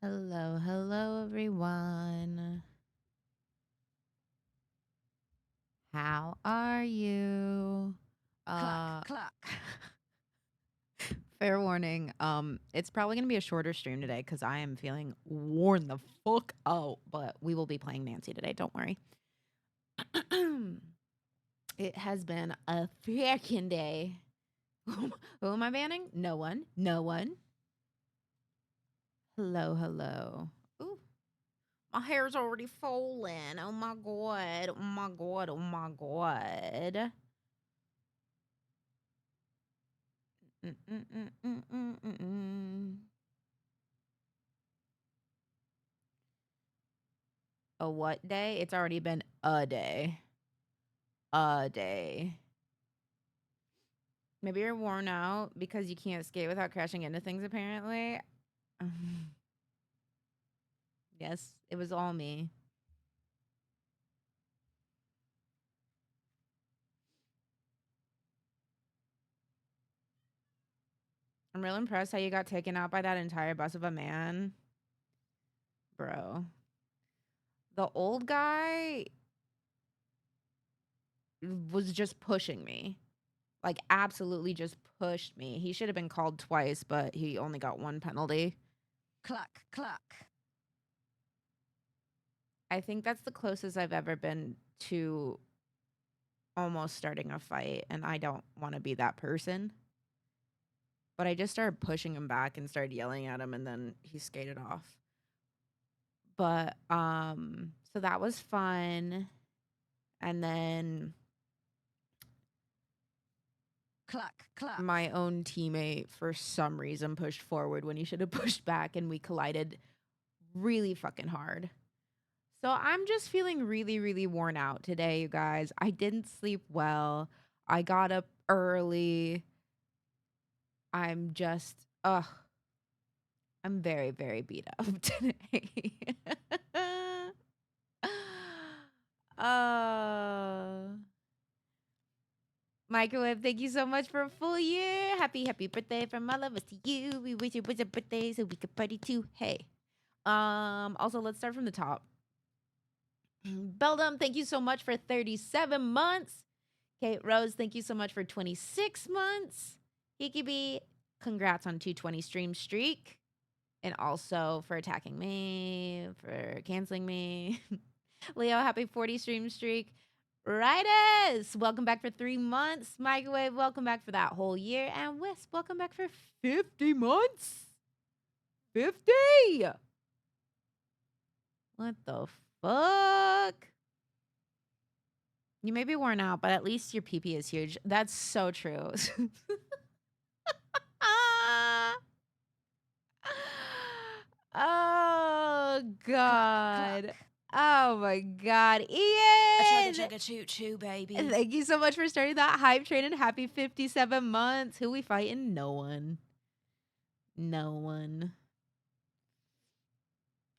Hello, hello, everyone. How are you? Cluck, Uh, cluck. Fair warning. It's probably gonna be a shorter stream today because I am feeling worn the fuck out. But we will be playing Nancy today. Don't worry. It has been a freaking day. Who am I banning? No one. No one. Hello, hello. Ooh, my hair's already falling. Oh my god. Oh my god. Oh my god. Mm, mm, mm, mm, mm, mm, mm. A what day? It's already been a day. A day. Maybe you're worn out because you can't skate without crashing into things, apparently. Yes, it was all me. I'm real impressed how you got taken out by that entire bus of a man. Bro. The old guy was just pushing me. Like, absolutely just pushed me. He should have been called twice, but he only got one penalty. Cluck, cluck. I think that's the closest I've ever been to almost starting a fight, and I don't want to be that person. But I just started pushing him back and started yelling at him, and then he skated off. But so that was fun. And then Cluck, cluck. my own teammate for some reason pushed forward when he should have pushed back, and we collided really fucking hard. So I'm just feeling really, really worn out today, you guys. I didn't sleep well. I got up early. I'm just, ugh, I'm very, very beat up today. uh, Microwave, thank you so much for a full year. Happy, happy birthday from all of us to you. We wish it was a birthday so we could party too. Hey. Also, let's start from the top. Beldum, thank you so much for 37 months. Kate Rose, thank you so much for 26 months. Hiki B, congrats on 220 stream streak. And also for attacking me, for canceling me. Leo, happy 40 stream streak. Rightus, welcome back for 3 months. Microwave, welcome back for that whole year. And Wisp, welcome back for 50 months. 50! What the fuck? You may be worn out, but at least your PP is huge. That's so true. Ah. Oh Cluck, cluck. God. Oh my God. A chugga Ian! chugga choo choo, baby. Thank you so much for starting that hype train and happy 57 months. Who we fighting? No one. No one.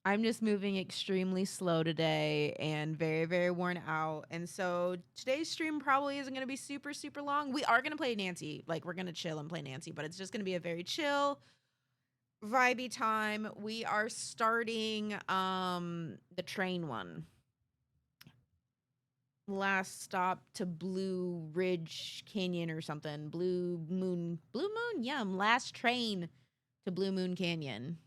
I'm just moving extremely slow today and very, very worn out. And so today's stream probably isn't going to be super, super long. We are going to play Nancy. Like, we're going to chill and play Nancy, but it's just going to be a very chill, vibey time. We are starting the train one. Last stop to Blue Ridge Canyon or something. Blue Moon. Blue Moon? Yum. Last train to Blue Moon Canyon.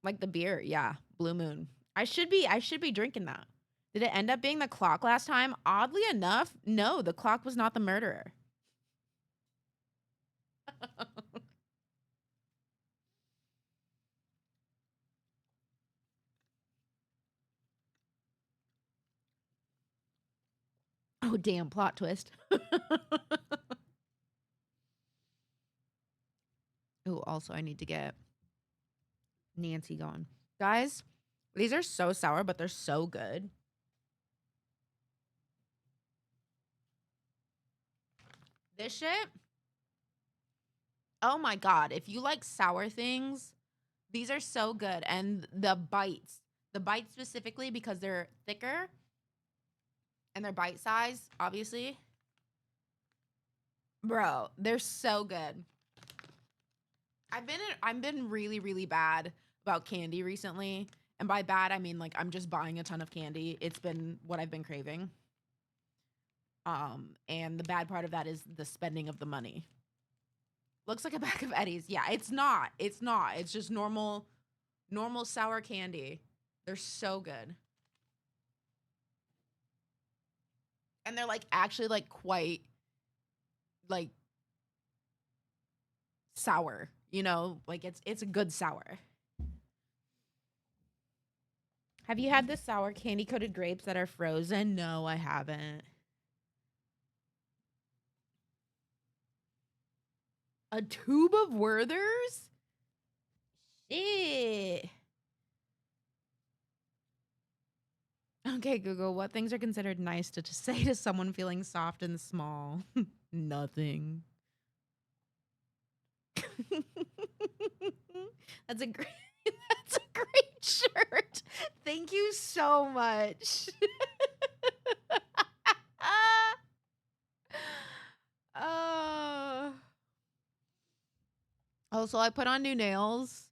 Like the beer, yeah, Blue Moon. I should be drinking that. Did it end up being the clock last time? Oddly enough, no, the clock was not the murderer. Oh damn, plot twist. Oh, also I need to get Nancy going. Guys, these are so sour, but they're so good. This shit, oh my god, if you like sour things, these are so good. And the bites specifically because they're thicker And they're bite size, obviously. Bro, they're so good. I've been really, really bad about candy recently. And by bad, I mean like I'm just buying a ton of candy. It's been what I've been craving. And the bad part of that is the spending of the money. Looks like a bag of Eddies. Yeah, it's not. It's not. It's just normal sour candy. They're so good. And they're like actually like quite like sour, you know? Like it's a good sour. Have you had the sour candy coated grapes that are frozen? No, I haven't. A tube of Werther's? Shit. Okay, Google, what things are considered nice to say to someone feeling soft and small? Nothing. That's a great that's a great shirt. Thank you so much. uh, oh, so I put on new nails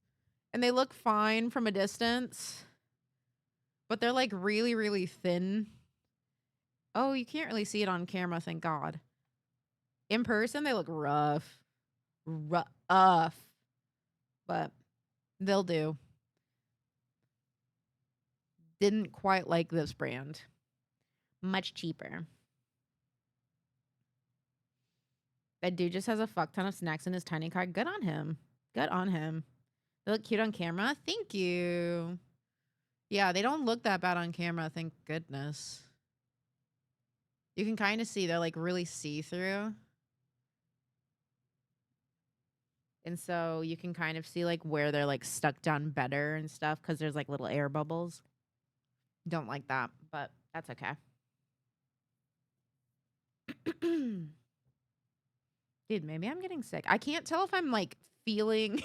and they look fine from a distance, but they're like really, really thin. Oh, you can't really see it on camera, thank God. In person, they look rough. Rough. But they'll do. Didn't quite like this brand. Much cheaper. That dude just has a fuck ton of snacks in his tiny car. Good on him. Good on him. They look cute on camera. Thank you. Yeah, they don't look that bad on camera, thank goodness. You can kind of see they're like really see-through. And so you can kind of see like where they're like stuck down better and stuff because there's like little air bubbles. Don't like that, but that's okay. Dude, maybe I'm getting sick. I can't tell if I'm like feeling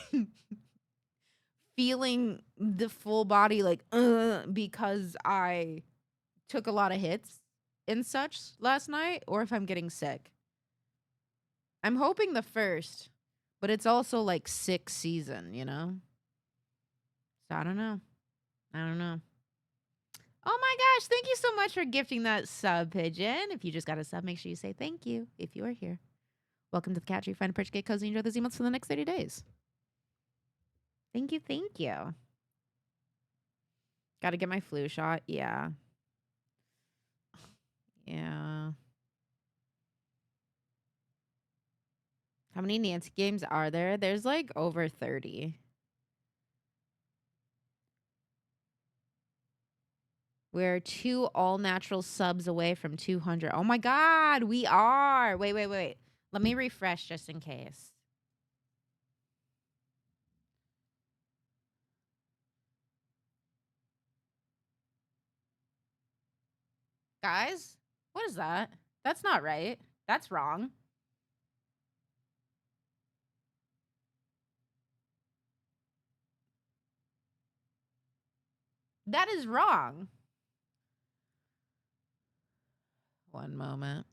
feeling the full body like because I took a lot of hits and such last night or if I'm getting sick. I'm hoping the first, but it's also like sick season, you know? So I don't know. I don't know. Oh my gosh, thank you so much for gifting that sub, Pigeon. If you just got a sub, make sure you say thank you if you are here. Welcome to the Cat Tree. Find a perch, get cozy, enjoy those emotes for the next 30 days. Thank you, thank you. Gotta get my flu shot. Yeah. Yeah. How many Nancy games are there? There's like over 30. We're 2 all-natural subs away from 200. Oh my God, we are. Wait. Let me refresh just in case. Guys, what is that? That's not right. That's wrong. That is wrong. One moment.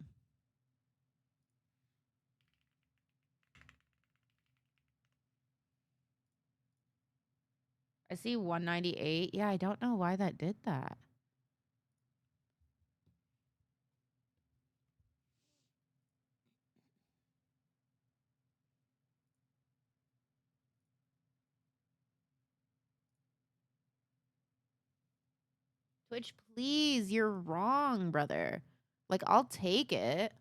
I see 198. Yeah, I don't know why that did that. Twitch, please, you're wrong, brother. Like, I'll take it.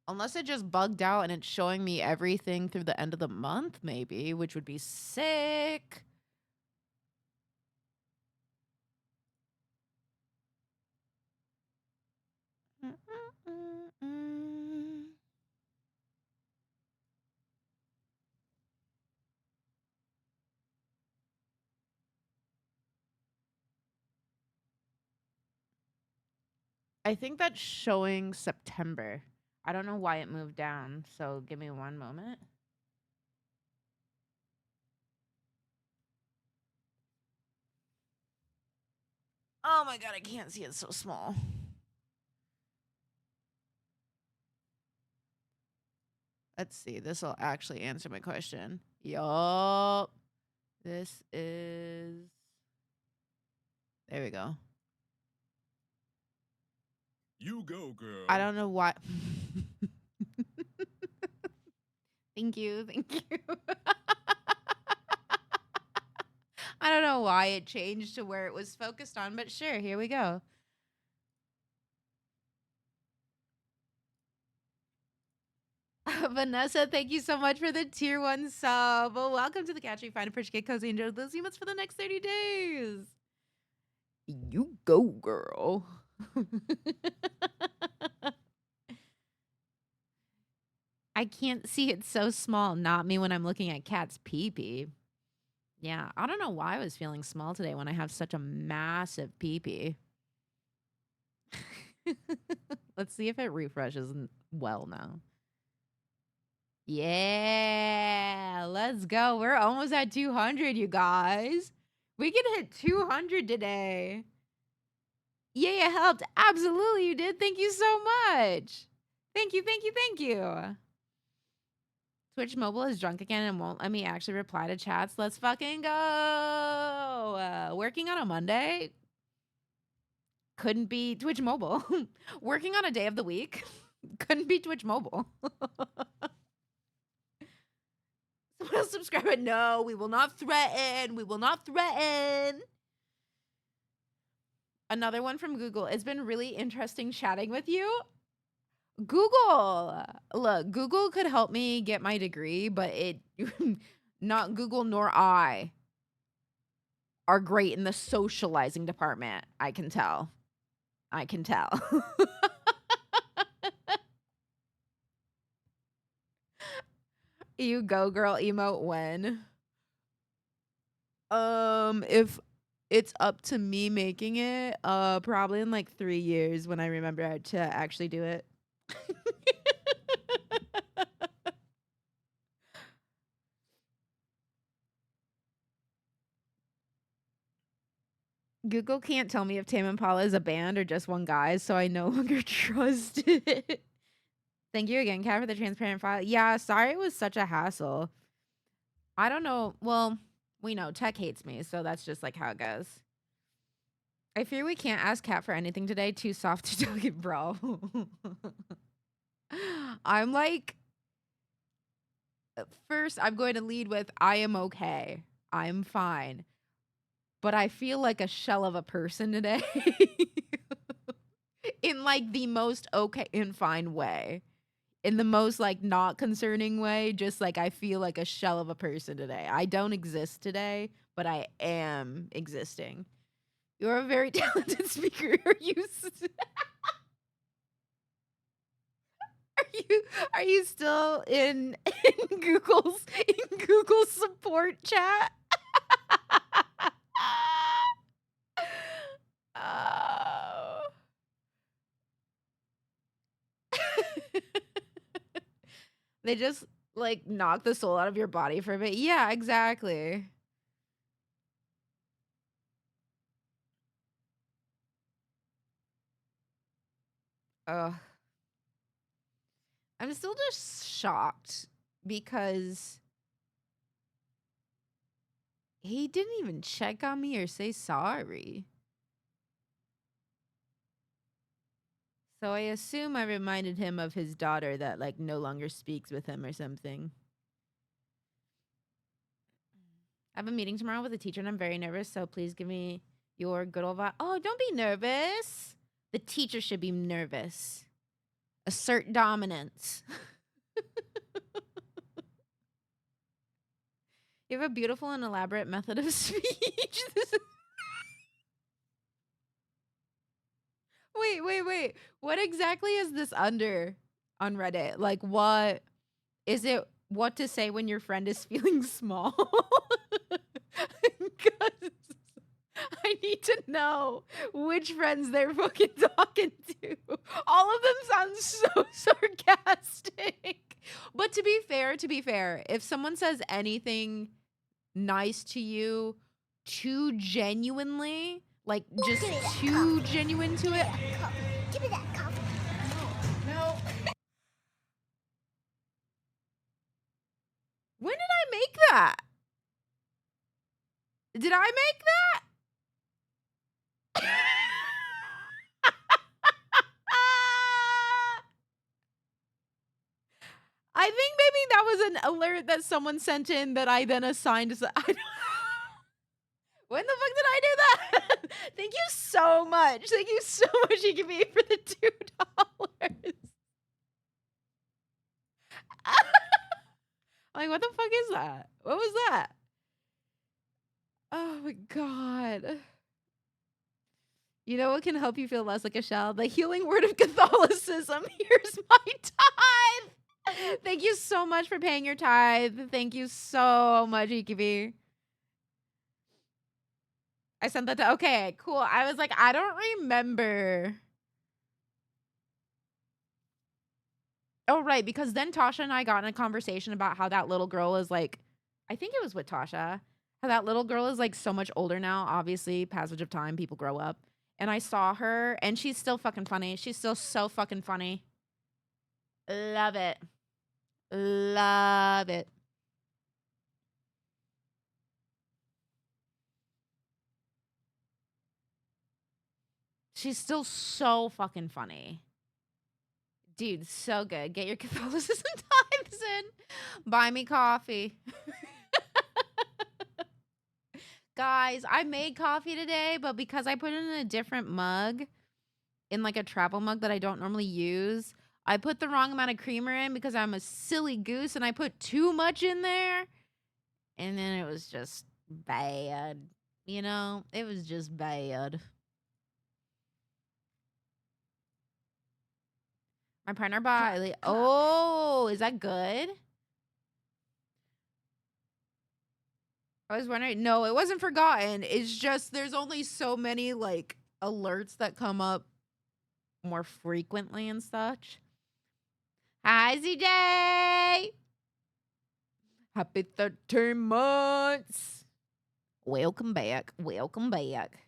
Unless it just bugged out and it's showing me everything through the end of the month, maybe, which would be sick. I think that's showing September. I don't know why it moved down, so give me one moment. Oh my God, I can't see, it's so small. Let's see. This will actually answer my question. Yup. This is. There we go. You go, girl. I don't know why. Thank you. Thank you. I don't know why it changed to where it was focused on, but sure, here we go. Vanessa, thank you so much for the tier 1 sub. Well, welcome to the Catch Me Find a Perch Get Cozy. Enjoy those emotes for the next 30 days. You go, girl. I can't see it so small. Not me when I'm looking at Cat's pee-pee. Yeah, I don't know why I was feeling small today when I have such a massive pee-pee. Let's see if it refreshes well now. Yeah, let's go. We're almost at 200, you guys. We can hit 200 today. Yeah, it helped. Absolutely, you did. Thank you so much. Thank you, thank you, thank you. Twitch Mobile is drunk again and won't let me actually reply to chats. Let's fucking go. Working on a Monday couldn't be Twitch Mobile. Working on a day of the week couldn't be Twitch Mobile. Someone else subscribe it. No, we will not threaten. We will not threaten. Another one from Google. It's been really interesting chatting with you. Google. Look, Google could help me get my degree, but it not Google nor I are great in the socializing department. I can tell. I can tell. You go, girl emote when? If it's up to me making it, probably in like 3 years when I remember to actually do it. Google can't tell me if Tame Impala is a band or just one guy, so I no longer trust it. Thank you again, Kat, for the transparent file. Yeah, sorry it was such a hassle. I don't know. Well, we know tech hates me, so that's just like how it goes. I fear we can't ask Kat for anything today. Too soft to talk it, bro. I'm like, first, I'm going to lead with I am okay. I'm fine. But I feel like a shell of a person today. In like the most okay and fine way. In the most like not concerning way, just like I feel like a shell of a person today. I don't exist today, but I am existing. You're a very talented speaker. Are you still in Google's support chat? Oh. They just like knock the soul out of your body for a bit. Yeah, exactly. Ugh. I'm still just shocked because he didn't even check on me or say sorry. So I assume I reminded him of his daughter that like no longer speaks with him or something. I have a meeting tomorrow with a teacher and I'm very nervous, so please give me your good old vibe. Oh, don't be nervous. The teacher should be nervous. Assert dominance. You have a beautiful and elaborate method of speech. Wait. What exactly is this under on Reddit? Like, what is it? What to say when your friend is feeling small? Because I need to know which friends they're fucking talking to. All of them sound so sarcastic. But to be fair, if someone says anything nice to you too genuinely, like just too genuine to it. Coffee. Give me that coffee. No. make that? Did I make that? I think maybe that was an alert that someone sent in that I then assigned as when the fuck did I do that? Thank you so much. Thank you so much, you give me for the $2. Like, what the fuck is that? What was that? Oh my god. You know what can help you feel less like a shell? The healing word of Catholicism. Here's my tithe. Thank you so much for paying your tithe. Thank you so much, Ikibi. I sent that to, okay, cool. I was like, I don't remember. Oh, right, because then Tasha and I got in a conversation about how that little girl is like, I think it was with Tasha, how that little girl is like so much older now. Obviously, passage of time, people grow up. And I saw her, and she's still fucking funny. She's still so fucking funny. Love it. Love it. She's still so fucking funny. Dude, so good. Get your Catholicism tithes in. Buy me coffee. Guys, I made coffee today, but because I put it in a different mug, in like a travel mug that I don't normally use, I put the wrong amount of creamer in because I'm a silly goose and I put too much in there. And then it was just bad. You know, it was just bad. My partner bought. Cluck, cluck. Oh, is that good? I was wondering. No, it wasn't forgotten. It's just there's only so many like alerts that come up more frequently and such. Hi, ZJ. Happy 13 months. Welcome back. Welcome back.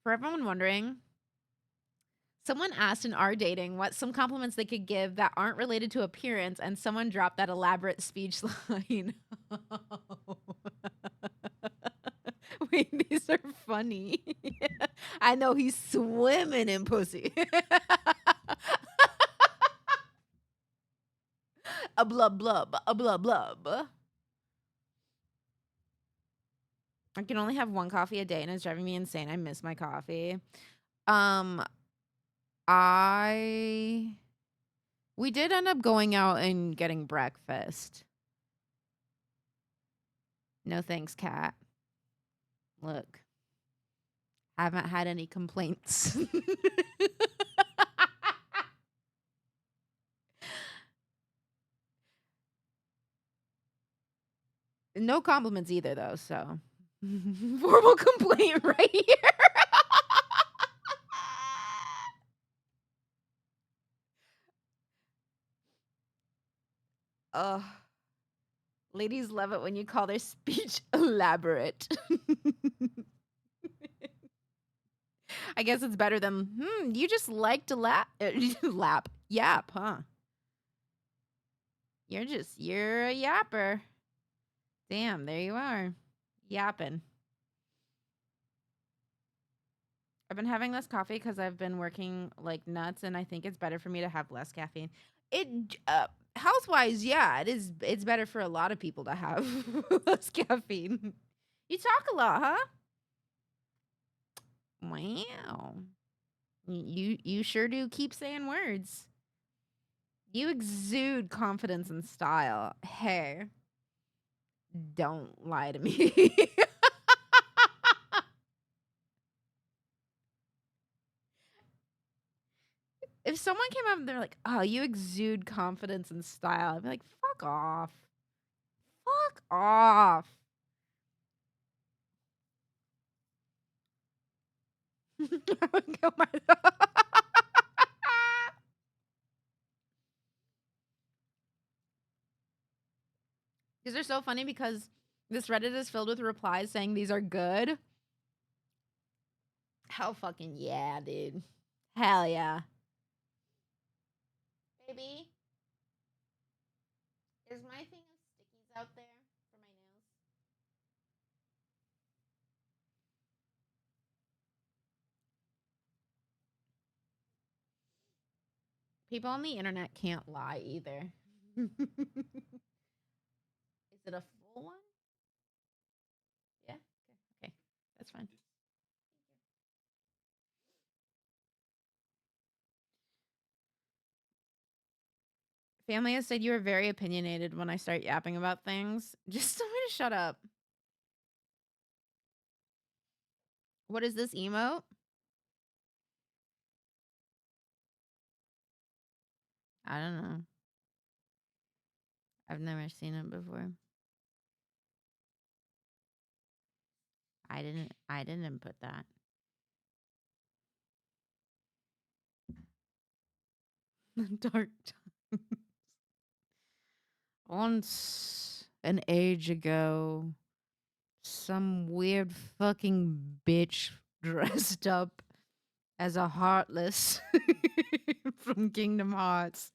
For everyone wondering, someone asked in our dating what some compliments they could give that aren't related to appearance, and someone dropped that elaborate speech line. Wait, these are funny. I know he's swimming in pussy. A blub blub, a blub blub. I can only have one coffee a day and it's driving me insane. I miss my coffee. We did end up going out and getting breakfast. No thanks, Kat. Look, haven't had any complaints. No compliments either, though, so. Formal complaint right here. Ladies love it when you call their speech elaborate. I guess it's better than, you just like to yap, huh? You're a yapper. Damn, there you are. Yapping. I've been having less coffee because I've been working like nuts, and I think it's better for me to have less caffeine. Health-wise, yeah, it is. It's better for a lot of people to have less caffeine. You talk a lot, huh? Wow. You sure do keep saying words. You exude confidence and style. Hey, don't lie to me. If someone came up and they're like, "Oh, you exude confidence and style," I'd be like, "Fuck off. Fuck off." I would kill myself. These are so funny because this Reddit is filled with replies saying these are good. Hell fucking yeah, dude. Hell yeah. Baby, is my thing of stickies out there? People on the internet can't lie either. Is it a full one? Yeah. Okay. That's fine. Family has said you are very opinionated when I start yapping about things. Just tell me to shut up. What is this emote? I don't know. I've never seen it before. I didn't put that. Dark times. Once an age ago, some weird fucking bitch dressed up as a Heartless from Kingdom Hearts.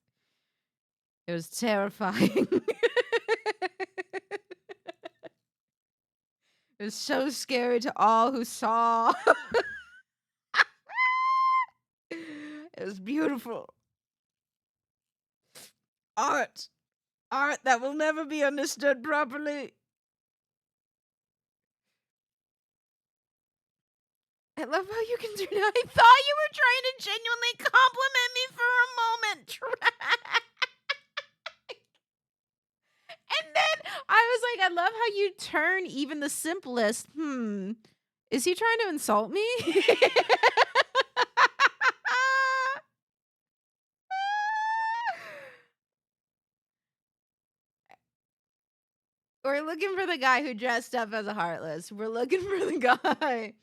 It was terrifying. It was so scary to all who saw. It was beautiful. Art that will never be understood properly. I love how you can do that. I thought you were trying to genuinely compliment me for a moment, Track. And then I was like, I love how you turn even the simplest. Is he trying to insult me? We're looking for the guy who dressed up as a Heartless. We're looking for the guy.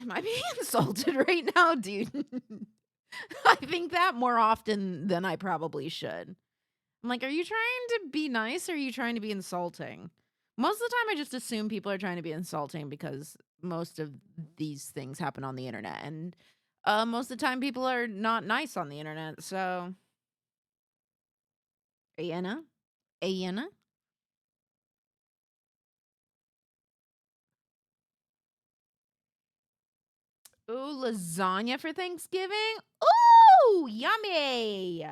Am I being insulted right now, dude? I think that more often than I probably should. I'm like, are you trying to be nice or are you trying to be insulting? Most of the time, I just assume people are trying to be insulting because most of these things happen on the internet. And most of the time, people are not nice on the internet. So, Ayana? Ayana? Ooh, lasagna for Thanksgiving? Ooh, yummy!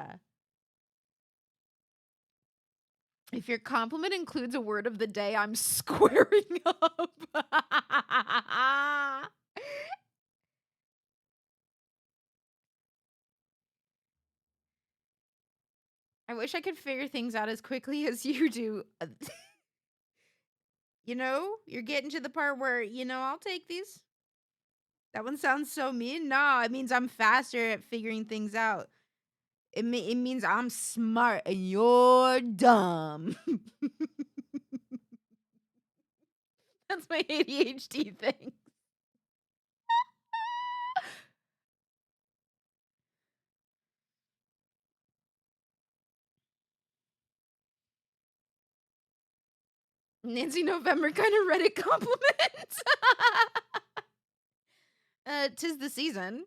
If your compliment includes a word of the day, I'm squaring up. I wish I could figure things out as quickly as you do. You're getting to the part where, I'll take these. That one sounds so mean. No, it means I'm faster at figuring things out. It means I'm smart and you're dumb. That's my ADHD thing. Nancy November kind of Reddit compliment. 'Tis the season.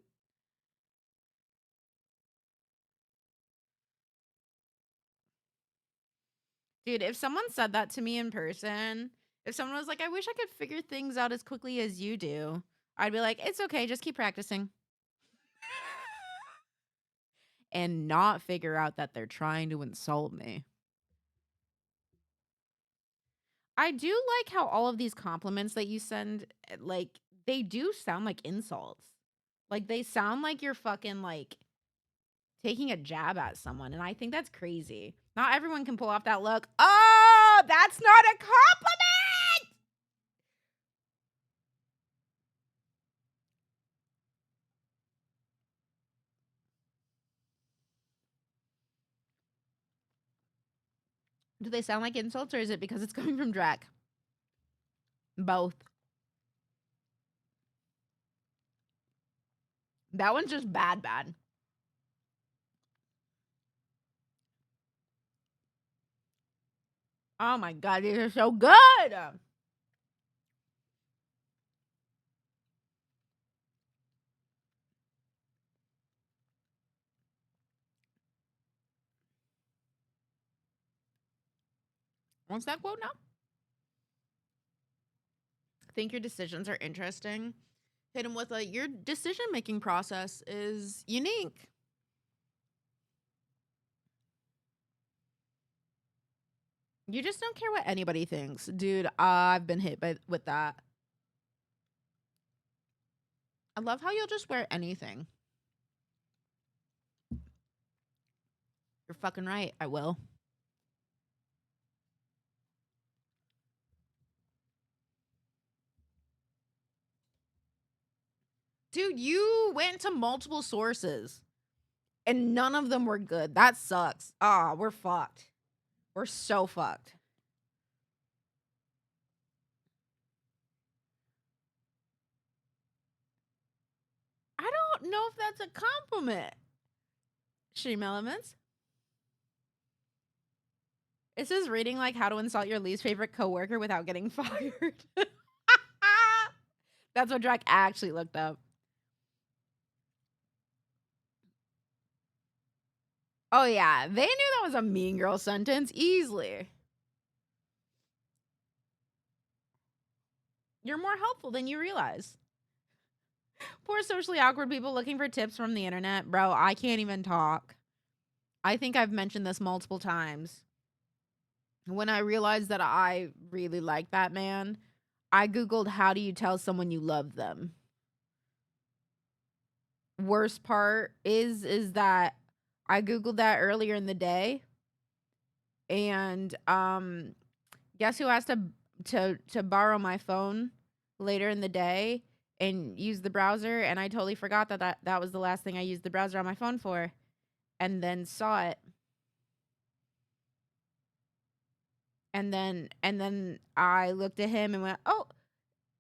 Dude, if someone said that to me in person, if someone was like, I wish I could figure things out as quickly as you do, I'd be like, it's okay, just keep practicing. And not figure out that they're trying to insult me. I do like how all of these compliments that you send, they do sound like insults. Like, they sound like you're fucking, taking a jab at someone. And I think that's crazy. Not everyone can pull off that look. Oh, that's not a compliment! Do they sound like insults or is it because it's coming from Drac? Both. That one's just bad. Oh my god, these are so good! What's that quote now? think your decisions are interesting, hit him with your decision-making process is unique. You just don't care what anybody thinks. Dude, I've been hit with that. I love how you'll just wear anything. You're fucking right, I will. Dude, you went to multiple sources and none of them were good. That sucks. We're fucked. We're so fucked. I don't know if that's a compliment. Stream Elements. It says reading like how to insult your least favorite coworker without getting fired. That's what Drac actually looked up. Oh yeah, they knew that was a Mean Girl sentence easily. You're more helpful than you realize. Poor socially awkward people looking for tips from the internet. Bro, I can't even talk. I think I've mentioned this multiple times. When I realized that I really like that man, I Googled how do you tell someone you love them. Worst part is that I Googled that earlier in the day. And guess who asked to borrow my phone later in the day and use the browser, and I totally forgot that was the last thing I used the browser on my phone for, and then saw it. And then I looked at him and went, "Oh,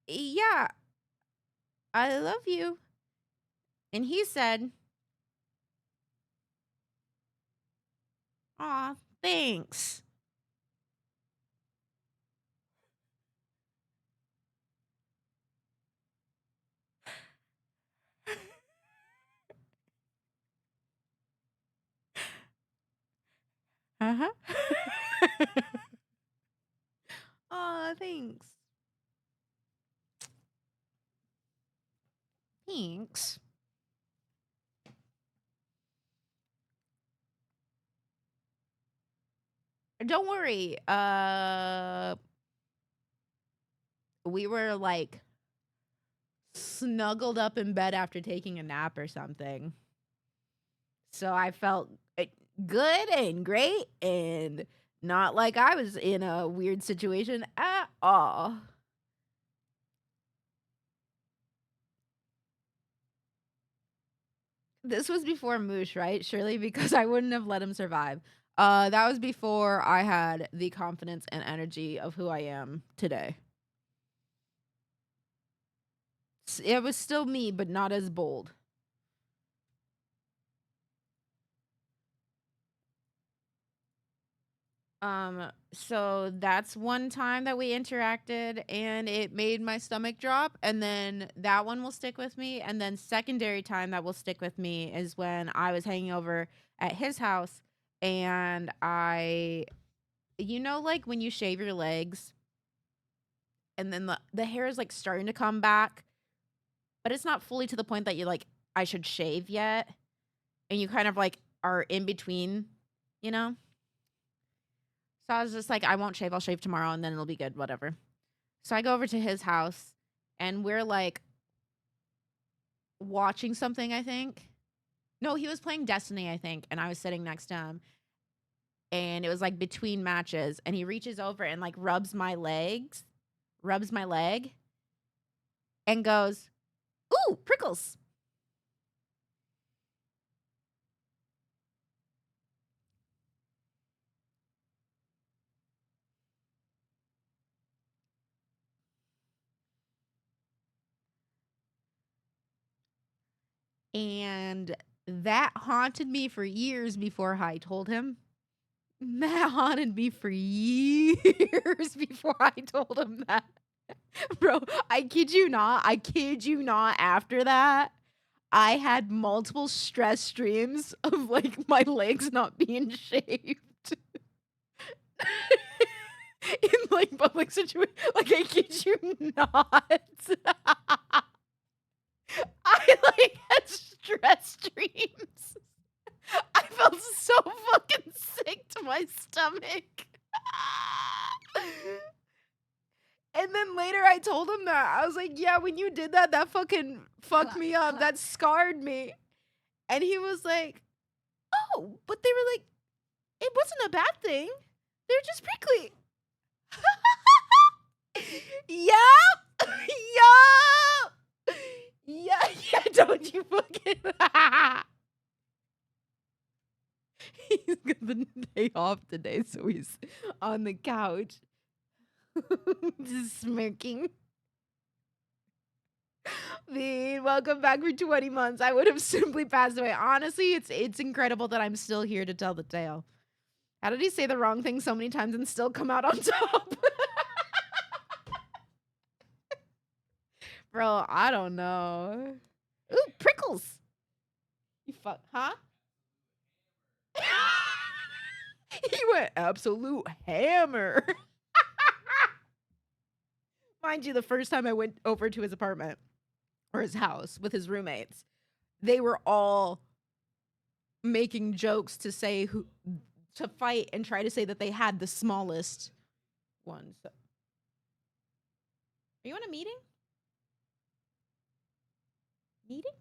yeah, I love you." And he said, "Aw, thanks." Uh-huh. Aw, thanks. Thanks. Don't worry. We were like snuggled up in bed after taking a nap or something. So I felt good and great and not like I was in a weird situation at all. This was before Moosh, right? Surely, because I wouldn't have let him survive. That was before I had the confidence and energy of who I am today. It was still me, but not as bold. So that's one time that we interacted and it made my stomach drop, and then that one will stick with me. And then secondary time that will stick with me is when I was hanging over at his house and like when you shave your legs and then the hair is like starting to come back, but it's not fully to the point that you like, I should shave yet. And you kind of like are in between, you know? So I was just like, I won't shave. I'll shave tomorrow and then it'll be good, whatever. So I go over to his house and we're like watching something, I think. No, he was playing Destiny, I think. And I was sitting next to him. And it was like between matches. And he reaches over and like rubs my leg and goes, "Ooh, prickles." And that haunted me for years before I told him. That haunted me for years before I told him that. Bro, I kid you not. After that, I had multiple stress streams of like my legs not being shaved. in like public situation. Like I kid you not. I like had stress dreams. I felt so fucking sick to my stomach. And then later I told him that. I was like, yeah, when you did that, that fucking fucked me up. That scarred me. And he was like, oh, but they were like, it wasn't a bad thing. They're just prickly. Yeah. Yeah. Yeah, don't you fucking. He's got the day off today, so he's on the couch. Just smirking. Bean, welcome back for 20 months. I would have simply passed away. Honestly, it's incredible that I'm still here to tell the tale. How did he say the wrong thing so many times and still come out on top? Bro, I don't know. Ooh, prickles. You fuck, huh? He went absolute hammer. Mind you, the first time I went over to his apartment or his house with his roommates, they were all making jokes to say to fight and try to say that they had the smallest one. So. Are you on a meeting? Meeting?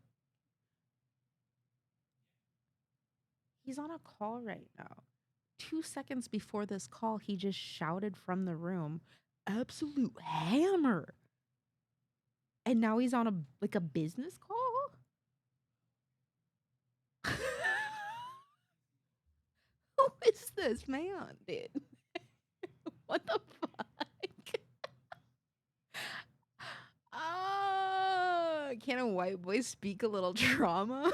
He's on a call right now. 2 seconds before this call, he just shouted from the room, absolute hammer. And now he's on a business call? Who is this man, dude? What the fuck? Can a white boy speak a little trauma?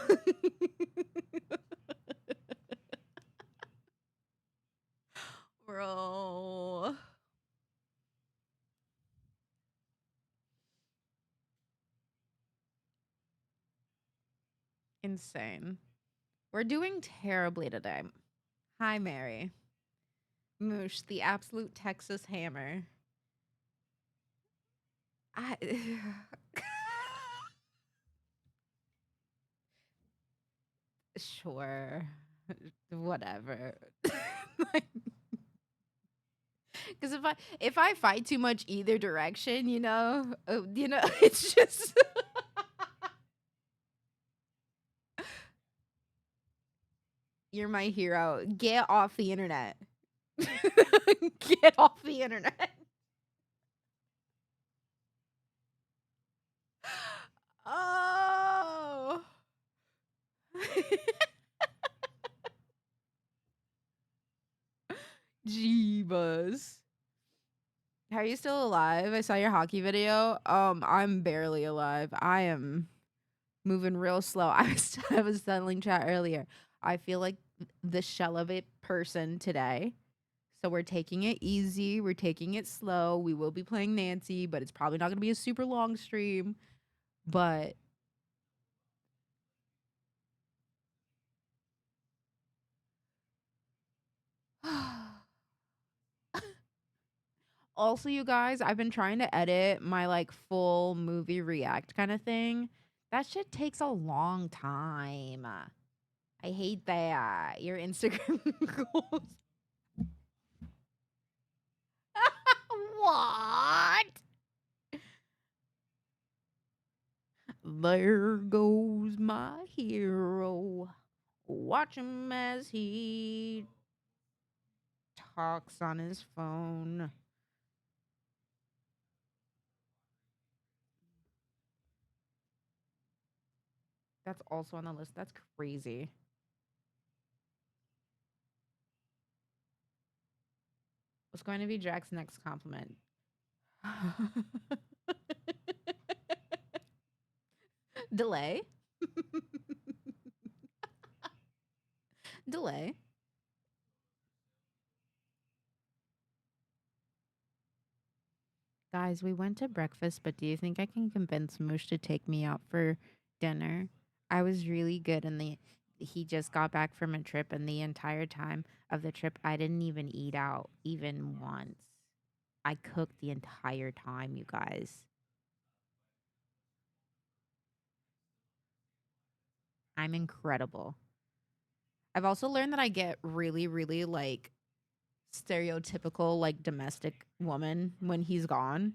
Bro. Insane. We're doing terribly today. Hi, Mary. Moosh, the absolute Texas hammer. Sure. Whatever. Because if I fight too much either direction, it's just you're my hero. Get off the internet. Get off the internet. Oh. Jeebus. How are you still alive? I saw your hockey video. I'm barely alive. I am moving real slow. I was telling chat earlier. I feel like the shell of a person today. So we're taking it easy. We're taking it slow. We will be playing Nancy, but it's probably not going to be a super long stream. But also, you guys, I've been trying to edit my like full movie react kind of thing. That shit takes a long time. I hate that. Your Instagram goals. What? There goes my hero. Watch him as he talks on his phone. That's also on the list. That's crazy. What's going to be Jack's next compliment? Delay. Delay. Guys, we went to breakfast, but do you think I can convince Moosh to take me out for dinner? I was really good he just got back from a trip, and the entire time of the trip I didn't even eat out even once. I cooked the entire time, you guys. I'm incredible. I've also learned that I get really, really like stereotypical like domestic woman when he's gone.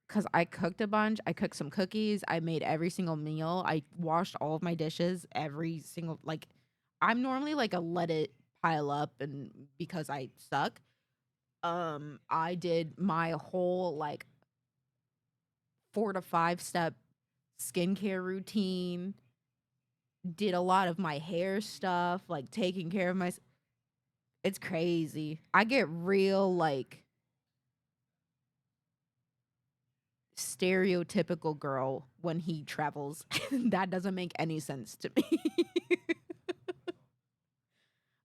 Cause I cooked a bunch. I cooked some cookies. I made every single meal. I washed all of my dishes. Every single like, I'm normally like a let it pile up and because I suck. I did my whole like 4 to 5 step skincare routine. Did a lot of my hair stuff, like taking care of my. It's crazy. I get real like stereotypical girl when he travels. That doesn't make any sense to me.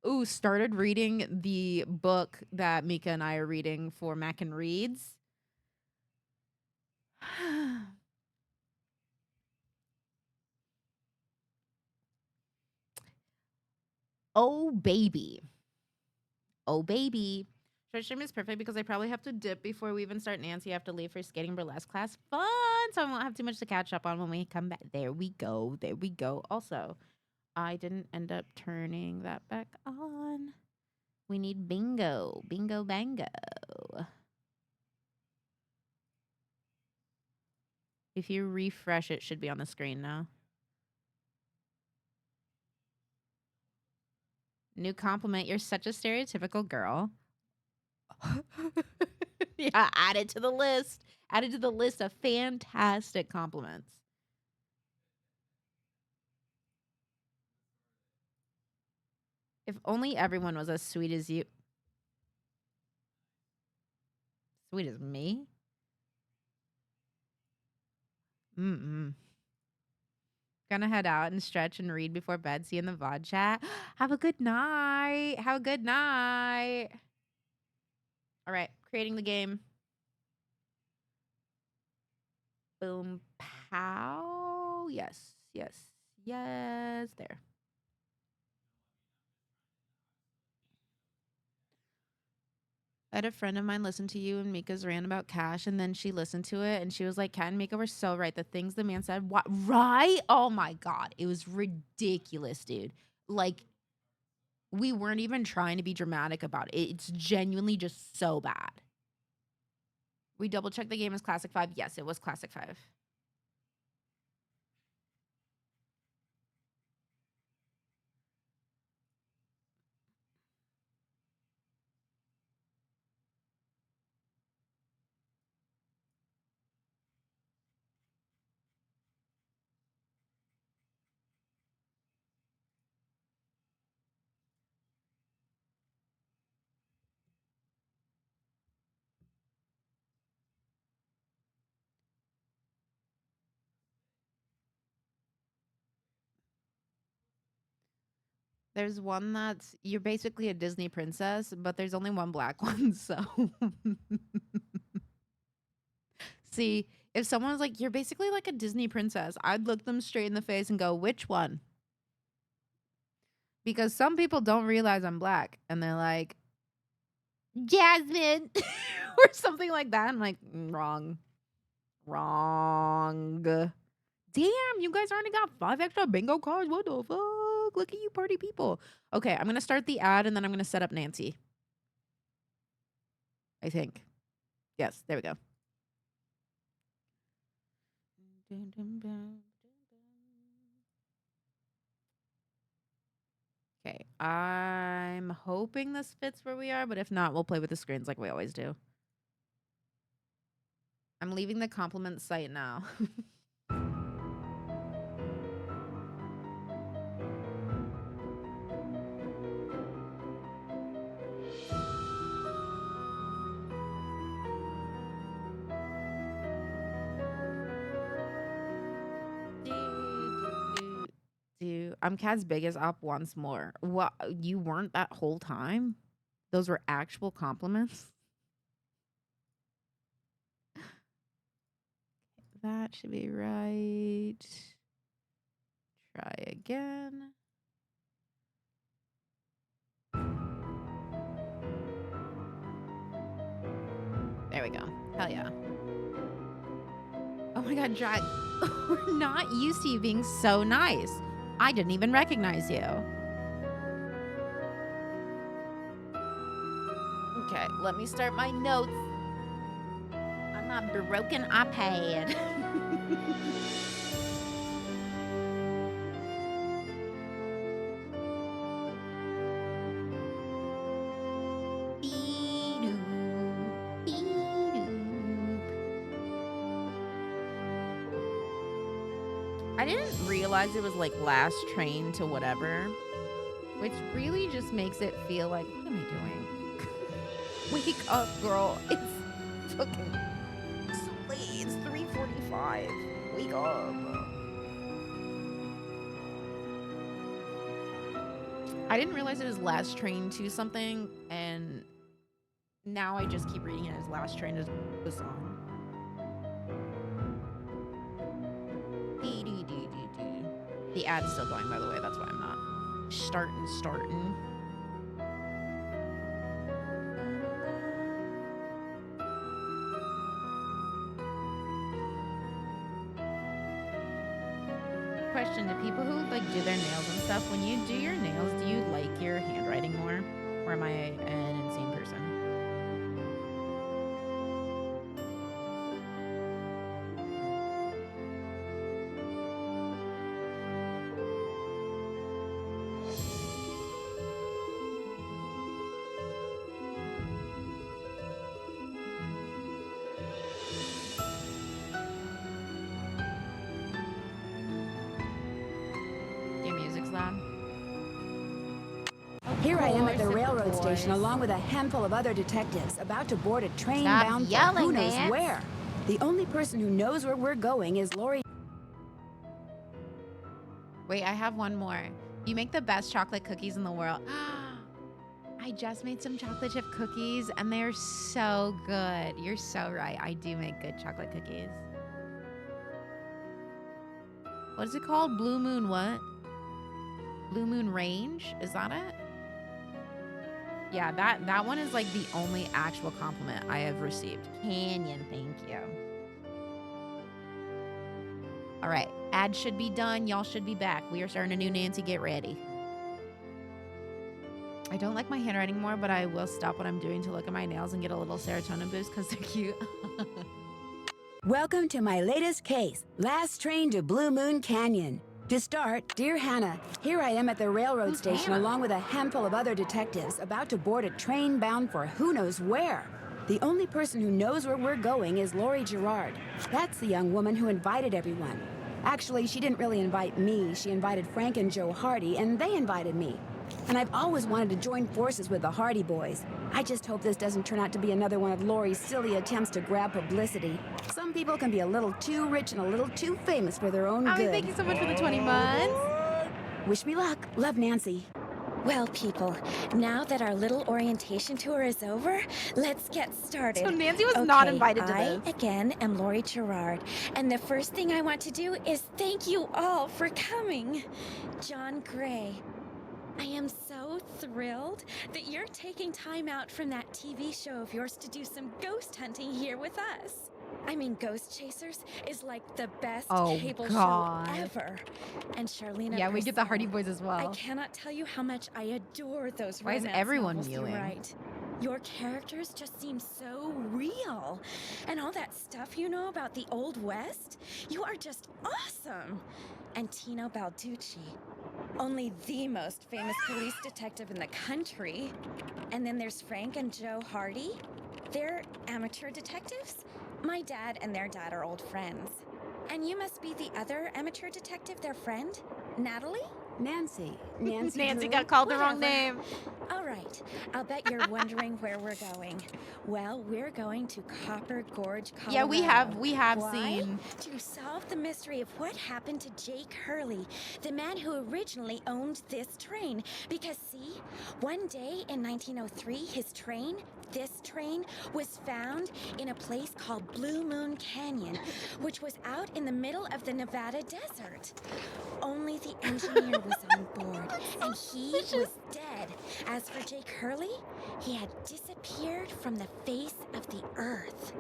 Ooh, started reading the book that Mika and I are reading for Mac and Reads. Oh, baby. Oh, baby. Short stream is perfect because I probably have to dip before we even start. Nancy, I have to leave for skating burlesque class. Fun. So I won't have too much to catch up on when we come back. There we go. There we go. Also, I didn't end up turning that back on. We need bingo. Bingo bango. If you refresh, it should be on the screen now. New compliment. You're such a stereotypical girl. Yeah, add it to the list. Add it to the list of fantastic compliments. If only everyone was as sweet as you. Sweet as me? Mm-mm. Gonna head out and stretch and read before bed. See you in the VOD chat. Have a good night. Have a good night. All right, creating the game. Boom, pow. Yes, yes, yes. There. I had a friend of mine listen to you and Mika's rant about cash, and then she listened to it and she was like, Kat and Mika were so right. The things the man said, what? Right? Oh my God. It was ridiculous, dude. Like, we weren't even trying to be dramatic about it. It's genuinely just so bad. We double checked the game as Classic 5. Yes, it was Classic 5. There's one that's you're basically a Disney princess, but there's only one black one. So, see, if someone's like, you're basically like a Disney princess, I'd look them straight in the face and go, which one? Because some people don't realize I'm black and they're like, Jasmine, or something like that. I'm like, wrong. Wrong. Damn, you guys already got 5 extra bingo cards. What the fuck? Look at you party people. Okay, I'm going to start the ad and then I'm going to set up Nancy. I think. Yes, there we go. Okay, I'm hoping this fits where we are, but if not, we'll play with the screens like we always do. I'm leaving the compliment site now. I'm Kat's biggest op once more. What, you weren't that whole time? Those were actual compliments? That should be right. Try again. There we go. Hell yeah. Oh my God, Drag. We're not used to you being so nice. I didn't even recognize you. Okay, let me start my notes on my broken iPad. I didn't realize it was like last train to whatever, which really just makes it feel like, what am I doing? Wake up, girl. It's fucking so late. It's 3:45. Wake up. I didn't realize it was last train to something, and now I just keep reading it as last train to the song. The ad's still going, by the way. That's why I'm not starting. Question, to people who like do their nails and stuff, when you do your nails, do you like your handwriting more? Or am I an insane person? Here I am at the railroad station along with a handful of other detectives about to board a train Stop bound for yelling, who knows Nance. where. The only person who knows where we're going is Lori. Wait, I have one more. You make the best chocolate cookies in the world. I just made some chocolate chip cookies and they're so good. You're so right. I do make good chocolate cookies. What is it called? Blue Moon what? Blue Moon Range? Is that it? Yeah, that one is like the only actual compliment I have received. Canyon, thank you. All right, ad should be done. Y'all should be back. We are starting a new Nancy. Get ready. I don't like my handwriting more, but I will stop what I'm doing to look at my nails and get a little serotonin boost because they're cute. Welcome to my latest case, Last Train to Blue Moon Canyon. To start, dear Hannah, here I am at the railroad Who's station Hannah? along with a handful of other detectives about to board a train bound for who knows where. The only person who knows where we're going is Lori Gerard. That's the young woman who invited everyone. Actually, she didn't really invite me. She invited Frank and Joe Hardy, and they invited me. And I've always wanted to join forces with the Hardy Boys. I just hope this doesn't turn out to be another one of Lori's silly attempts to grab publicity. Some people can be a little too rich and a little too famous for their own Abby, good. thank you so much for the 20 months. Wish me luck. Love, Nancy. Well, people, now that our little orientation tour is over, let's get started. So Nancy was not invited to I, this. again, am Lori Gerard, and the first thing I want to do is thank you all for coming. John Gray, I am so thrilled that you're taking time out from that TV show of yours to do some ghost hunting here with us. I mean, Ghost Chasers is like the best cable God. show ever. And Charlene, Yeah, we get the Hardy Boys as well. I cannot tell you how much I adore those Why is romance everyone novels you kneeling? write. Your characters just seem so real. And all that stuff you know about the Old West, you are just awesome. And Tino Balducci, only the most famous police detective in the country. And then there's Frank and Joe Hardy. They're amateur detectives. My dad and their dad are old friends. And you must be the other amateur detective, their friend, Natalie? Nancy. Nancy Drew? got called the wrong Whatever. name. All right, I'll bet you're wondering where we're going. Well, we're going to Copper Gorge, Colorado. Yeah, we have Why? seen. To solve the mystery of what happened to Jake Hurley, the man who originally owned this train. Because see, one day in 1903, this train was found in a place called Blue Moon Canyon, which was out in the middle of the Nevada desert. Only the engineer was on board, and he was dead. As for Jake Hurley, he had disappeared from the face of the earth.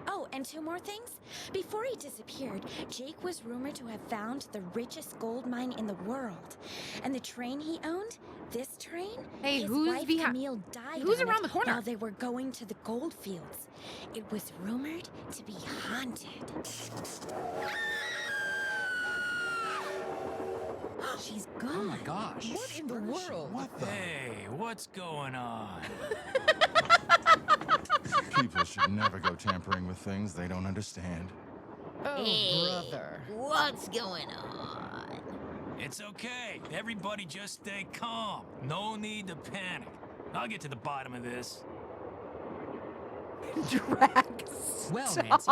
Oh, and 2 more things. Before he disappeared, Jake was rumored to have found the richest gold mine in the world. And the train he owned, this train, Hey, his who's wife behind- Camille died who's on around it the corner? while they were going to the gold fields. It was rumored to be haunted. She's gone. Oh my gosh. What in the world? What the? Hey, what's going on? People should never go tampering with things they don't understand. Oh, Hey, brother. What's going on? It's okay. Everybody just stay calm. No need to panic. I'll get to the bottom of this. Drax. Well, Nancy,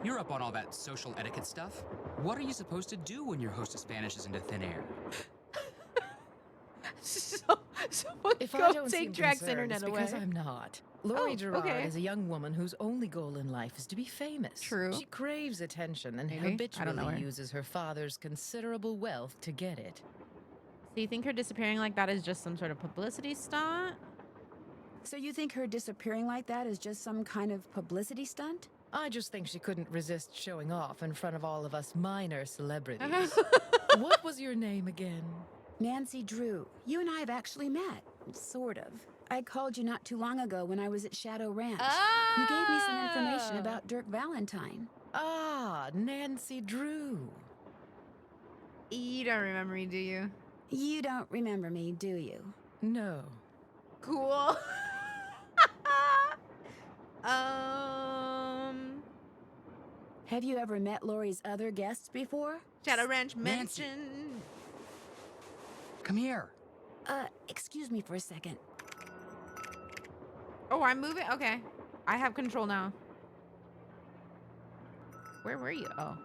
you're up on all that social etiquette stuff. What are you supposed to do when your hostess vanishes into thin air? Someone If go I don't take seem Drax's concerned, internet it's away. because I'm not. Laurie Oh, Gerard okay. is a young woman whose only goal in life is to be famous. True. She craves attention and Maybe. I don't know her. habitually uses her father's considerable wealth to get it. So you think her disappearing like that is just some sort of publicity stunt? So you think her disappearing like that is just some kind of publicity stunt? I just think she couldn't resist showing off in front of all of us minor celebrities. What was your name again? Nancy Drew, you and I have actually met. Sort of. I called you not too long ago when I was at Shadow Ranch. You gave me some information Ah. about Dirk Valentine. Ah, Nancy Drew. You don't remember me, do you? You don't remember me, do you? No. Cool. um, Have you ever met Laurie's other guests before? Shadow Ranch Nancy. mentioned. Come here. Excuse me for a second. Oh, I'm moving. Okay, I have control now. Where were you? Oh,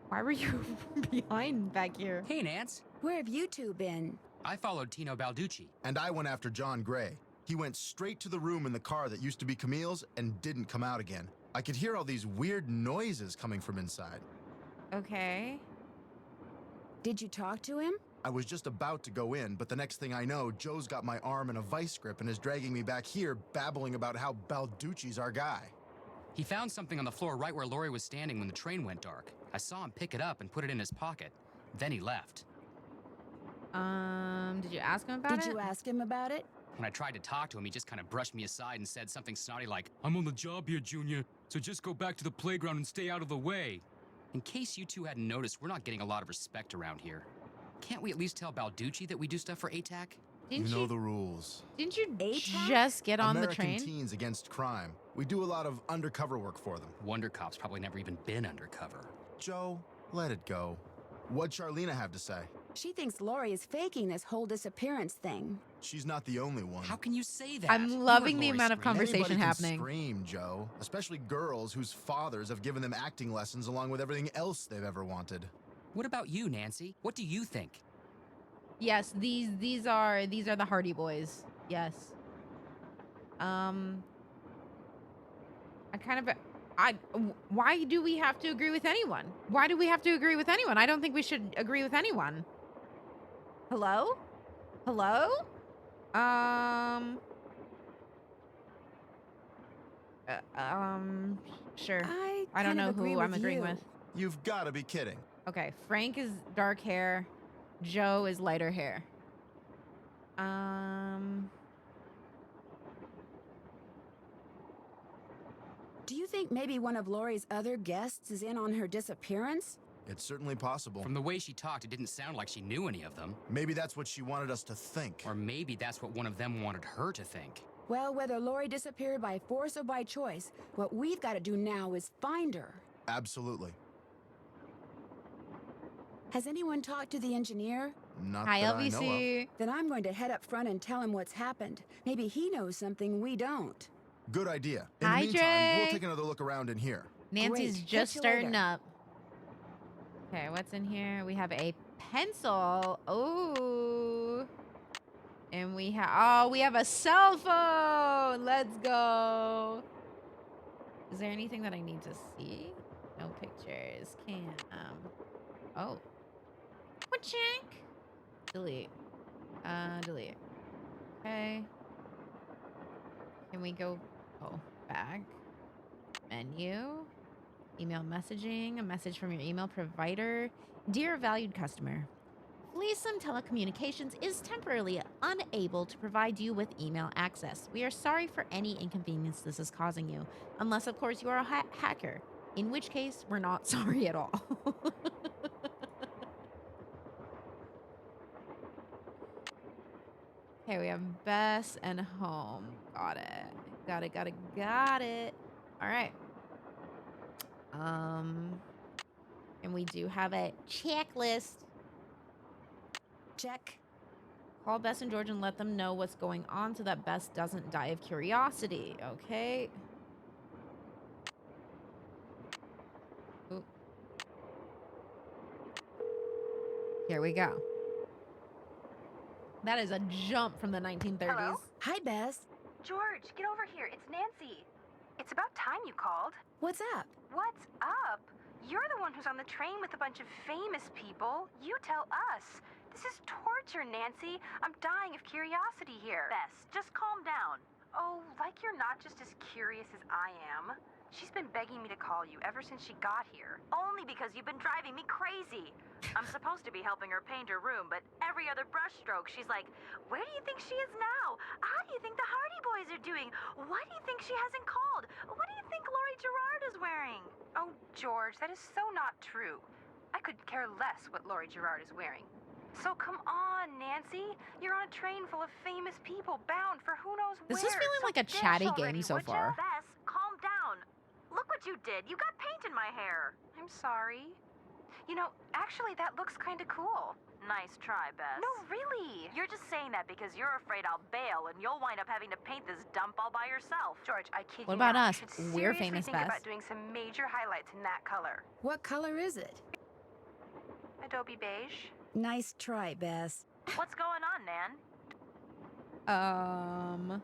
why were you behind back here? Hey, Nance. Where have you two been? I followed Tino Balducci. And I went after John Gray. He went straight to the room in the car that used to be Camille's and didn't come out again. I could hear all these weird noises coming from inside. Okay. Did you talk to him? I was just about to go in, but the next thing I know, Joe's got my arm in a vice grip and is dragging me back here, babbling about how Balducci's our guy. He found something on the floor right where Laurie was standing when the train went dark. I saw him pick it up and put it in his pocket. Then he left. Did you ask him about it? Did you ask him about it? When I tried to talk to him, he just kind of brushed me aside and said something snotty like, "I'm on the job here, Junior, so just go back to the playground and stay out of the way." In case you two hadn't noticed, we're not getting a lot of respect around here. Can't we at least tell Balducci that we do stuff for ATAC? Didn't You know the rules. Didn't you ATAC? just get on American the train? Teens Against Crime. We do a lot of undercover work for them. Wonder Cop's probably never even been undercover. Joe, let it go. What'd Charlena have to say? She thinks Laurie is faking this whole disappearance thing. She's not the only one. How can you say that? I'm You heard loving the Laurie amount of scream. conversation Anybody can happening. scream, Joe. Especially girls whose fathers have given them acting lessons along with everything else they've ever wanted. What about you, Nancy? What do you think? Yes, these are the Hardy Boys. Yes. Why do we have to agree with anyone? Why do we have to agree with anyone? I don't think we should agree with anyone. Hello? Hello? Sure. I I don't kind know of agree who I'm with agreeing you. with. You've got to be kidding. Okay, Frank is dark hair. Joe is lighter hair. Do you think maybe one of Laurie's other guests is in on her disappearance? It's certainly possible. From the way she talked, it didn't sound like she knew any of them. Maybe that's what she wanted us to think. Or maybe that's what one of them wanted her to think. Well, whether Laurie disappeared by force or by choice, what we've got to do now is find her. Absolutely. Has anyone talked to the engineer? Not Hi, that I know of. LVC. Then I'm going to head up front and tell him what's happened. Maybe he knows something we don't. Good idea. In Hi, the meantime, Dre. we'll take another look around in here. Nancy's Great. just Catch you starting later. up. Okay, what's in here? We have a pencil. Oh. And we have a cell phone. Let's go. Is there anything that I need to see? No pictures. Oh. What check? Delete. Delete. Can we go back? Menu. Email messaging. A message from your email provider. Dear valued customer, Fleesome Telecommunications is temporarily unable to provide you with email access. We are sorry for any inconvenience this is causing you, unless, of course, you are a hacker, in which case, we're not sorry at all. Okay, we have Bess and Home. Got it. Got it. All right. And we do have a checklist. Check. Call Bess and George and let them know what's going on so that Bess doesn't die of curiosity, okay? Oop. Here we go. That is a jump from the 1930s. Hello? Hi, Bess. George, get over here. It's Nancy. It's about time you called. What's up? What's up? You're the one who's on the train with a bunch of famous people. You tell us. This is torture, Nancy. I'm dying of curiosity here. Bess, just calm down. Oh, like you're not just as curious as I am. She's been begging me to call you ever since she got here. Only because you've been driving me crazy. I'm supposed to be helping her paint her room, but every other brushstroke, she's like, where do you think she is now? How do you think the Hardy Boys are doing? Why do you think she hasn't called? What do you think Laurie Gerard is wearing? Oh, George, that is so not true. I could care less what Laurie Gerard is wearing. So come on, Nancy. You're on a train full of famous people bound for who knows where. This is feeling like a Dish chatty already, game so would ya? far. Bess, calm down. Look what you did. You got paint in my hair. I'm sorry. You know, actually, that looks kind of cool. Nice try, Bess. No, really. You're just saying that because you're afraid I'll bail and you'll wind up having to paint this dump all by yourself. George, I kid What you about not. us? You should We're seriously famous, think Bess. about doing some major highlights in that color. What color is it? Adobe beige. Nice try, Bess. What's going on, Nan?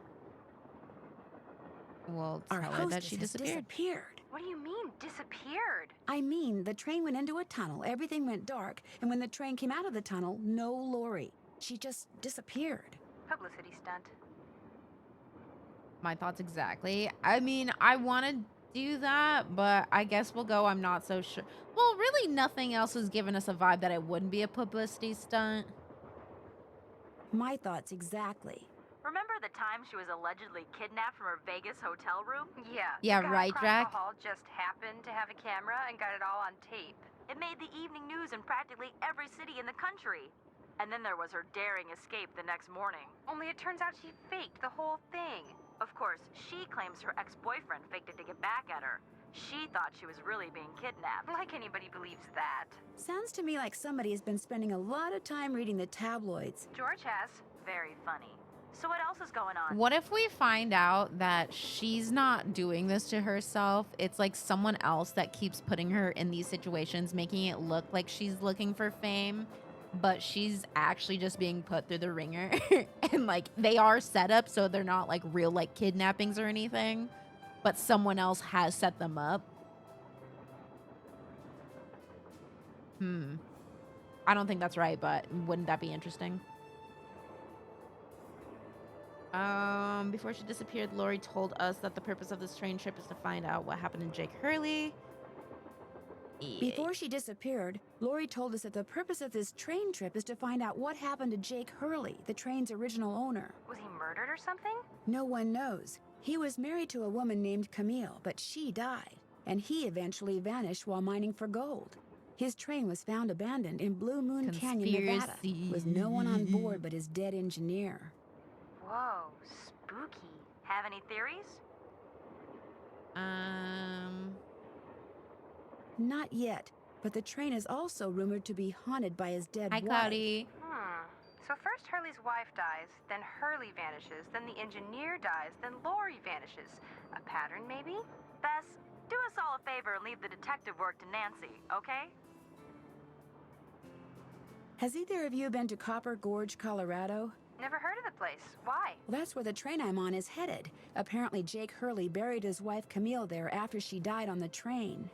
We'll Our tell her that hostess she has disappeared. What do you mean, disappeared? I mean, the train went into a tunnel, everything went dark, and when the train came out of the tunnel, no Lori. She just disappeared. Publicity stunt. My thoughts exactly. I mean, I want to do that, but I guess we'll go. I'm not so sure. Well, really, nothing else has given us a vibe that it wouldn't be a publicity stunt. My thoughts exactly. Remember the time she was allegedly kidnapped from her Vegas hotel room? Yeah. Yeah, the guy right, across Jack? the hall just happened to have a camera and got it all on tape. It made the evening news in practically every city in the country. And then there was her daring escape the next morning. Only it turns out she faked the whole thing. Of course, she claims her ex-boyfriend faked it to get back at her. She thought she was really being kidnapped. Like anybody believes that. Sounds to me like somebody has been spending a lot of time reading the tabloids. George has. Very funny. So what else is going on? What if we find out that she's not doing this to herself? It's like someone else that keeps putting her in these situations, making it look like she's looking for fame, but she's actually just being put through the ringer. And like they are set up so they're not like real like kidnappings or anything, but someone else has set them up. I don't think that's right, but wouldn't that be interesting? Before she disappeared, Lori told us that the purpose of this train trip is to find out what happened to Jake Hurley. Before she disappeared, Lori told us that the purpose of this train trip is to find out what happened to Jake Hurley, the train's original owner. Was he murdered or something? No one knows. He was married to a woman named Camille, but she died, and he eventually vanished while mining for gold. His train was found abandoned in Blue Moon Canyon, Nevada, with no one on board but his dead engineer. Whoa, spooky. Have any theories? Not yet, but the train is also rumored to be haunted by his dead Hi, wife. Cloudy. So first Hurley's wife dies, then Hurley vanishes, then the engineer dies, then Lori vanishes. A pattern, maybe? Bess, do us all a favor and leave the detective work to Nancy, okay? Has either of you been to Copper Gorge, Colorado? Never heard of the place. Why? Well, that's where the train I'm on is headed. Apparently, Jake Hurley buried his wife Camille there after she died on the train.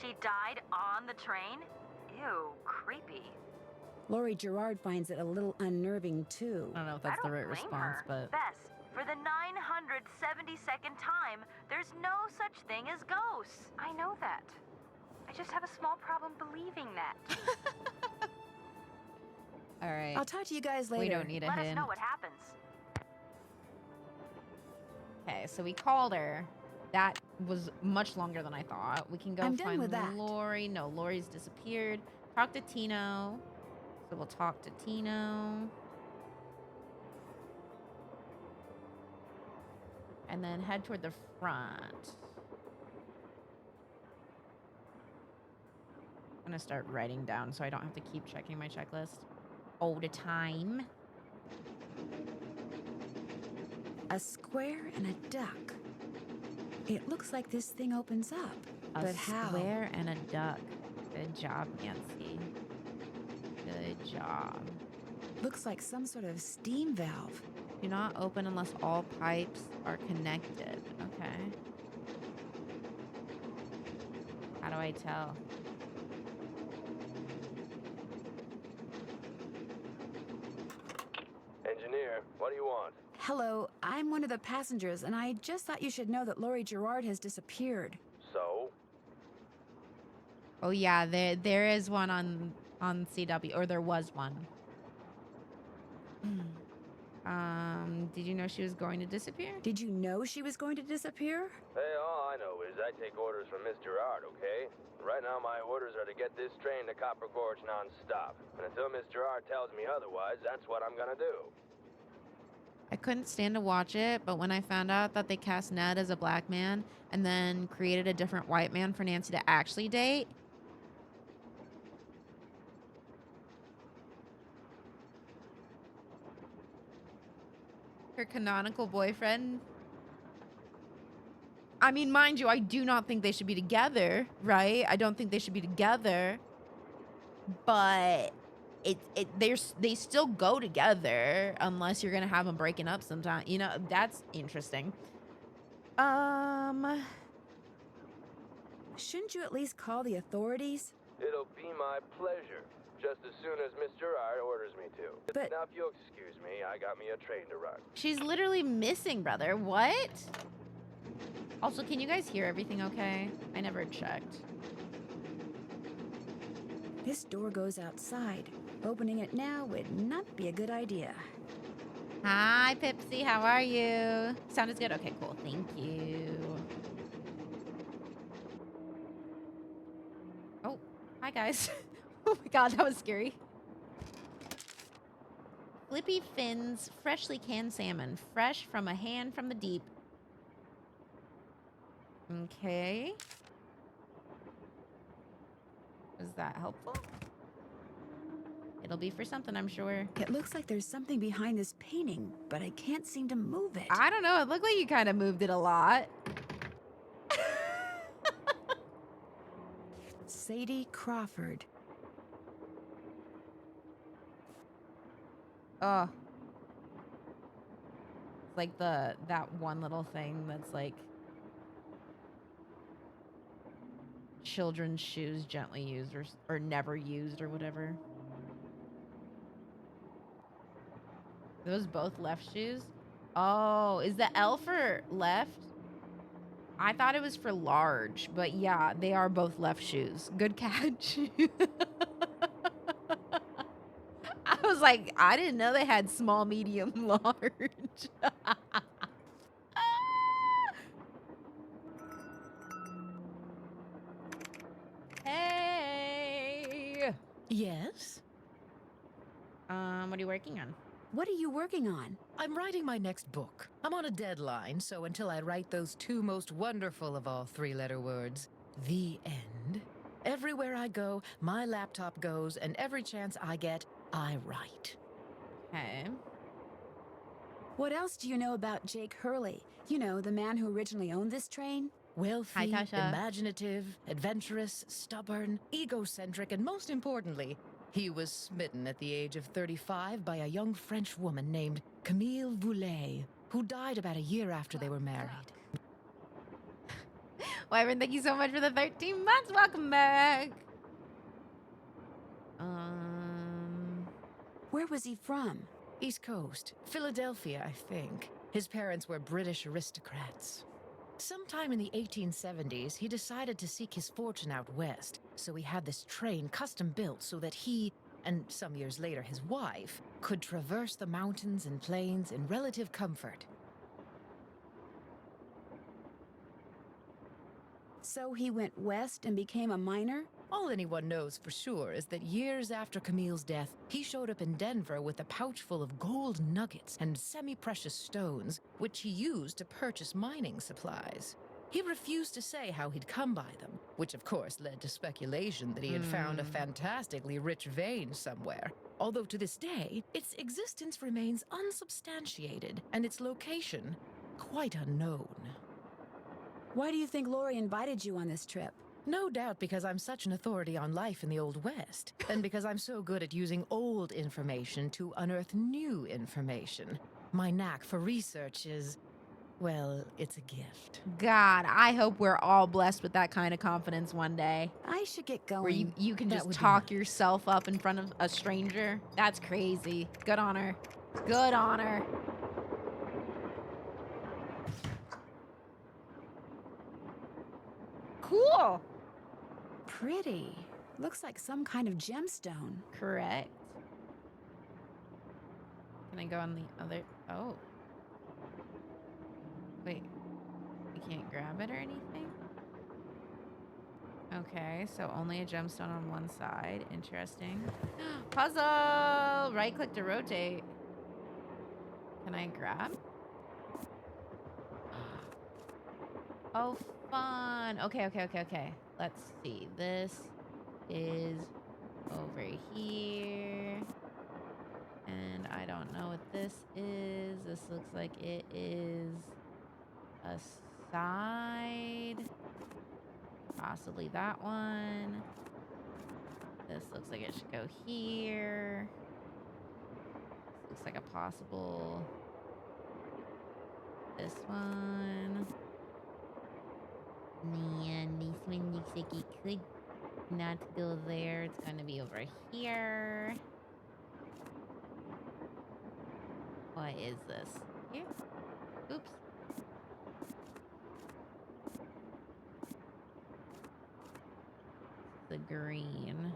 She died on the train? Ew, creepy. Lori Gerard finds it a little unnerving, too. I don't know if that's I the don't right blame response, her. but Bess, For the 972nd time, there's no such thing as ghosts. I know that. I just have a small problem believing that. All right. I'll talk to you guys later. We don't need a Let us hint. know what happens. Okay, so we called her. That was much longer than I thought. We can go I'm done find with that. Lori. No, Lori's disappeared. Talk to Tino. So we'll talk to Tino. And then head toward the front. I'm gonna start writing down so I don't have to keep checking my checklist all the time. A square and a duck. It looks like this thing opens up. A But how? square and a duck. Good job, Nancy. Good job. Looks like some sort of steam valve. Do not open unless all pipes are connected. Okay. How do I tell? Engineer, what do you want? Hello, I'm one of the passengers, and I just thought you should know that Lori Gerard has disappeared. So? Oh yeah, there is one on CW, or there was one. Did you know she was going to disappear? Did you know she was going to disappear? Hey, all I know is I take orders from Miss Gerard, okay? Right now my orders are to get this train to Copper Gorge non-stop. And until Miss Gerard tells me otherwise, that's what I'm gonna do. I couldn't stand to watch it, but when I found out that they cast Ned as a black man and then created a different white man for Nancy to actually date, her canonical boyfriend. I mean, mind you, I do not think they should be together, right? I don't think they should be together, but they still go together unless you're gonna have them breaking up sometime. You know, that's interesting. Shouldn't you at least call the authorities? It'll be my pleasure, just as soon as Miss Gerard orders me to. But- Now, if you'll excuse me, I got me a train to run. She's literally missing, brother. What? Also, can you guys hear everything okay? I never checked. This door goes outside. Opening it now would not be a good idea. Hi, Pipsy. How are you? Sounded good? Okay, cool. Thank you. Oh, hi, guys. Oh, my God. That was scary. Flippy Fins, freshly canned salmon. Fresh from a hand from the deep. Okay. Is that helpful? It'll be for something, I'm sure. It looks like there's something behind this painting, but I can't seem to move it. I don't know. It looked like you kind of moved it a lot. Sadie Crawford. Oh. It's like that one little thing that's like children's shoes gently used or never used or whatever. Those both left shoes? Oh, is the L for left? I thought it was for large, but yeah, they are both left shoes. Good catch. I was like, I didn't know they had small, medium, large. Hey. Yes? What are you working on? What are you working on? I'm writing my next book. I'm on a deadline, so until I write those two most wonderful of all three-letter words, the end, everywhere I go, my laptop goes, and every chance I get, I write. Okay. What else do you know about Jake Hurley? You know, the man who originally owned this train? Wealthy, Hi, Tasha. imaginative, adventurous, stubborn, egocentric, and most importantly, he was smitten at the age of 35 by a young French woman named Camille Voulet, who died about a year after they were married. Wyvern, thank you so much for the 13 months. Welcome back. Where was he from? East Coast, Philadelphia, I think. His parents were British aristocrats. Sometime in the 1870s, he decided to seek his fortune out west, so he had this train custom built so that he, and some years later his wife, could traverse the mountains and plains in relative comfort. So he went west and became a miner? All anyone knows for sure is that years after Camille's death, he showed up in Denver with a pouch full of gold nuggets and semi-precious stones, which he used to purchase mining supplies. He refused to say how he'd come by them, which of course led to speculation that he had found a fantastically rich vein somewhere. Although to this day, its existence remains unsubstantiated and its location quite unknown. Why do you think Lori invited you on this trip? No doubt because I'm such an authority on life in the Old West, and because I'm so good at using old information to unearth new information. My knack for research is, well, it's a gift. God, I hope we're all blessed with that kind of confidence one day. I should get going. Where you can That just would be talk nice. yourself up in front of a stranger. That's crazy. Good on her. Good on her. Cool. Pretty. Looks like some kind of gemstone. Correct. Can I go on the other? Oh. Wait. You can't grab it or anything? Okay, so only a gemstone on one side. Interesting. Puzzle! Right click to rotate. Can I grab? Oh, fun. Okay. Let's see. This is over here. And I don't know what this is. This looks like it is a side. Possibly that one. This looks like it should go here. This looks like a possible... This one. And this one looks like it could not go there. It's going to be over here. What is this? Here? Oops. The green.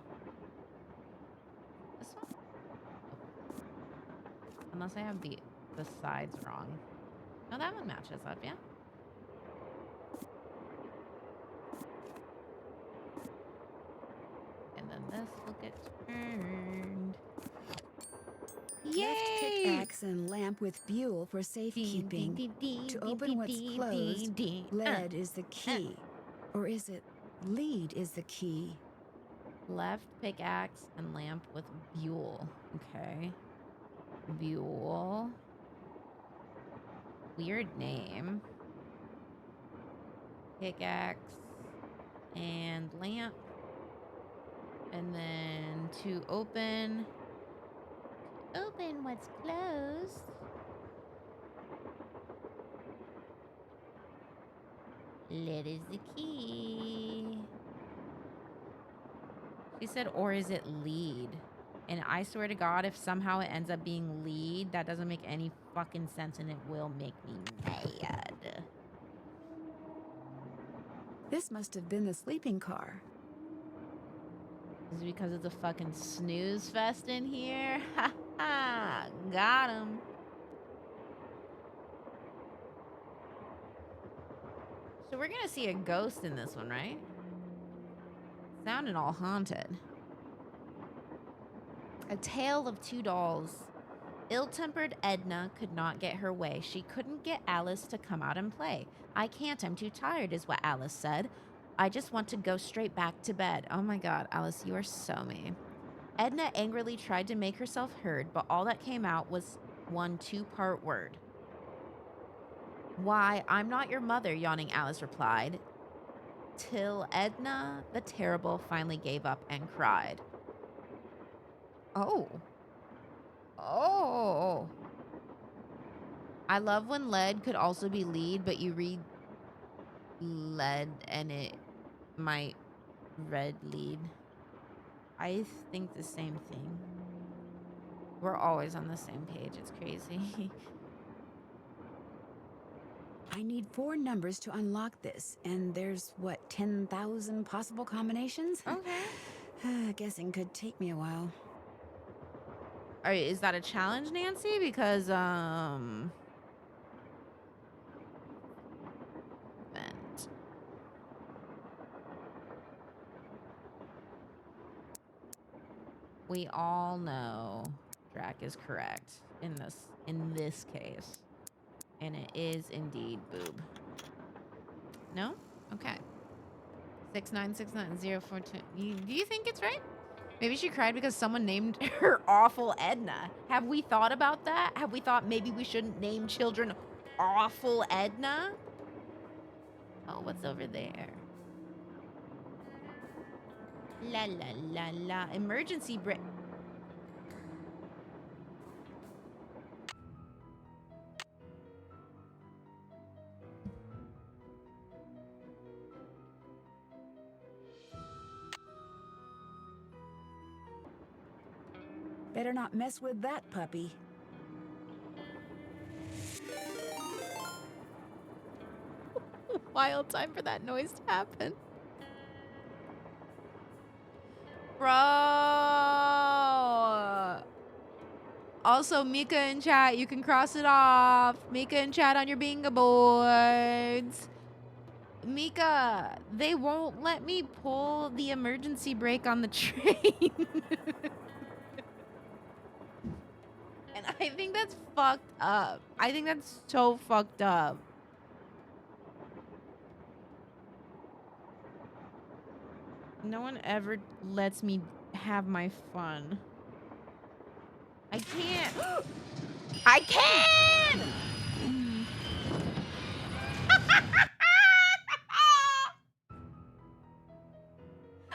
This one? Oh. Unless I have the sides wrong. No, that one matches up, yeah? And then this will get turned. Left Yay! pickaxe and lamp with buell for safekeeping. To open what's closed, lead is the key. Or is it lead is the key? Left pickaxe and lamp with buell. Okay. Buell. Weird name. Pickaxe and lamp. And then to open what's closed. Lead is the key. She said, or is it lead? And I swear to God, if somehow it ends up being lead, that doesn't make any fucking sense and it will make me mad. This must have been the sleeping car. Is it because it's a fucking snooze fest in here? Ha ha! Got him. So we're gonna see a ghost in this one, right? Sounding all haunted. A tale of two dolls. Ill-tempered Edna could not get her way. She couldn't get Alice to come out and play. I can't, I'm too tired, is what Alice said. I just want to go straight back to bed. Oh my God, Alice, you are so mean. Edna angrily tried to make herself heard, but all that came out was one two-part word. Why, I'm not your mother, yawning Alice replied. Till Edna, the terrible, finally gave up and cried. Oh. Oh. I love when lead could also be lead, but you read lead and it might read lead. I think the same thing. We're always on the same page. It's crazy. I need 4 numbers to unlock this, and there's, what, 10,000 possible combinations? Okay. Guessing could take me a while. All right, is that a challenge, Nancy? Because, vent. We all know Drac is correct in this case. And it is indeed boob. No? Okay. 6969042. Do you think it's right? Maybe she cried because someone named her Awful Edna. Have we thought about that? Have we thought maybe we shouldn't name children Awful Edna? Oh, what's over there? La la la la. Emergency break. Better not mess with that puppy. Wild time for that noise to happen. Bro. Also, Mika in chat, you can cross it off. Mika in chat on your bingo boards. Mika, they won't let me pull the emergency brake on the train. And I think that's fucked up. I think that's so fucked up. No one ever lets me have my fun. I can't. I can!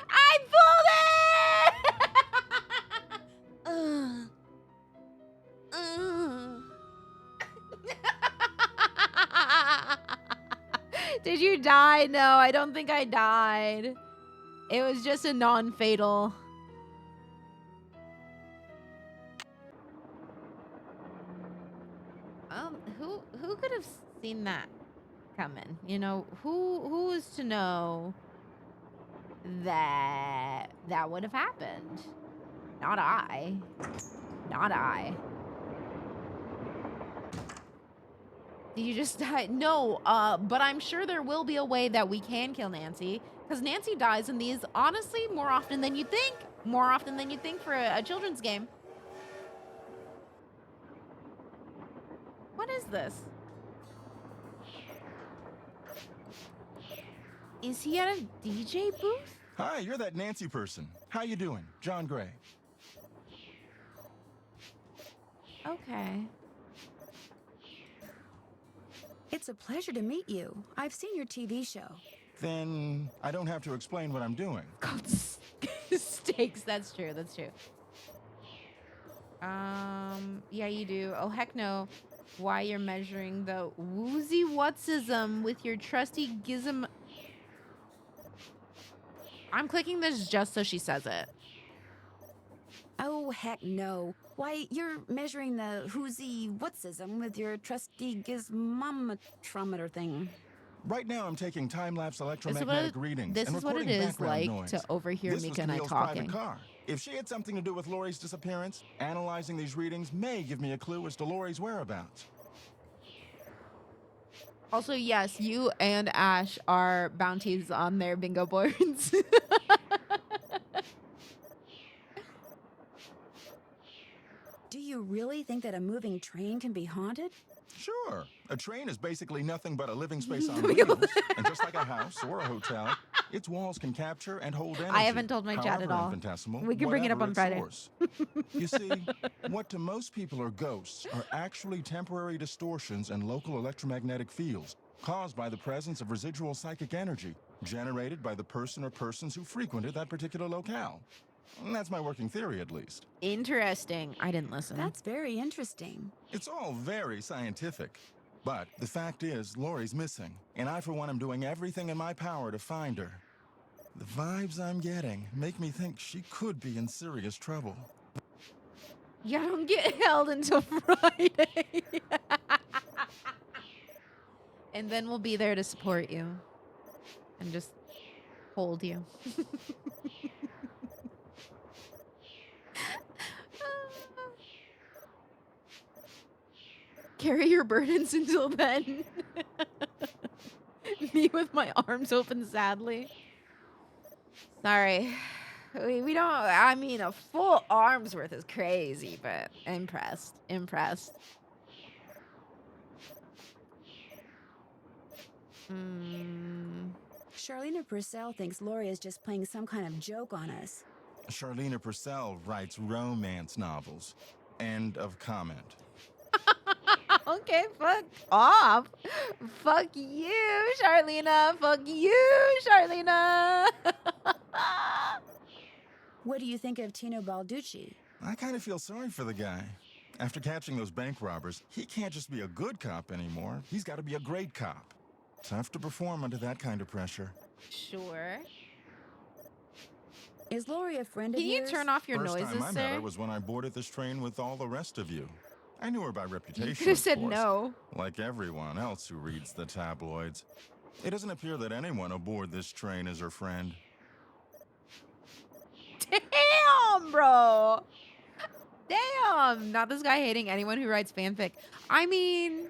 I pulled it! Did you die? No, I don't think I died. It was just a non-fatal. Who could have seen that coming? You know, who was to know that that would have happened? Not I. Not I. Did you just die? No, but I'm sure there will be a way that we can kill Nancy. Because Nancy dies in these, honestly, more often than you think. More often than you think for a children's game. What is this? Is he at a DJ booth? Hi, you're that Nancy person. How you doing? John Gray. Okay. It's a pleasure to meet you. I've seen your TV show. Then I don't have to explain what I'm doing. God, steaks. That's true. That's true. Yeah, you do. Oh, heck no. Why you're measuring the woozy whatsism with your trusty gizm. I'm clicking this just so she says it. Oh, heck no. Why, you're measuring the whoozy whatsism with your trusty gizmometrometer thing. Right now, I'm taking time-lapse electromagnetic readings This and is what it recording is background like noise. to overhear This was Mika and I Camille's talking. private car. If she had something to do with Lori's disappearance, analyzing these readings may give me a clue as to Lori's whereabouts. Also, yes, you and Ash are bounties on their bingo boards. Do you really think that a moving train can be haunted? Sure. A train is basically nothing but a living space on wheels. And just like a house or a hotel, its walls can capture and hold energy. I haven't told my chat at however all. infinitesimal, We can bring it up whatever on its Friday. source. You see, what to most people are ghosts are actually temporary distortions in local electromagnetic fields caused by the presence of residual psychic energy generated by the person or persons who frequented that particular locale. And that's my working theory, at least. Interesting. I didn't listen. That's very interesting. It's all very scientific. But the fact is, Lori's missing. And I, for one, am doing everything in my power to find her. The vibes I'm getting make me think she could be in serious trouble. You don't get held until Friday. And then we'll be there to support you and just hold you. Carry your burdens until then. Me with my arms open sadly. Sorry. We don't, I mean, a full arm's worth is crazy, but impressed. Impressed. Charlena Purcell thinks Lori is just playing some kind of joke on us. Charlena Purcell writes romance novels. End of comment. Okay, fuck off. Fuck you, Charlena. Fuck you, Charlena. What do you think of Tino Balducci? I kind of feel sorry for the guy. After catching those bank robbers, he can't just be a good cop anymore. He's got to be a great cop. Tough to perform under that kind of pressure. Sure. Is Lori a friend of Can you yours? turn off your First noises, time I met sir? her was when I boarded this train with all the rest of you. I knew her by reputation, You could have of said course, no. like everyone else who reads the tabloids. It doesn't appear that anyone aboard this train is her friend. Damn, bro. Damn. Not this guy hating anyone who writes fanfic. I mean,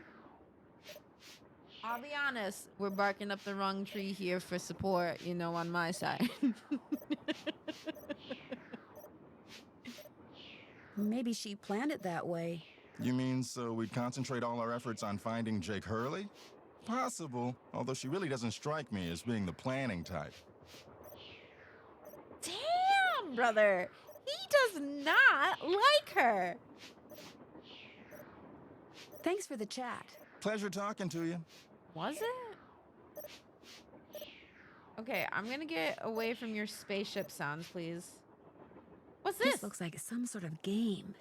I'll be honest. We're barking up the wrong tree here for support, you know, on my side. Maybe she planned it that way. You mean so we'd concentrate all our efforts on finding Jake Hurley? Possible, although she really doesn't strike me as being the planning type. Damn, brother. He does not like her. Thanks for the chat. Pleasure talking to you. Was it? Okay, I'm gonna get away from your spaceship sounds, please. What's this? This looks like some sort of game.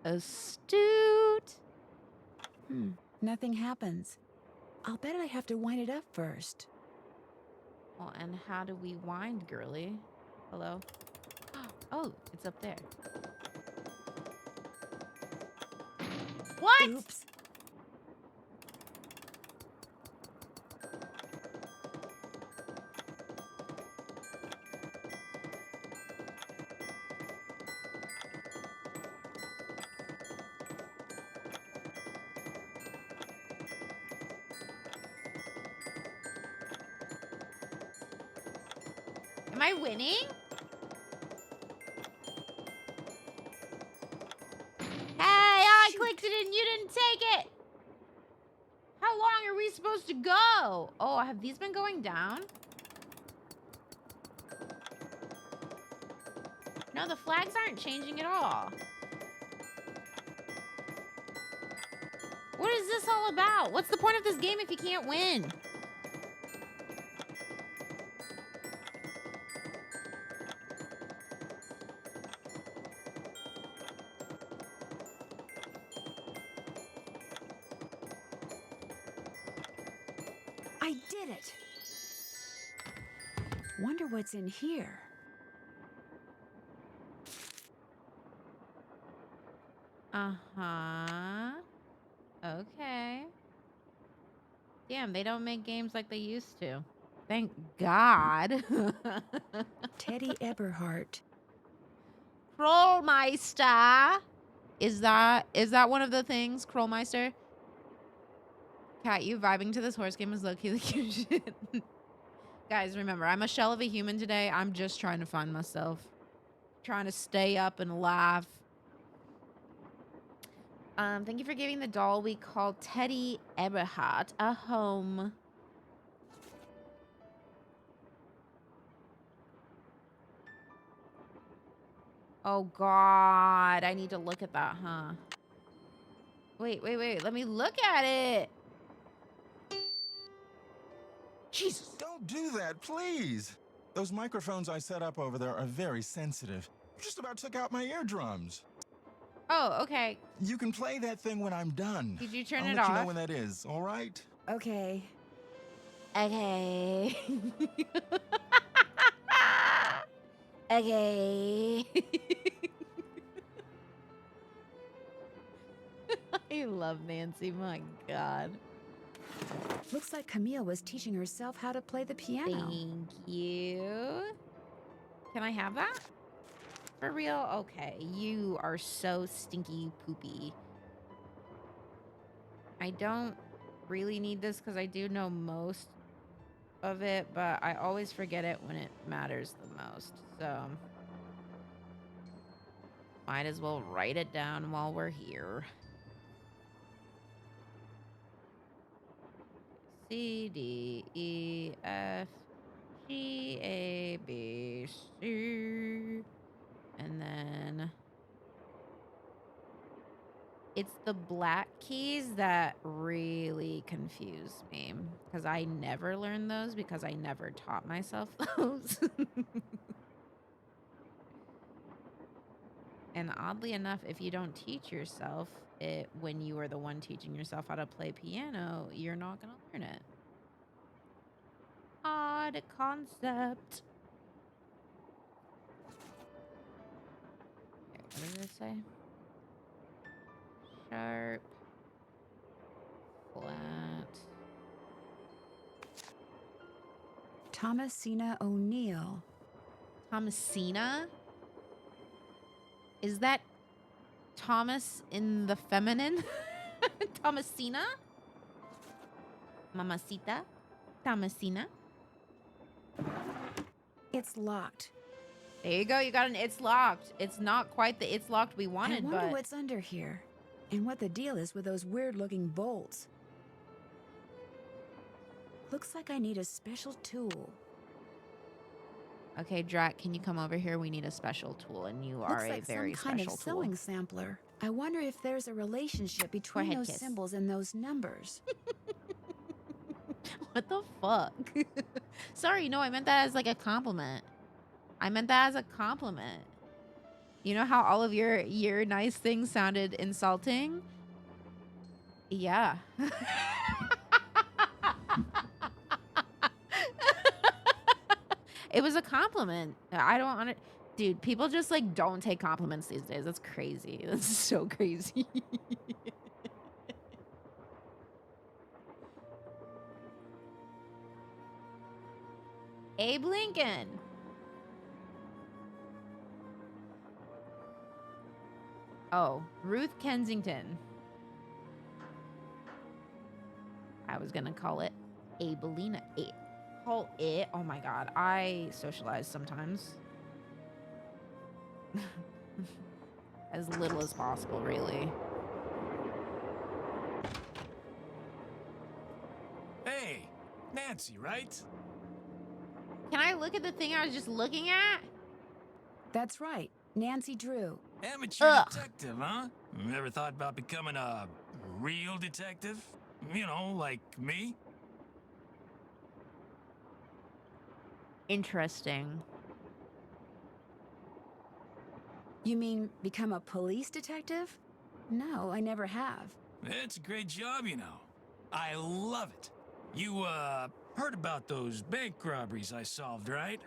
Astute. Nothing happens. I'll bet I have to wind it up first. Well, and how do we wind, girly? Hello? Oh, it's up there. What? Oops. Am I winning? Hey, I clicked it and you didn't take it. How long are we supposed to go? Oh, have these been going down? No, the flags aren't changing at all. What is this all about? What's the point of this game if you can't win? I did it. Wonder what's in here. Uh-huh. Okay. Damn, they don't make games like they used to. Thank God. Teddy Eberhardt. Krollmeister. Is that one of the things, Krollmeister? Kat, you vibing to this horse game is low-key the cute shit. Guys, remember, I'm a shell of a human today. I'm just trying to find myself. Trying to stay up and laugh. Thank you for giving the doll we call Teddy Eberhardt a home. Oh, God. I need to look at that, huh? Wait. Let me look at it. Jesus, don't do that, please. Those microphones I set up over there are very sensitive. Just about took out my eardrums. Oh, okay. You can play that thing when I'm done. Did you turn I'll it let off? you know when that is, all right? Okay. Okay. Okay. I love Nancy. My God. Looks like Camille was teaching herself how to play the piano. Thank you. Can I have that? For real? Okay. You are so stinky poopy. I don't really need this because I do know most of it, but I always forget it when it matters the most. So might as well write it down while we're here. C, D, E, F, G, A, B, C. And then it's the black keys that really confuse me because I never learned those because I never taught myself those. And oddly enough, if you don't teach yourself it when you are the one teaching yourself how to play piano, you're not going to learn it. Odd concept. Okay, what did it say? Sharp. Flat. Thomasina O'Neill. Thomasina? Is that Thomas in the feminine? Thomasina? Mamacita? Thomasina? It's locked. There you go. You got an it's locked. It's not quite the it's locked we wanted, I wonder but what's under here and what the deal is with those weird-looking bolts. Looks like I need a special tool. okay, Drac, can you come over here? We need a special tool, and you are Looks a like very some kind special of sewing tool. sampler. I wonder if there's a relationship between ahead, those kiss. symbols and those numbers. What the fuck? Sorry, no, I meant that as like a compliment. I meant that as a compliment. You know how all of your nice things sounded insulting? Yeah. It was a compliment. I don't want to. Dude, people just like don't take compliments these days. That's crazy. That's so crazy. Abe Lincoln. Oh, Ruth Kensington. I was gonna call it Abelina. Call it. Oh my god, I socialize sometimes. As little as possible, really. Hey, Nancy, right? Can I look at the thing I was just looking at? That's right, Nancy Drew. Amateur Ugh. detective, huh? Ever thought about becoming a real detective? You know, like me? Interesting. You mean become a police detective? No, I never have. It's a great job, you know. I love it. You, heard about those bank robberies I solved, right?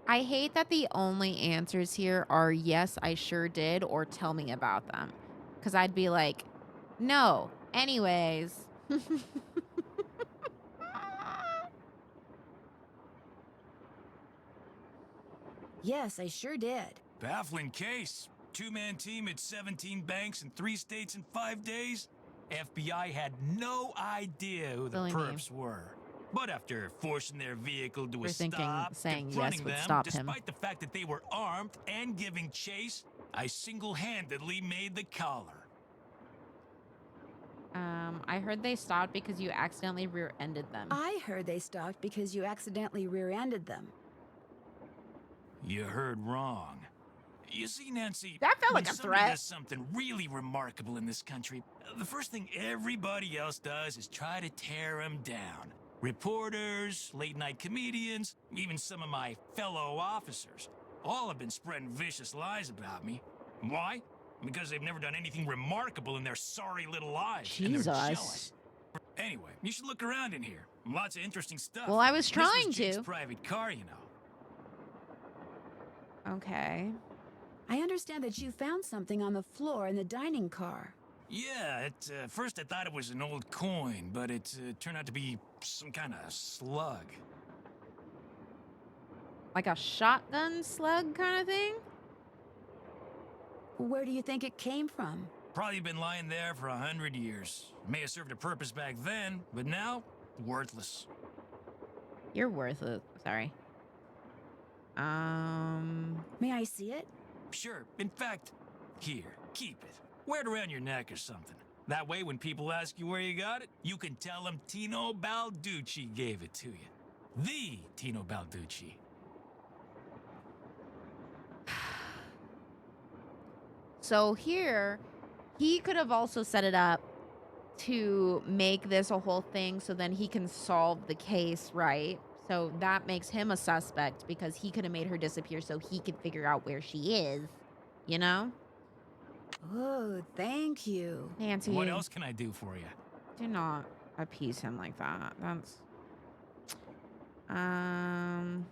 I hate that the only answers here are yes, I sure did, or tell me about them. Because I'd be like, no, anyways. Yes, I sure did. Baffling case. Two-man team at 17 banks in 3 states in 5 days. FBI had no idea who the Silly me. perps were. But after forcing their vehicle to We're a thinking stop, saying yes confronting would them, stop him. despite the fact that they were armed and giving chase, I single-handedly made the collar. I heard they stopped because you accidentally rear-ended them. I heard they stopped because you accidentally rear-ended them. You heard wrong. You see, Nancy, That felt when like a somebody threat. does something really remarkable in this country, the first thing everybody else does is try to tear them down. Reporters, late-night comedians, even some of my fellow officers, all have been spreading vicious lies about me. Why? Because they've never done anything remarkable in their sorry little lives. And they're jealous. Jesus. Anyway, you should look around in here. Lots of interesting stuff. Well, I was This trying Jake's to. private car, you know. Okay. I understand that you found something on the floor in the dining car. Yeah, at first I thought it was an old coin, but it turned out to be some kind of slug. Like a shotgun slug kind of thing? Where do you think it came from? Probably been lying there for 100 years. May have served a purpose back then, but now, worthless. You're worthless. Sorry. May I see it? Sure. In fact, here, keep it. Wear it around your neck or something. That way, when people ask you where you got it, you can tell them Tino Balducci gave it to you. The Tino Balducci. So here, he could have also set it up to make this a whole thing so then he can solve the case, right? So that makes him a suspect because he could have made her disappear so he could figure out where she is, you know? Oh, thank you. Nancy, What else can I do for you? do not appease him like that. That's...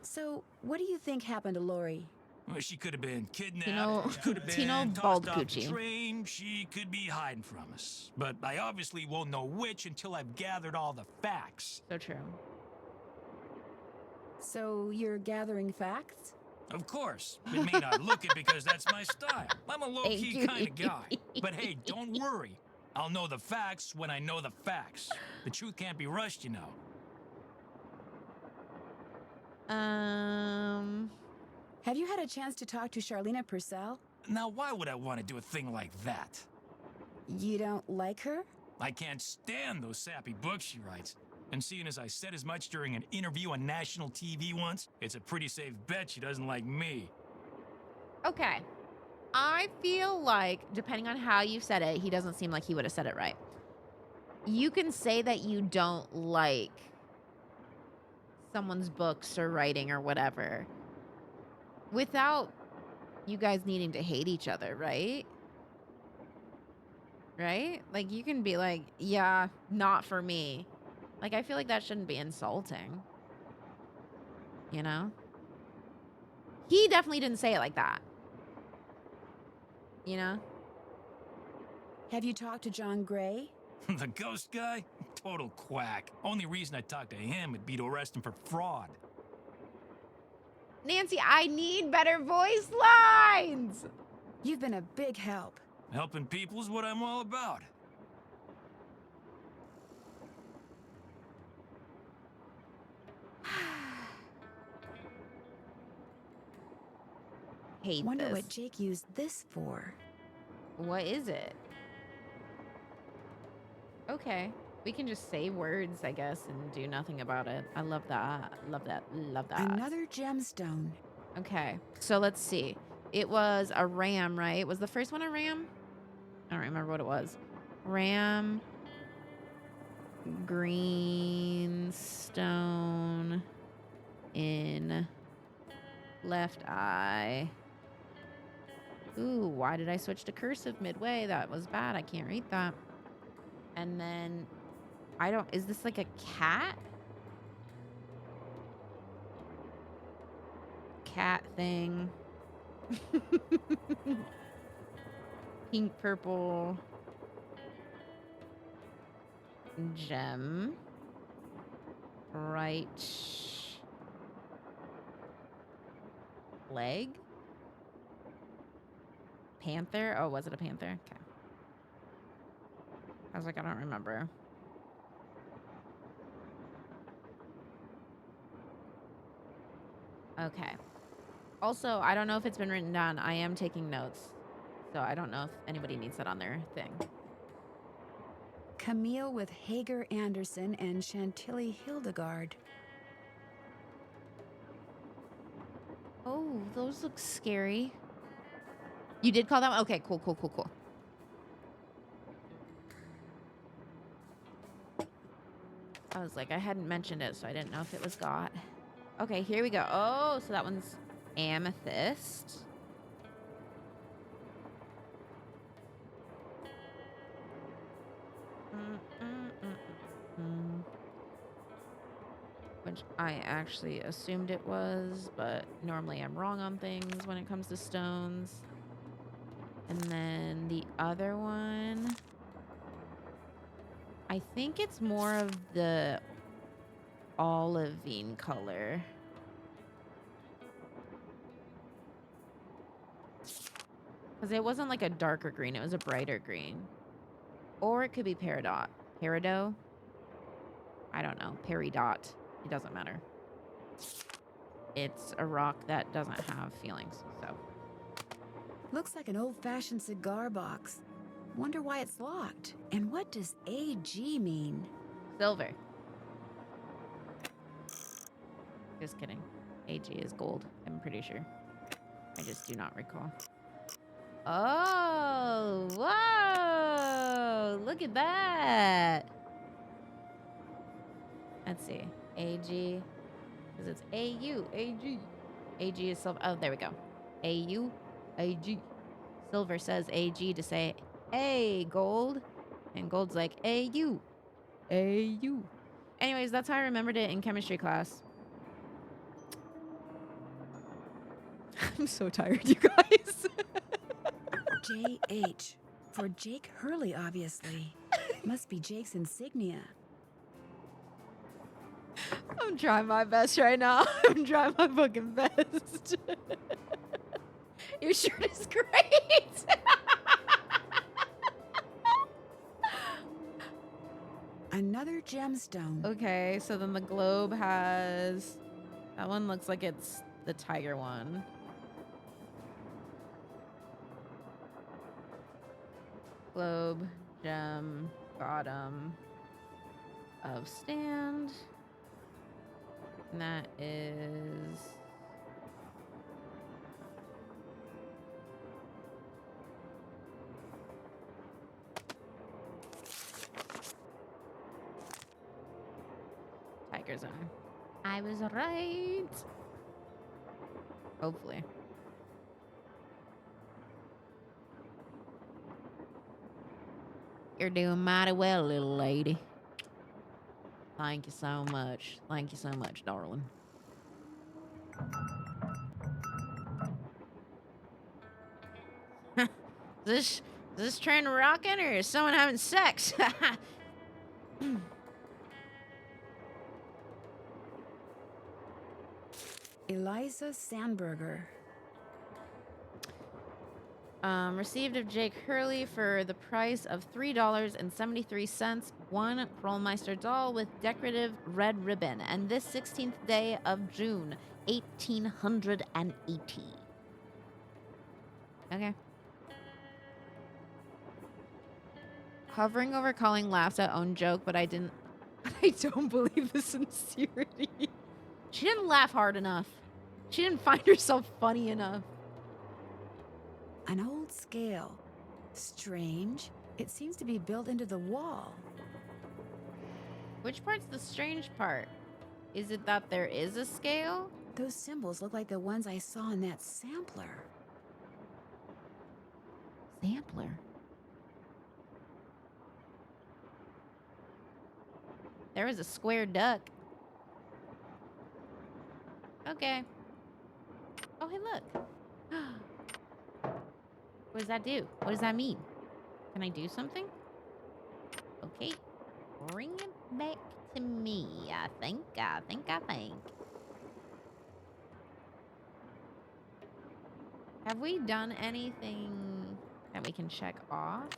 So, what do you think happened to Lori? Well, she could have been kidnapped. Tino- She could have been Tino tossed off the Balducci. train. She could be hiding from us. But I obviously won't know which until I've gathered all the facts. So true. So, you're gathering facts? Of course. It may not look it because that's my style. I'm a low-key Thank kind of you. guy. But hey, don't worry. I'll know the facts when I know the facts. The truth can't be rushed, you know. Have you had a chance to talk to Charlena Purcell? Now, why would I want to do a thing like that? You don't like her? I can't stand those sappy books she writes. And seeing as I said as much during an interview on national TV once, it's a pretty safe bet she doesn't like me. Okay. I feel like, depending on how you said it, he doesn't seem like he would have said it right. You can say that you don't like someone's books or writing or whatever without you guys needing to hate each other, right? Right? Like, you can be like, yeah, not for me. Like, I feel like that shouldn't be insulting. You know? He definitely didn't say it like that. You know? Have you talked to John Gray? The ghost guy? Total quack. Only reason I talked to him would be to arrest him for fraud. Nancy, I need better voice lines! You've been a big help. Helping people is what I'm all about. Hate Wonder this. what Jake used this for. What is it? Okay. We can just say words, I guess, and do nothing about it. I love that. Love that. Love that. Another gemstone. Okay. So let's see. It was a ram, right? Was the first one a ram? I don't remember what it was. Ram. Green stone in left eye. Ooh, why did I switch to cursive midway? That was bad. I can't read that. And then, is this like a cat? Cat thing. Pink, purple. Gem. Right. Leg. Panther? Oh, was it a panther? Okay. I was like, I don't remember. Okay. Also, I don't know if it's been written down. I am taking notes. So I don't know if anybody needs that on their thing. Camille with Hager Anderson and Chantilly Hildegard. Oh, those look scary. You did call that one? Okay, cool, cool, cool, cool. I was like, I hadn't mentioned it, so I didn't know if it was got. Okay, here we go. Oh, so that one's amethyst. Which I actually assumed it was, but normally I'm wrong on things when it comes to stones. And then the other one, I think it's more of the olivine color. Because it wasn't like a darker green, it was a brighter green. Or it could be peridot. Peridot? I don't know. Peridot. It doesn't matter. It's a rock that doesn't have feelings, so. Looks like an old-fashioned cigar box. Wonder why it's locked. And what does AG mean? Silver. Just kidding. AG is gold, I'm pretty sure. I just do not recall. Oh, whoa! Look at that! Let's see. AG. Because it's AU. AG. AG is silver. Oh, there we go. AU. AG. Silver says AG to say, hey, gold. And gold's like, AU. AU. Anyways, that's how I remembered it in chemistry class. I'm so tired, you guys. JH. For Jake Hurley, obviously. Must be Jake's insignia. I'm trying my best right now. I'm trying my fucking best. Your shirt is great. Another gemstone. Okay, so then the globe has... That one looks like it's the tiger one. Globe, gem, bottom of stand. And that is... Tiger's eye. I was right. Hopefully. You're doing mighty well, little lady. Thank you so much. Thank you so much, darling. Is this train rocking or is someone having sex? Eliza Sandberger. Received of Jake Hurley for the price of $3.73. One Krollmeister doll with decorative red ribbon. And this 16th day of June, 1880. Okay. Hovering over Colleen laughs at own joke, but I don't believe the sincerity. She didn't laugh hard enough. She didn't find herself funny enough. An old scale. Strange. It seems to be built into the wall. Which part's the strange part? Is it that there is a scale? Those symbols look like the ones I saw in that sampler. Sampler? There was a square duck. Okay. Oh, hey, look. What does that do? What does that mean? Can I do something? Okay. Bring it back to me, I think. Have we done anything that we can check off?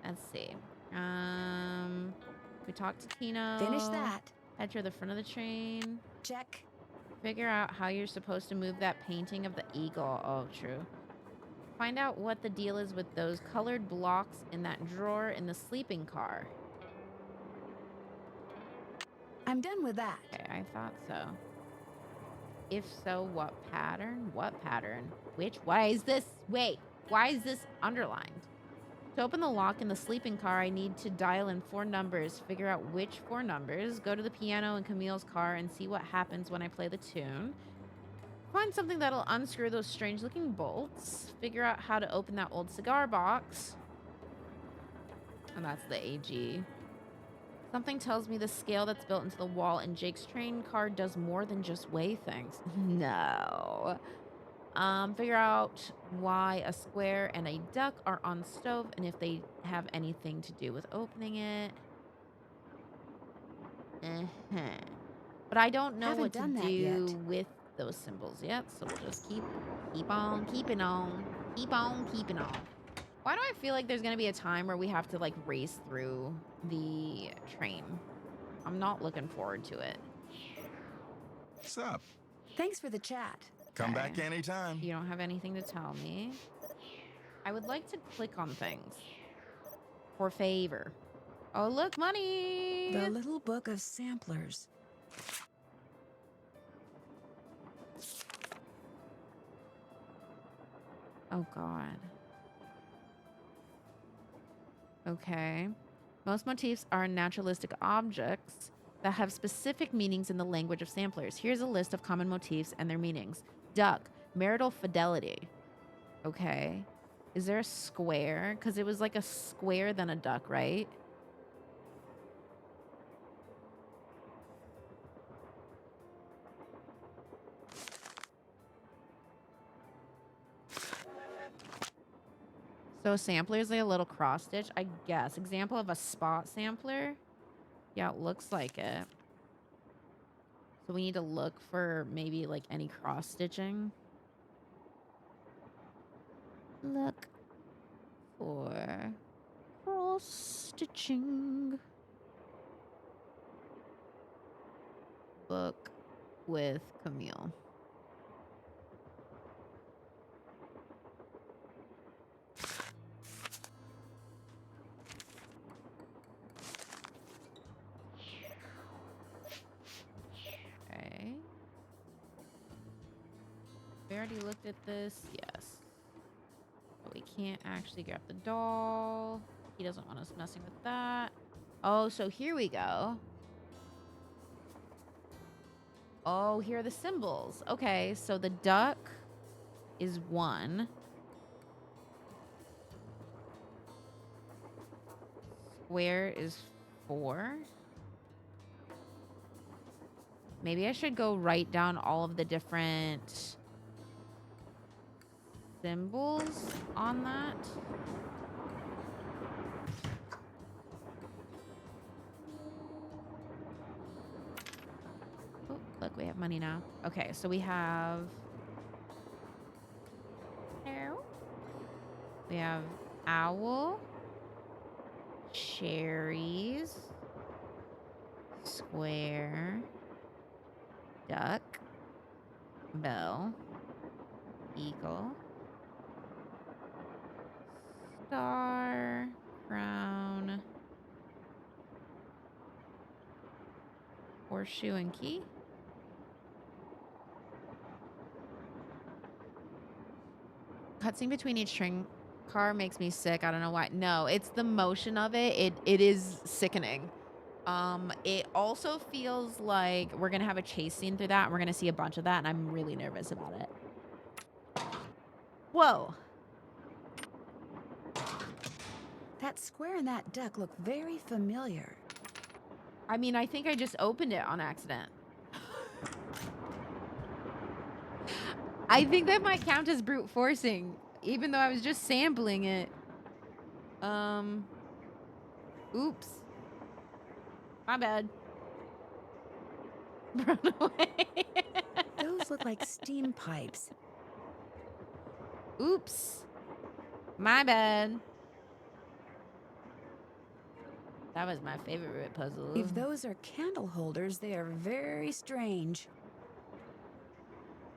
Let's see. We talked to Tino. Finish that. Enter the front of the train. Check. Figure out how you're supposed to move that painting of the eagle. Oh, true. Find out what the deal is with those colored blocks in that drawer in the sleeping car. I'm done with that. Okay, I thought so. If so, what pattern? What pattern? Why is this? Wait, why is this underlined? To open the lock in the sleeping car, I need to dial in 4 numbers, figure out which 4 numbers, go to the piano in Camille's car and see what happens when I play the tune. Find something that'll unscrew those strange looking bolts, figure out how to open that old cigar box. And that's the AG. Something tells me the scale that's built into the wall in Jake's train car does more than just weigh things. No. Figure out why a square and a duck are on stove and if they have anything to do with opening it. But I don't know Haven't what to done that do yet. with those symbols yet, so we'll just keep on keeping on. Keep on keeping on. Why do I feel like there's gonna be a time where we have to like race through the train? I'm not looking forward to it. What's up? Thanks for the chat. Come Okay. back anytime. You don't have anything to tell me. I would like to click on things. For favor. Oh, look, money! The Little Book of Samplers. Oh, God. Okay. Most motifs are naturalistic objects that have specific meanings in the language of samplers. Here's a list of common motifs and their meanings. Duck, marital fidelity. Okay. Is there a square? Because it was like a square then a duck, right? So sampler is like a little cross stitch, I guess. Example of a spot sampler. Yeah, it looks like it. So we need to look for maybe like any cross stitching. Look for cross stitching. Book with Camille. Okay. We already looked at this. Yes. But we can't actually grab the doll. He doesn't want us messing with that. Oh, so here we go. Oh, here are the symbols. Okay, so the duck is 1. Square is 4. Maybe I should go write down all of the different symbols on that. Oh, look, we have money now. Okay, so we have... We have owl, cherries, square, duck, bell, eagle, star, crown, horseshoe, and key. Cutscene between each train car makes me sick. I don't know why. No, it's the motion of it. It is sickening. It also feels like we're gonna have a chase scene through that, and we're gonna see a bunch of that, and I'm really nervous about it. Whoa. That square and that duck look very familiar. I mean, I think I just opened it on accident. I think that might count as brute forcing, even though I was just sampling it. Oops. My bad. Run away. Those look like steam pipes. Oops. My bad. That was my favorite puzzle. If those are candle holders, they are very strange.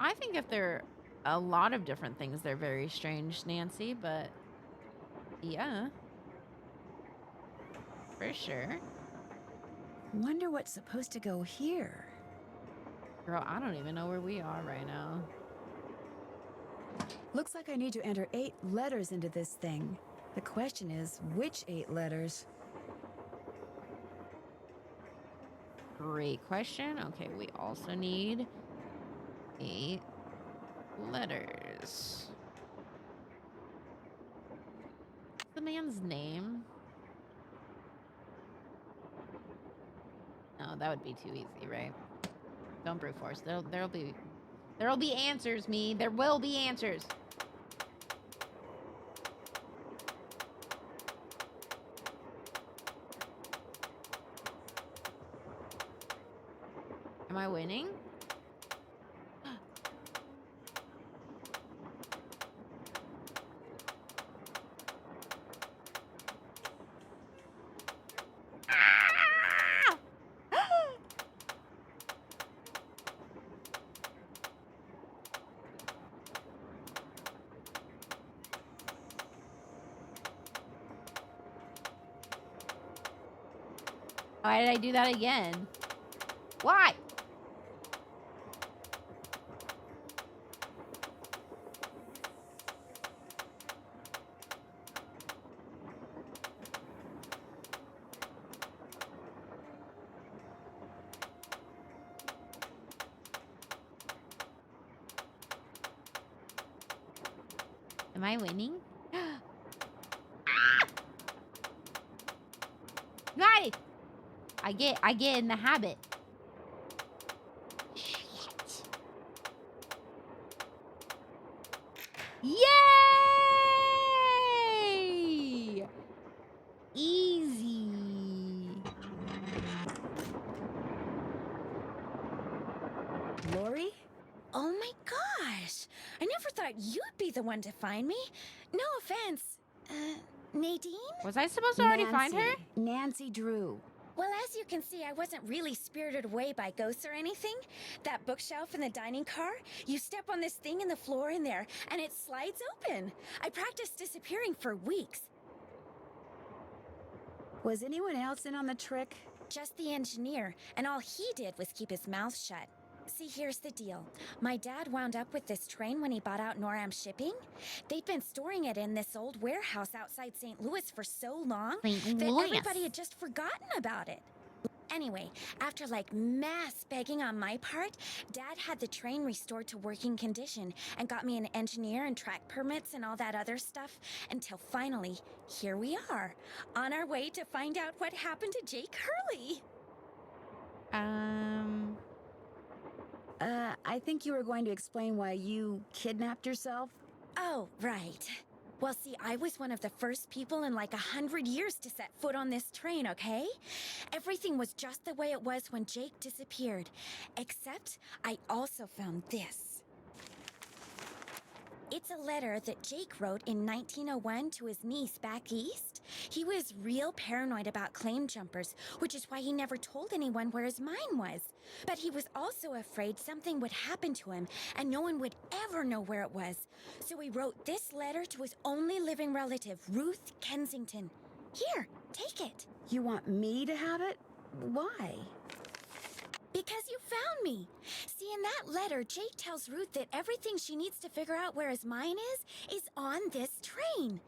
I think if they're a lot of different things, they're very strange, Nancy, but yeah. For sure. Wonder what's supposed to go here. Girl, I don't even know where we are right now. Looks like I need to enter 8 letters into this thing. The question is, which 8 letters? Great question. Okay, we also need 8 letters. What's the man's name? No, that would be too easy, right? Don't brute force. There'll be There'll be answers, me. There will be answers. Am I winning? Why did I do that again? Why? Am I winning? Right. I get in the habit. Shit. Yay! Easy. Lori? Oh my gosh! I never thought you'd be the one to find me. No offense. Nadine? Was I supposed to already find her? Nancy Drew. Well, as you can see, I wasn't really spirited away by ghosts or anything. That bookshelf in the dining car, you step on this thing in the floor in there, and it slides open. I practiced disappearing for weeks. Was anyone else in on the trick? Just the engineer, and all he did was keep his mouth shut. See, here's the deal. My dad wound up with this train when he bought out Noram Shipping. They'd been storing it in this old warehouse outside St. Louis for so long St. that Louis. everybody had just forgotten about it. Anyway, after like mass begging on my part, Dad had the train restored to working condition and got me an engineer and track permits and all that other stuff until finally, here we are, on our way to find out what happened to Jake Hurley. I think you were going to explain why you kidnapped yourself. Oh, right. Well, see, I was one of the first people in like 100 years to set foot on this train, okay? Everything was just the way it was when Jake disappeared. Except I also found this. It's a letter that Jake wrote in 1901 to his niece back east. He was real paranoid about claim jumpers, which is why he never told anyone where his mine was. But he was also afraid something would happen to him and no one would ever know where it was. So he wrote this letter to his only living relative, Ruth Kensington. Here, take it. You want me to have it? Why? Because you found me. See, in that letter, Jake tells Ruth that everything she needs to figure out where his mine is on this train.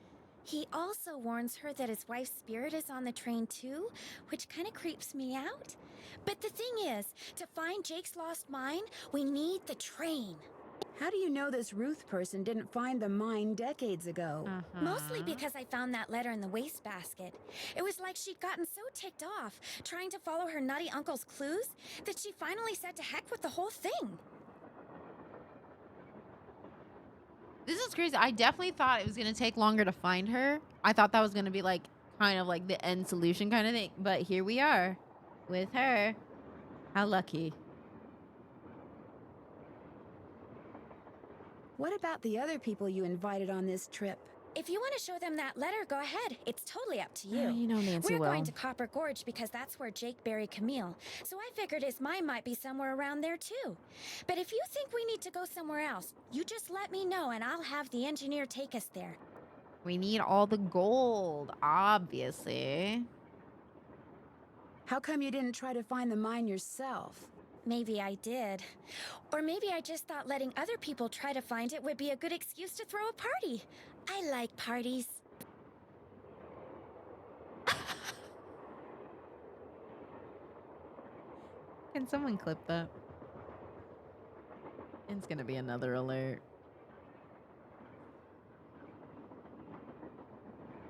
He also warns her that his wife's spirit is on the train too, which kind of creeps me out. But the thing is, to find Jake's lost mine, we need the train. How do you know this Ruth person didn't find the mine decades ago? Mostly because I found that letter in the wastebasket. It was like she'd gotten so ticked off trying to follow her nutty uncle's clues that she finally said to heck with the whole thing. This is crazy. I definitely thought it was going to take longer to find her. I thought that was going to be like kind of like the end solution kind of thing. But here we are with her. How lucky. What about the other people you invited on this trip? If you want to show them that letter, go ahead. It's totally up to you. You know Nancy We're will. going to Copper Gorge because that's where Jake buried Camille. So I figured his mine might be somewhere around there too. But if you think we need to go somewhere else, you just let me know and I'll have the engineer take us there. We need all the gold, obviously. How come you didn't try to find the mine yourself? Maybe I did. Or maybe I just thought letting other people try to find it would be a good excuse to throw a party. I like parties. Can someone clip that? It's gonna be another alert.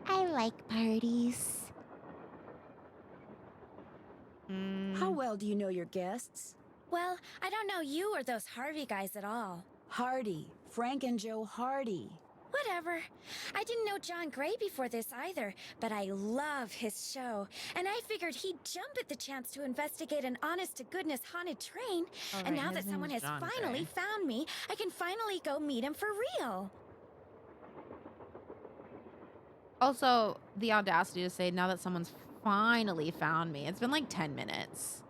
I like parties. How well do you know your guests? Well, I don't know you or those Harvey guys at all. Hardy. Frank and Joe Hardy. Whatever. I didn't know John Gray before this either, but I love his show. And I figured he'd jump at the chance to investigate an honest-to-goodness haunted train. Oh, And right, now his that someone name's has John finally Gray. found me, I can finally go meet him for real. Also, the audacity to say now that someone's finally found me. It's been like 10 minutes.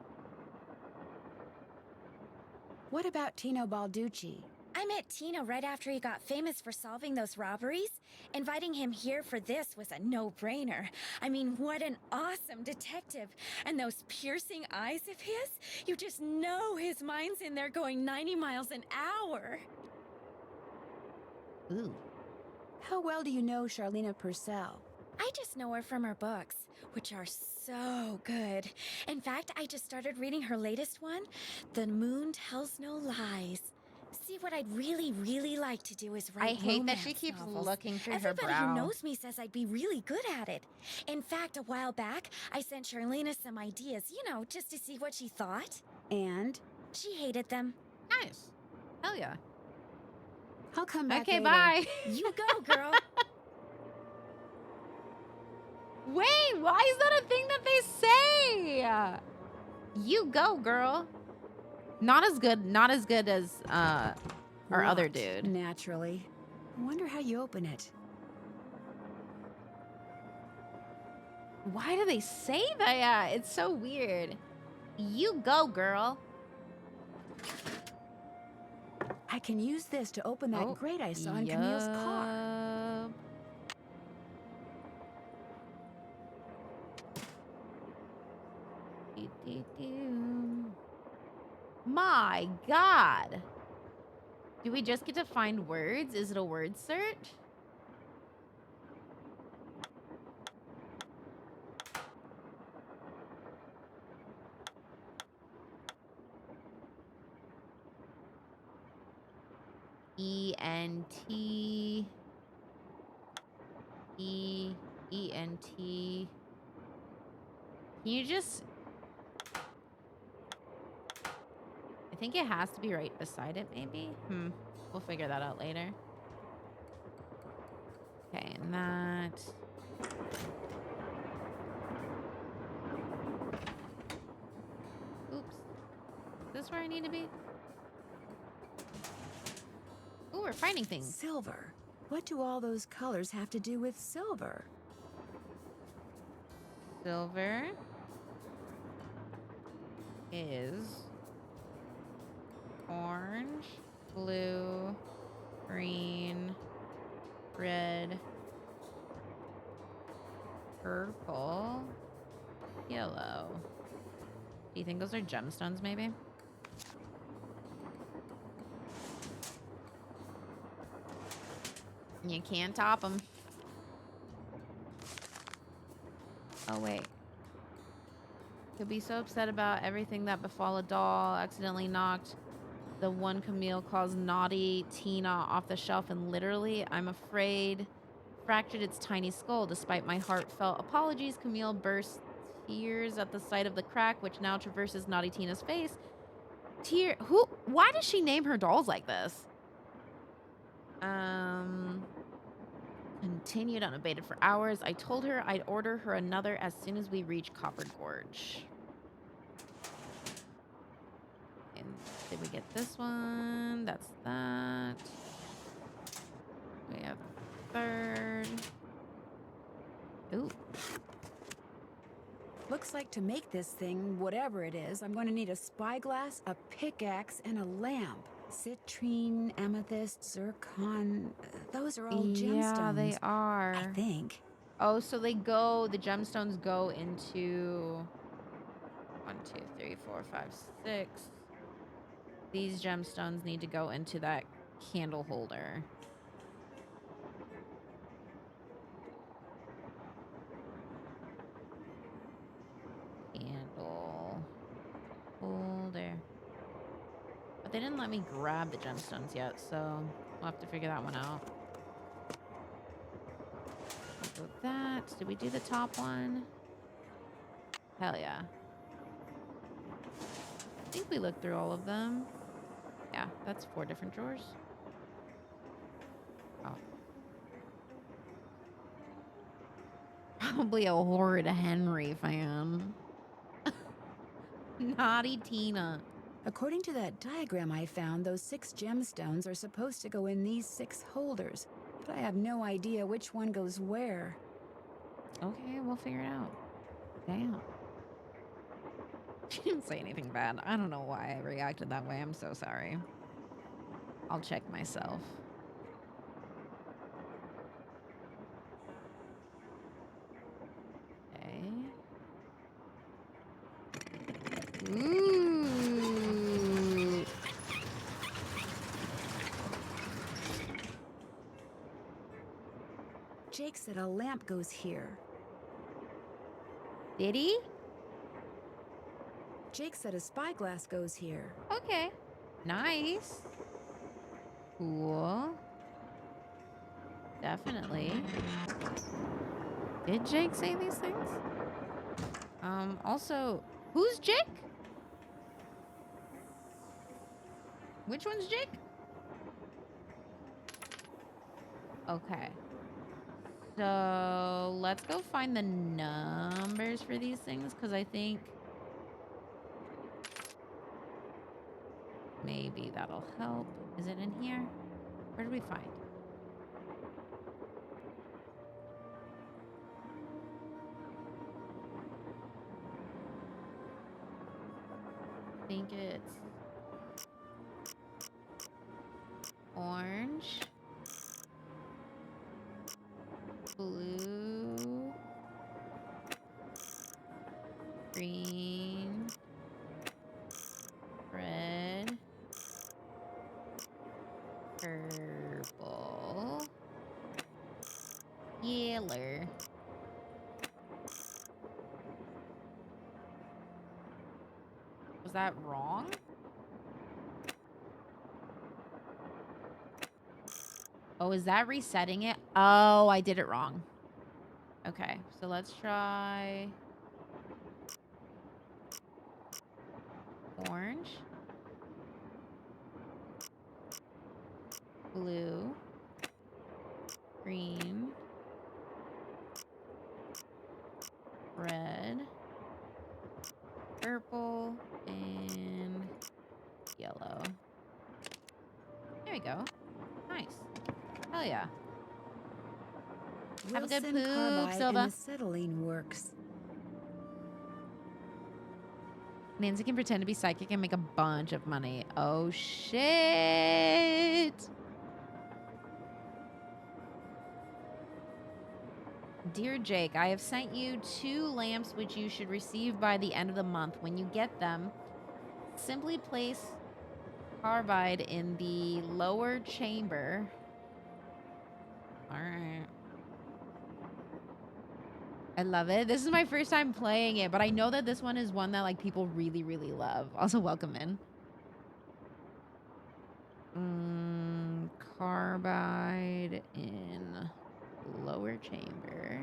What about Tino Balducci? I met Tino right after he got famous for solving those robberies. Inviting him here for this was a no-brainer. I mean, what an awesome detective. And those piercing eyes of his, you just know his mind's in there going 90 miles an hour. Ooh. How well do you know Charlena Purcell? I just know her from her books, which are so good. In fact, I just started reading her latest one, The Moon Tells No Lies. See, what I'd really like to do is write I hate that she romance keeps novels. looking through Everybody her brow. who knows me says I'd be really good at it. In fact, a while back, I sent Charlena some ideas, just to see what she thought. And? She hated them. Nice. Hell yeah. I'll come back Okay, later. bye. You go, girl. Wait, why is that a thing that they say? You go, girl. Not as good as our other Locked, dude. Naturally. I wonder how you open it. Why do they say that? It's so weird. You go, girl. I can use this to open that grate I saw in Camille's car. Yup. My God. Do we just get to find words? Is it a word search? E-N-T. E-N-T. Can you just... I think it has to be right beside it, maybe? We'll figure that out later. Okay, and that... Oops. Is this where I need to be? Ooh, we're finding things. Silver. What do all those colors have to do with silver? Silver is orange, blue, green, red, purple, yellow. Do you think those are gemstones, maybe? You can't top them. Oh, wait. Could be so upset about everything that befall a doll. Accidentally knocked the one Camille calls naughty Tina off the shelf and literally, I'm afraid, fractured its tiny skull. Despite my heartfelt apologies, Camille burst tears at the sight of the crack, which now traverses naughty Tina's face. Why does she name her dolls like this? Continued unabated for hours. I told her I'd order her another as soon as we reach Copper Gorge. And did we get this one? That's that. We have the third. Ooh. Looks like to make this thing, whatever it is, I'm going to need a spyglass, a pickaxe, and a lamp. Citrine, amethyst, zircon, those are all gemstones. Yeah, they are. I think. Oh, so the gemstones go into 1, 2, 3, 4, 5, 6. These gemstones need to go into that candle holder. Candle holder. But they didn't let me grab the gemstones yet, so we'll have to figure that one out. We'll go with that. Did we do the top one? Hell yeah. I think we looked through all of them. Yeah, that's 4 different drawers. Oh. Probably a horrid Henry fan. Naughty Tina. According to that diagram I found, those 6 gemstones are supposed to go in these 6 holders, but I have no idea which one goes where. Okay, we'll figure it out. Damn. She didn't say anything bad. I don't know why I reacted that way. I'm so sorry. I'll check myself. Okay. Ooh. Jake said a lamp goes here. Did he? Jake said a spyglass goes here. Okay. Nice. Cool. Definitely. Did Jake say these things? Also, who's Jake? Which one's Jake? Okay. So let's go find the numbers for these things, because I think maybe that'll help. Is it in here? Where did we find? I think it's orange, blue, green, red, purple, yellow. Was that wrong? Oh, is that resetting it? Oh, I did it wrong. Okay, so let's try orange, blue, green, red, purple, and yellow. There we go. Nice. Hell yeah. Have a good Wilson poop, carbide Silva. and acetylene works. Nancy can pretend to be psychic and make a bunch of money. Oh, shit. Dear Jake, I have sent you 2 lamps which you should receive by the end of the month. When you get them, simply place carbide in the lower chamber. All right. I love it. This is my first time playing it, but I know that this one is one that like people really, really love. Also, welcome in. Carbide in lower chamber.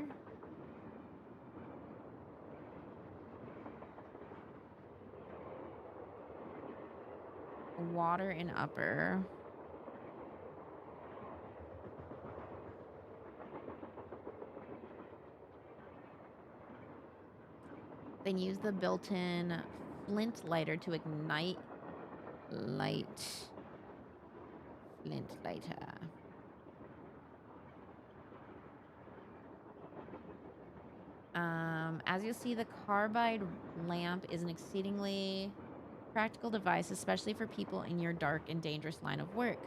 Water in upper. Then use the built-in flint lighter to ignite light. Flint lighter. As you'll see, the carbide lamp is an exceedingly practical device, especially for people in your dark and dangerous line of work.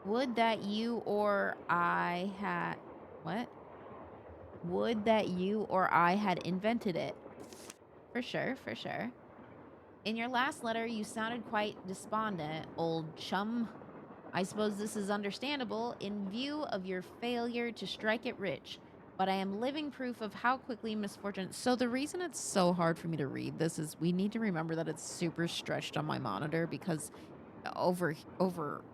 Would that you or I had... What? Would that you or I had invented it. For sure, for sure. In your last letter, you sounded quite despondent, old chum. I suppose this is understandable in view of your failure to strike it rich. But I am living proof of how quickly misfortune... So the reason it's so hard for me to read this is we need to remember that it's super stretched on my monitor because over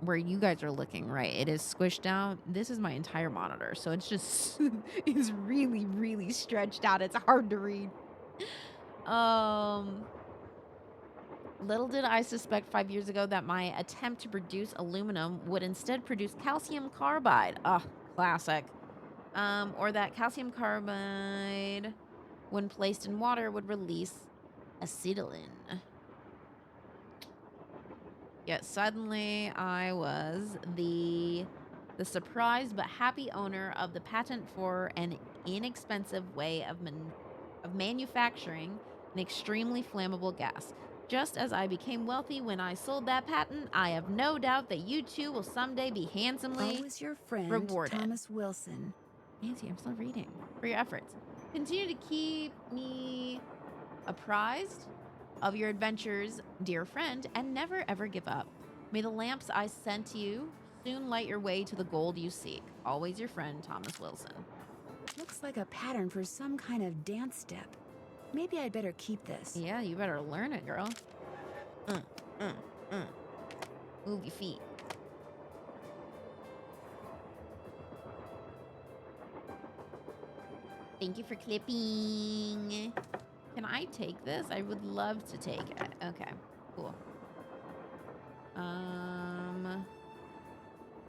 where you guys are looking, right, it is squished down. This is my entire monitor, so it's just it's really, really stretched out. It's hard to read. Little did I suspect 5 years ago that my attempt to produce aluminum would instead produce calcium carbide. Ugh, classic. Or that calcium carbide, when placed in water, would release acetylene. Yet suddenly I was the surprised but happy owner of the patent for an inexpensive way of manufacturing an extremely flammable gas. Just as I became wealthy when I sold that patent, I have no doubt that you two will someday be handsomely Always your friend, rewarded. Thomas Wilson. Nancy, I'm still reading. For your efforts. Continue to keep me apprised of your adventures, dear friend, and never ever give up. May the lamps I sent you soon light your way to the gold you seek. Always your friend, Thomas Wilson. Looks like a pattern for some kind of dance step. Maybe I'd better keep this. Yeah, you better learn it, girl. Move your feet. Thank you for clipping. Can I take this? I would love to take it. Okay, cool.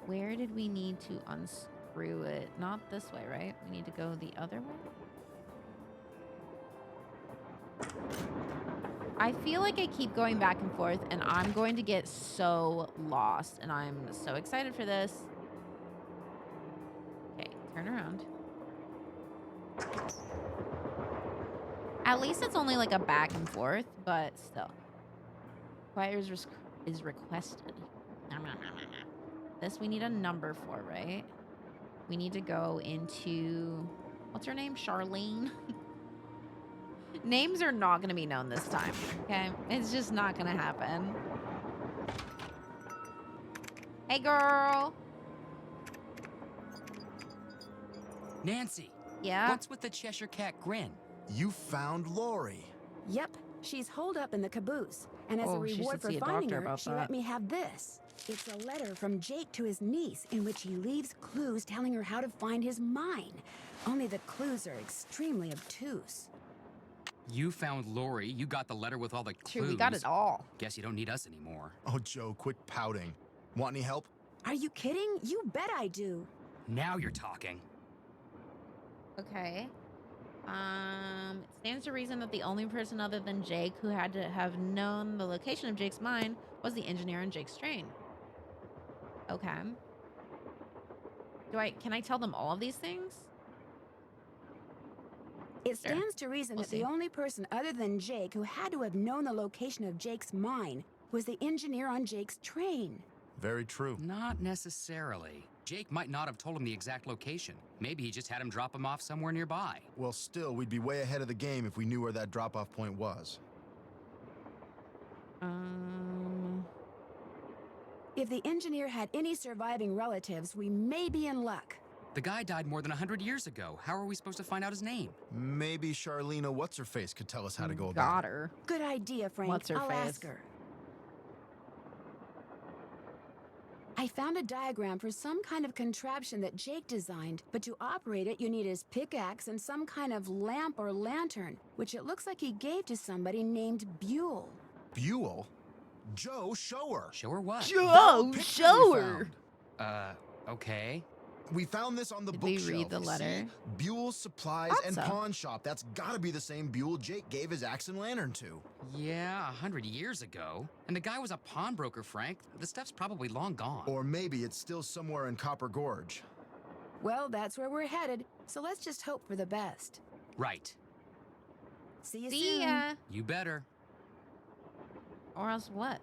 Where did we need to unscrew it? Not this way, right? We need to go the other way? I feel like I keep going back and forth, and I'm going to get so lost, and I'm so excited for this. Okay, turn around. At least it's only like a back and forth, but still. Quiet is requested. This we need a number for, right? We need to go into... What's her name? Charlene? Names are not going to be known this time, okay? It's just not going to happen. Hey, girl. Nancy. Yeah? What's with the Cheshire Cat grin? You found Lori. Yep, she's holed up in the caboose. And as a Oh, she reward should for see a finding doctor her, about she that. let me have this. It's a letter from Jake to his niece in which he leaves clues telling her how to find his mine. Only the clues are extremely obtuse. You found Lori. You got the letter with all the clues. True, we got it all. Guess you don't need us anymore. Oh, Joe, quit pouting. Want any help? Are you kidding? You bet I do. Now you're talking. Okay. It stands to reason that the only person other than Jake who had to have known the location of Jake's mine was the engineer on Jake's train. Okay. Can I tell them all of these things? It stands to reason We'll that see. the only person other than Jake who had to have known the location of Jake's mine was the engineer on Jake's train. Very true. Not necessarily. Jake might not have told him the exact location. Maybe he just had him drop him off somewhere nearby. Well, still, we'd be way ahead of the game if we knew where that drop-off point was. If the engineer had any surviving relatives, we may be in luck. The guy died more than 100 years ago. How are we supposed to find out his name? Maybe Charlena What's-Her-Face could tell us how to go about Got it. her. Good idea, Frank. What's her I'll face? ask her. I found a diagram for some kind of contraption that Jake designed, but to operate it, you need his pickaxe and some kind of lamp or lantern, which it looks like he gave to somebody named Buell. Buell? Joe, show her. Show her what? Joe, picture show we her. Okay. We found this on the Did we bookshelf. read the you letter? see? Buell's Supplies and Thought so. Pawn Shop. That's gotta be the same Buell Jake gave his axe and lantern to. Yeah, 100 years ago. And the guy was a pawnbroker, Frank. The stuff's probably long gone. Or maybe it's still somewhere in Copper Gorge. Well, that's where we're headed, so let's just hope for the best. Right. See you See soon. ya. You better. Or else what?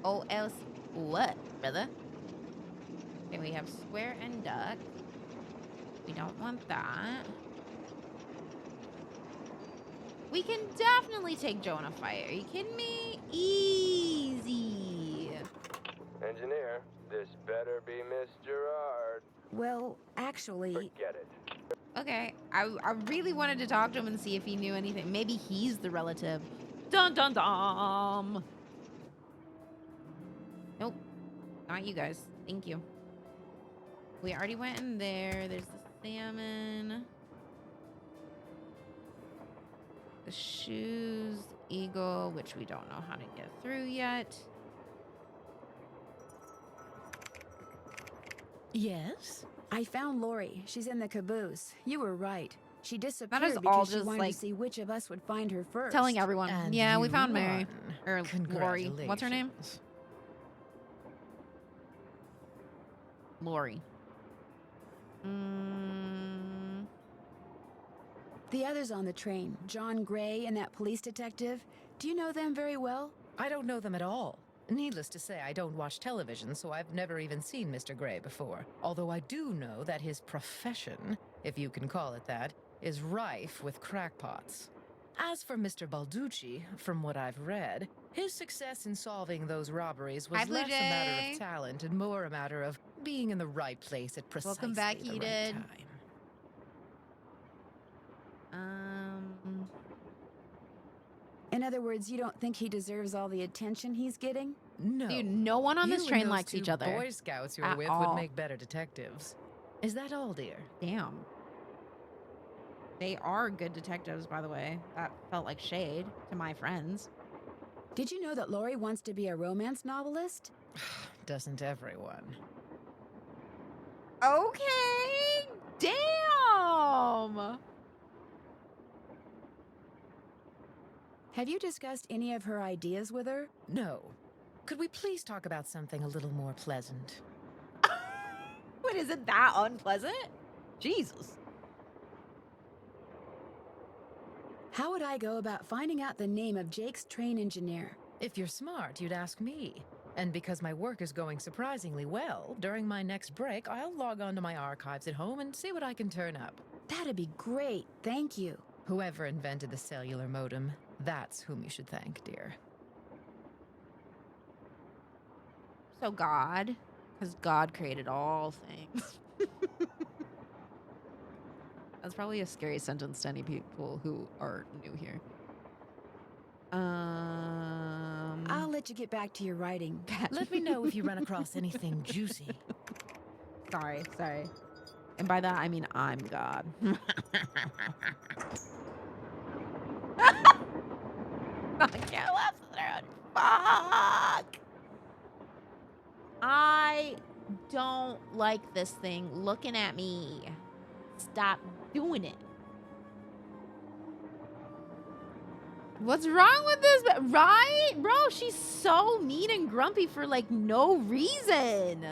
Oh, else what, brother? Okay, we have square and duck. We don't want that. We can definitely take Joe in a fight. Are you kidding me? Easy. Engineer, this better be Miss Gerard. Well, actually, Forget it. Okay, I really wanted to talk to him and see if he knew anything. Maybe he's the relative. Dun dun dun. Nope, not you guys. Thank you. We already went in there. There's the salmon. The shoes Eagle, which we don't know how to get through yet. Yes? I found Lori. She's in the caboose. You were right. She disappeared is all because she just, wanted like, to see which of us would find her first. Telling everyone. And Yeah, we you found Mary. won. Or Lori. What's her name? Congratulations. Lori. The others on the train, John Gray and that police detective, do you know them very well? I don't know them at all. Needless to say, I don't watch television, so I've never even seen Mr. Gray before. Although I do know that his profession, if you can call it that, is rife with crackpots. As for Mr. Balducci, from what I've read, his success in solving those robberies was Hi, Blue less a matter Jay. of talent and more a matter of being in the right place at precisely Welcome back, the right Enid. time. In other words, you don't think he deserves all the attention he's getting? No. Dude, no one on this You train and those likes each two other. Boy Scouts you're at with all. would make better detectives. Is that all, dear? Damn. They are good detectives, by the way. That felt like shade to my friends. Did you know that Lori wants to be a romance novelist? Doesn't everyone? Okay. Damn. Have you discussed any of her ideas with her? No. Could we please talk about something a little more pleasant? What, is it that unpleasant? Jesus. How would I go about finding out the name of Jake's train engineer? If you're smart, you'd ask me. And because my work is going surprisingly well, during my next break, I'll log on to my archives at home and see what I can turn up. That'd be great, thank you. Whoever invented the cellular modem, that's whom you should thank, dear. So God, because God created all things. That's probably a scary sentence to any people who are new here. I'll let you get back to your writing. Let me know if you run across anything juicy. Sorry. And by that, I mean I'm God. I can't laugh through. Fuck. I don't like this thing looking at me. Stop doing it. What's wrong with this? Right? Bro, she's so mean and grumpy for like no reason.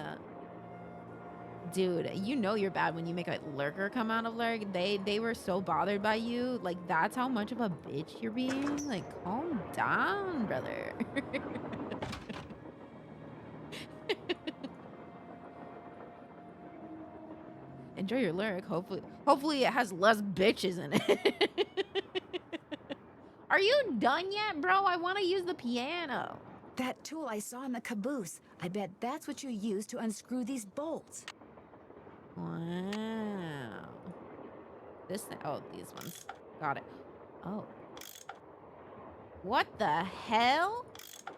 Dude, you know you're bad when you make a lurker come out of lurk. They were so bothered by you. Like, that's how much of a bitch you're being. Like, calm down, brother. Enjoy your lurk. Hopefully it has less bitches in it. Are you done yet, bro? I want to use the piano. That tool I saw in the caboose. I bet that's what you use to unscrew these bolts. Wow. This thing. Oh, these ones. Got it. Oh. What the hell?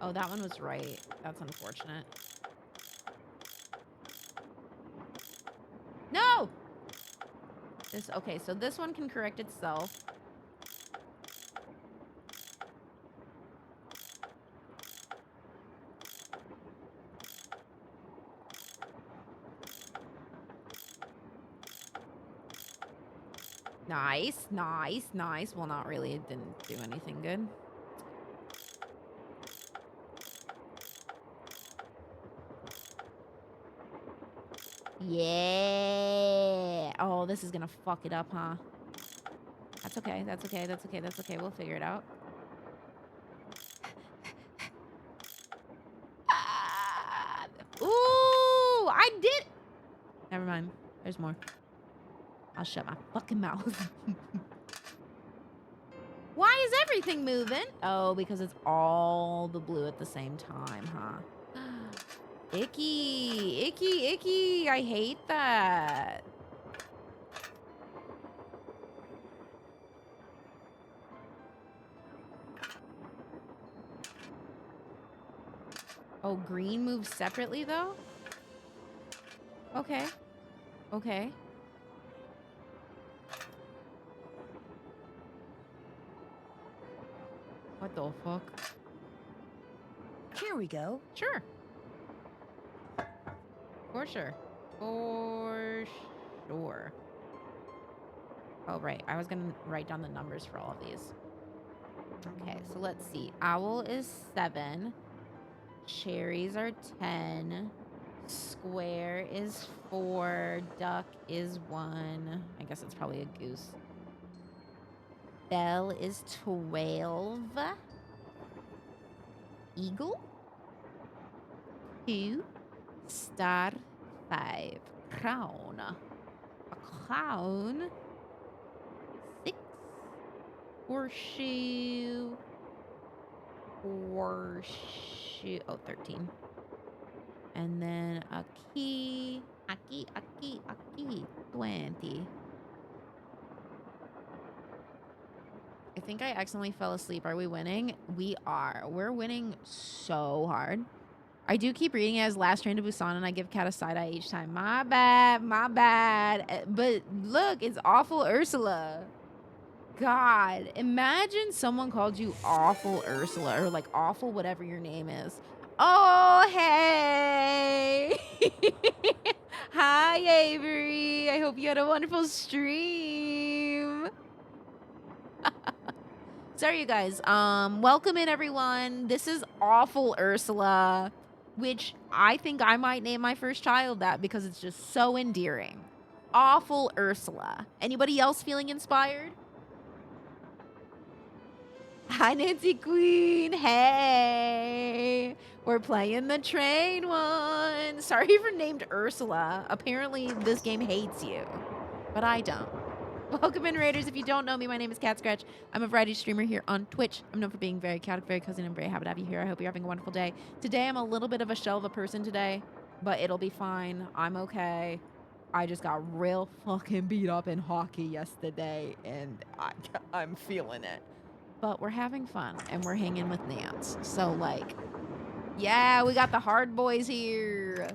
Oh, that one was right. That's unfortunate. No! Okay, so this one can correct itself. Nice. Well, not really. It didn't do anything good. Yeah. Oh, this is gonna fuck it up, huh? That's okay. We'll figure it out. Ooh, I did. Never mind. There's more. I'll shut my fucking mouth. Why is everything moving? Oh, because it's all the blue at the same time, huh? Icky. I hate that. Oh, green moves separately, though? Okay. What the fuck? Here we go. Sure. For sure. For sure. Oh, right. I was going to write down the numbers for all of these. Okay, so let's see. Owl is 7. Cherries are 10. Square is 4. Duck is 1. I guess it's probably a goose. Bell is 12. Eagle 2. Star 5. Crown. A clown 6. Horseshoe. Horseshoe. Oh, 13. And then a key. A key. 20. I think I accidentally fell asleep. Are we winning? We are. We're winning so hard. I do keep reading it as Last Train to Busan, and I give Kat a side eye each time. My bad. But look, it's Awful Ursula. God, imagine someone called you Awful Ursula, or like Awful whatever your name is. Oh, hey. Hi, Avery. I hope you had a wonderful stream. Sorry, you guys. Welcome in, everyone. This is Awful Ursula, which I think I might name my first child that because it's just so endearing. Awful Ursula. Anybody else feeling inspired? Hi, Nancy Queen. Hey. We're playing the train one. Sorry for named Ursula. Apparently, this game hates you, but I don't. Welcome in, Raiders. If you don't know me, my name is Cat Scratch. I'm a variety streamer here on Twitch. I'm known for being very chaotic, very cousin, and very happy to have you here. I hope you're having a wonderful day. Today, I'm a little bit of a shell of a person today, but it'll be fine. I'm okay. I just got real fucking beat up in hockey yesterday, and I'm feeling it. But we're having fun, and we're hanging with Nance. So, like, yeah, we got the hard boys here.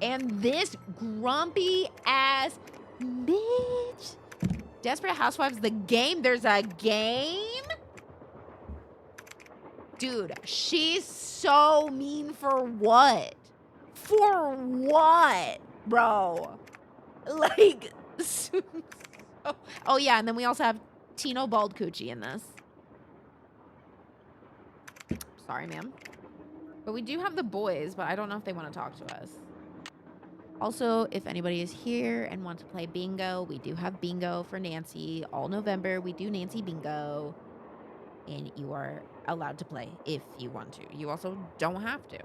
And this grumpy-ass bitch. Desperate Housewives, the game? There's a game? Dude, she's so mean for what? For what, bro? Like, oh yeah, and then we also have Tino Bald Coochie in this. Sorry, ma'am. But we do have the boys, but I don't know if they want to talk to us. Also, if anybody is here and wants to play bingo, we do have bingo for Nancy. All November, we do Nancy bingo. And you are allowed to play if you want to. You also don't have to.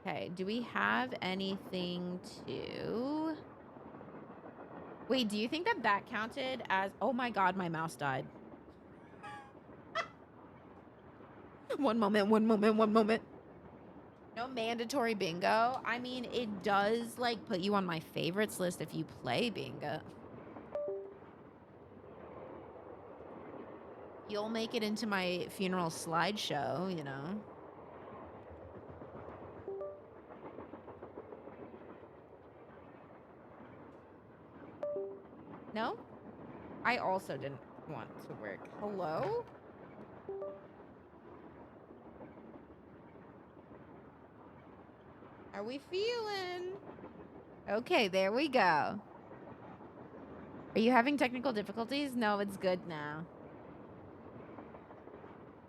Okay, do we have anything to... Wait, do you think that that counted as... Oh my god, my mouse died. One moment. No mandatory bingo. I mean, it does, like, put you on my favorites list if you play bingo. You'll make it into my funeral slideshow, you know. No? I also didn't want to work. Hello? Are we feeling? Okay, there we go. Are you having technical difficulties? No, it's good now.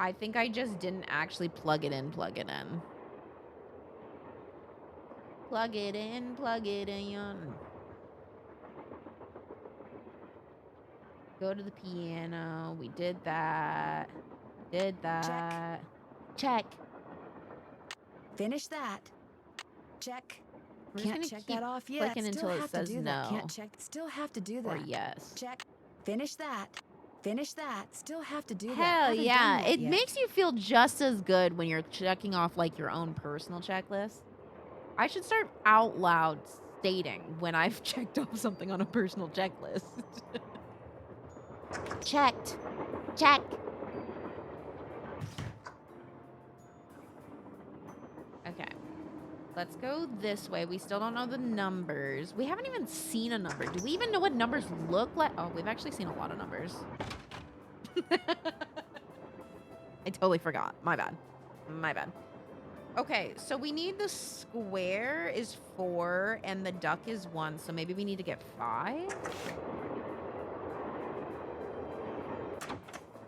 I think I just didn't actually plug it in. Plug it in. Go to the piano. We did that. Check. Finish that. Check. We're just Can't gonna check keep that off yet. clicking Still until it have to says do that. no. Can't check. Still have to do that. Or yes. Check. Finish that. Finish that. Still have to do that. Hell Haven't yeah. done that It yet. makes you feel just as good when you're checking off like your own personal checklist. I should start out loud stating when I've checked off something on a personal checklist. Checked. Check. Okay. Let's go this way. We still don't know the numbers. We haven't even seen a number. Do we even know what numbers look like? Oh, we've actually seen a lot of numbers. I totally forgot. My bad. My bad. Okay, so we need the square is 4 and the duck is 1. So maybe we need to get 5.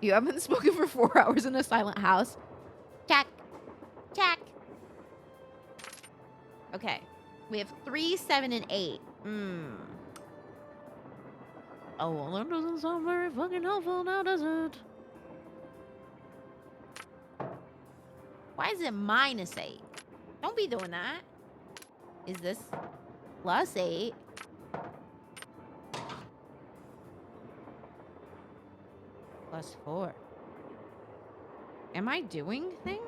You haven't spoken for 4 hours in a silent house. Check. Check. Okay. We have 3, 7, and 8. Oh, well, that doesn't sound very fucking helpful now, does it? Why is it -8? Don't be doing that. Is this +8? +4. Am I doing things?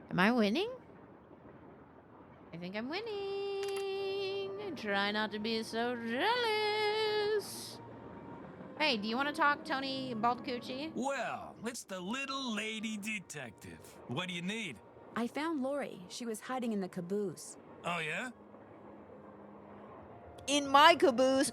Am I winning? I think I'm winning. Try not to be so jealous. Hey, do you want to talk, Tony Baldcucci? Well, it's the little lady detective. What do you need? I found Lori. She was hiding in the caboose. Oh, yeah? In my caboose.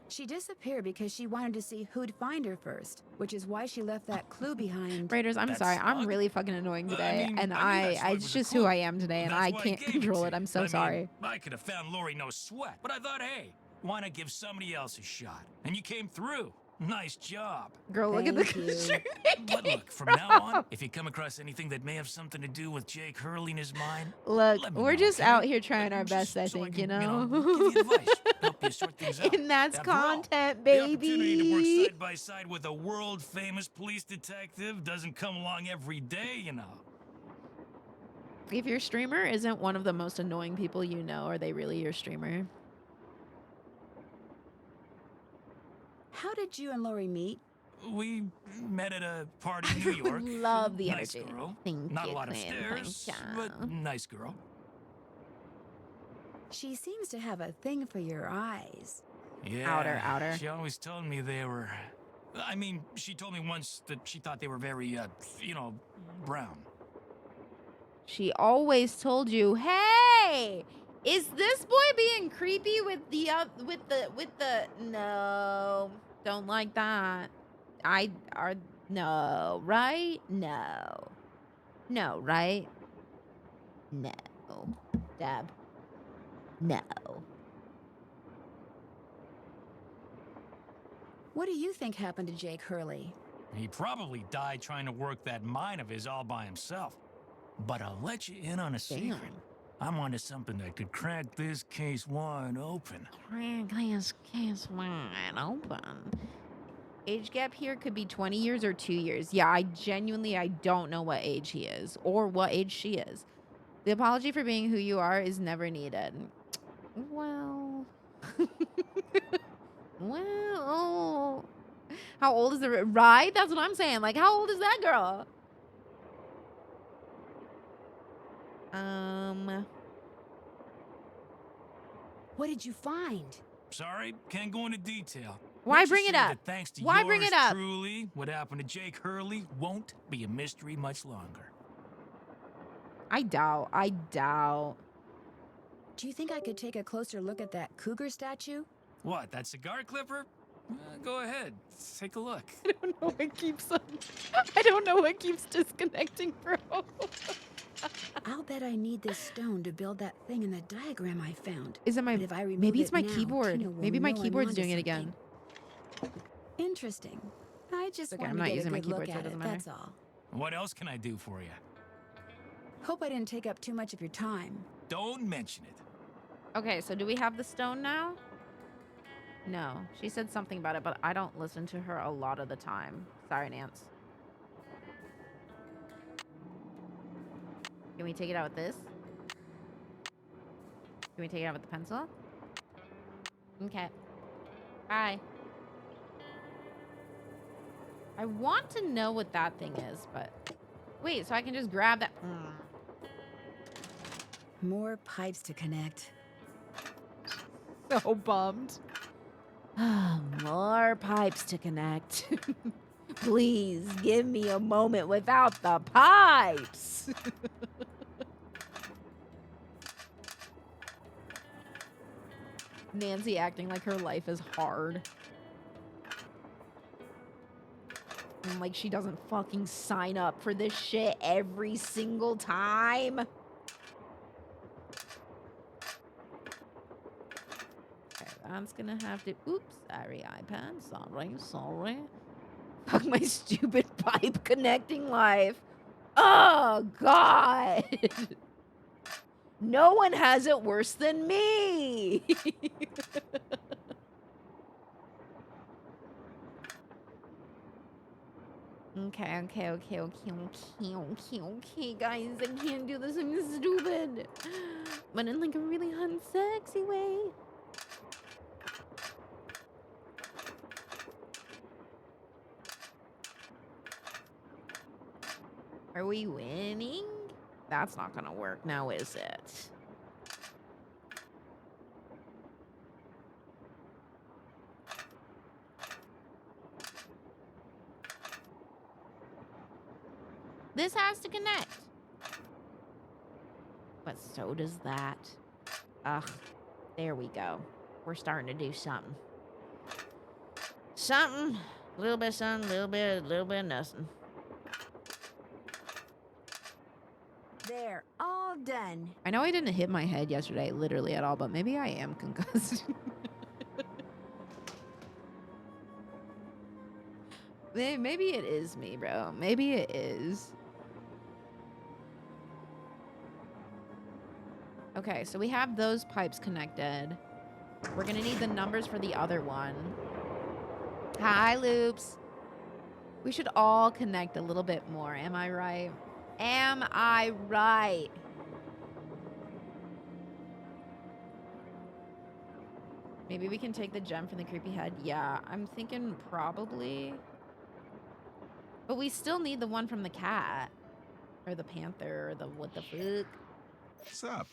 She disappeared because she wanted to see who'd find her first, which is why she left that clue behind. Raiders, I'm That's sorry. I'm smug. really fucking annoying today. I mean and that slug it's was a just clue. who I am today, and That's I why can't gave control to it. I'm you. so I mean, sorry. I could have found Lori no sweat, but I thought, hey, why not give somebody else a shot? And you came through. Nice job. Girl, look at the Thank you. construction. But look, from now on, if you come across anything that may have something to do with Jake Hurley and his mind, Look, let me we're know, just okay? out here trying our Just best, I so think, can, you know? give you advice, help you sort things out. And that's After all, content, the opportunity to work baby. side by side with a world-famous police detective doesn't come along every day, you know. If your streamer isn't one of the most annoying people you know, are they really your streamer? How did you and Lori meet? We met at a party in I New really York. love the Nice energy. girl. Thank Not you, a lot of Quinn. stairs, Thank but you. nice girl. She seems to have a thing for your eyes. Yeah. Outer. She always told me they were. I mean, she told me once that she thought they were very, brown. She always told you, "Hey, is this boy being creepy with the no, don't like that. No, right? No. No, right? No. Deb. No. What do you think happened to Jake Hurley? He probably died trying to work that mine of his all by himself. But I'll let you in on a secret. I'm onto something that could crack this case wide open. Crack this case wide open. Age gap here could be 20 years or 2 years. Yeah, I don't know what age he is or what age she is. The apology for being who you are is never needed. Well, well, how old is the right? That's what I'm saying. Like, how old is that girl? What did you find? Sorry, can't go into detail. Why Let's just bring it say up? that thanks to Why bring yours it up? truly, what happened to Jake Hurley won't be a mystery much longer. I doubt. Do you think I could take a closer look at that cougar statue? What, that cigar clipper? Go ahead, take a look. I don't know what keeps disconnecting, bro. I'll bet I need this stone to build that thing in the diagram I found. Is it my? But if I remove Maybe it's it my now, keyboard. Tina will Maybe my know I'm keyboard's onto doing it again. something. Interesting. I just Okay, wanted I'm to not get using a my good look keyboard, so it at doesn't it. matter. That's all. What else can I do for you? Hope I didn't take up too much of your time. Don't mention it. Okay, so do we have the stone now? No. She said something about it, but I don't listen to her a lot of the time. Sorry, Nance. Can we take it out with this? Can we take it out with the pencil? Okay. Bye. I want to know what that thing is, but... Wait, so I can just grab that... More pipes to connect. So bummed. More pipes to connect. Please give me a moment without the pipes. Nancy acting like her life is hard. And like she doesn't fucking sign up for this shit every single time. Okay, that's gonna have to... Oops, sorry, iPad. Sorry. Fuck my stupid pipe connecting life. Oh, God. No one has it worse than me. Okay, guys. I can't do this. I'm stupid. But in like a really hot and sexy way. Are we winning? That's not gonna work now, is it? This has to connect. But so does that. Ugh. There we go. We're starting to do something. Something. A little bit of something, a little bit of nothing. There, all done. I know I didn't hit my head yesterday literally at all, but maybe I am concussed. Maybe it is me, bro. Maybe it is. Okay, so we have those pipes connected. We're gonna need the numbers for the other one. Hi, Loops. We should all connect a little bit more. Am I right? Am I right? Maybe we can take the gem from the creepy head. Yeah, I'm thinking probably. But we still need the one from the cat. Or the panther, or the what the fuck. What's up?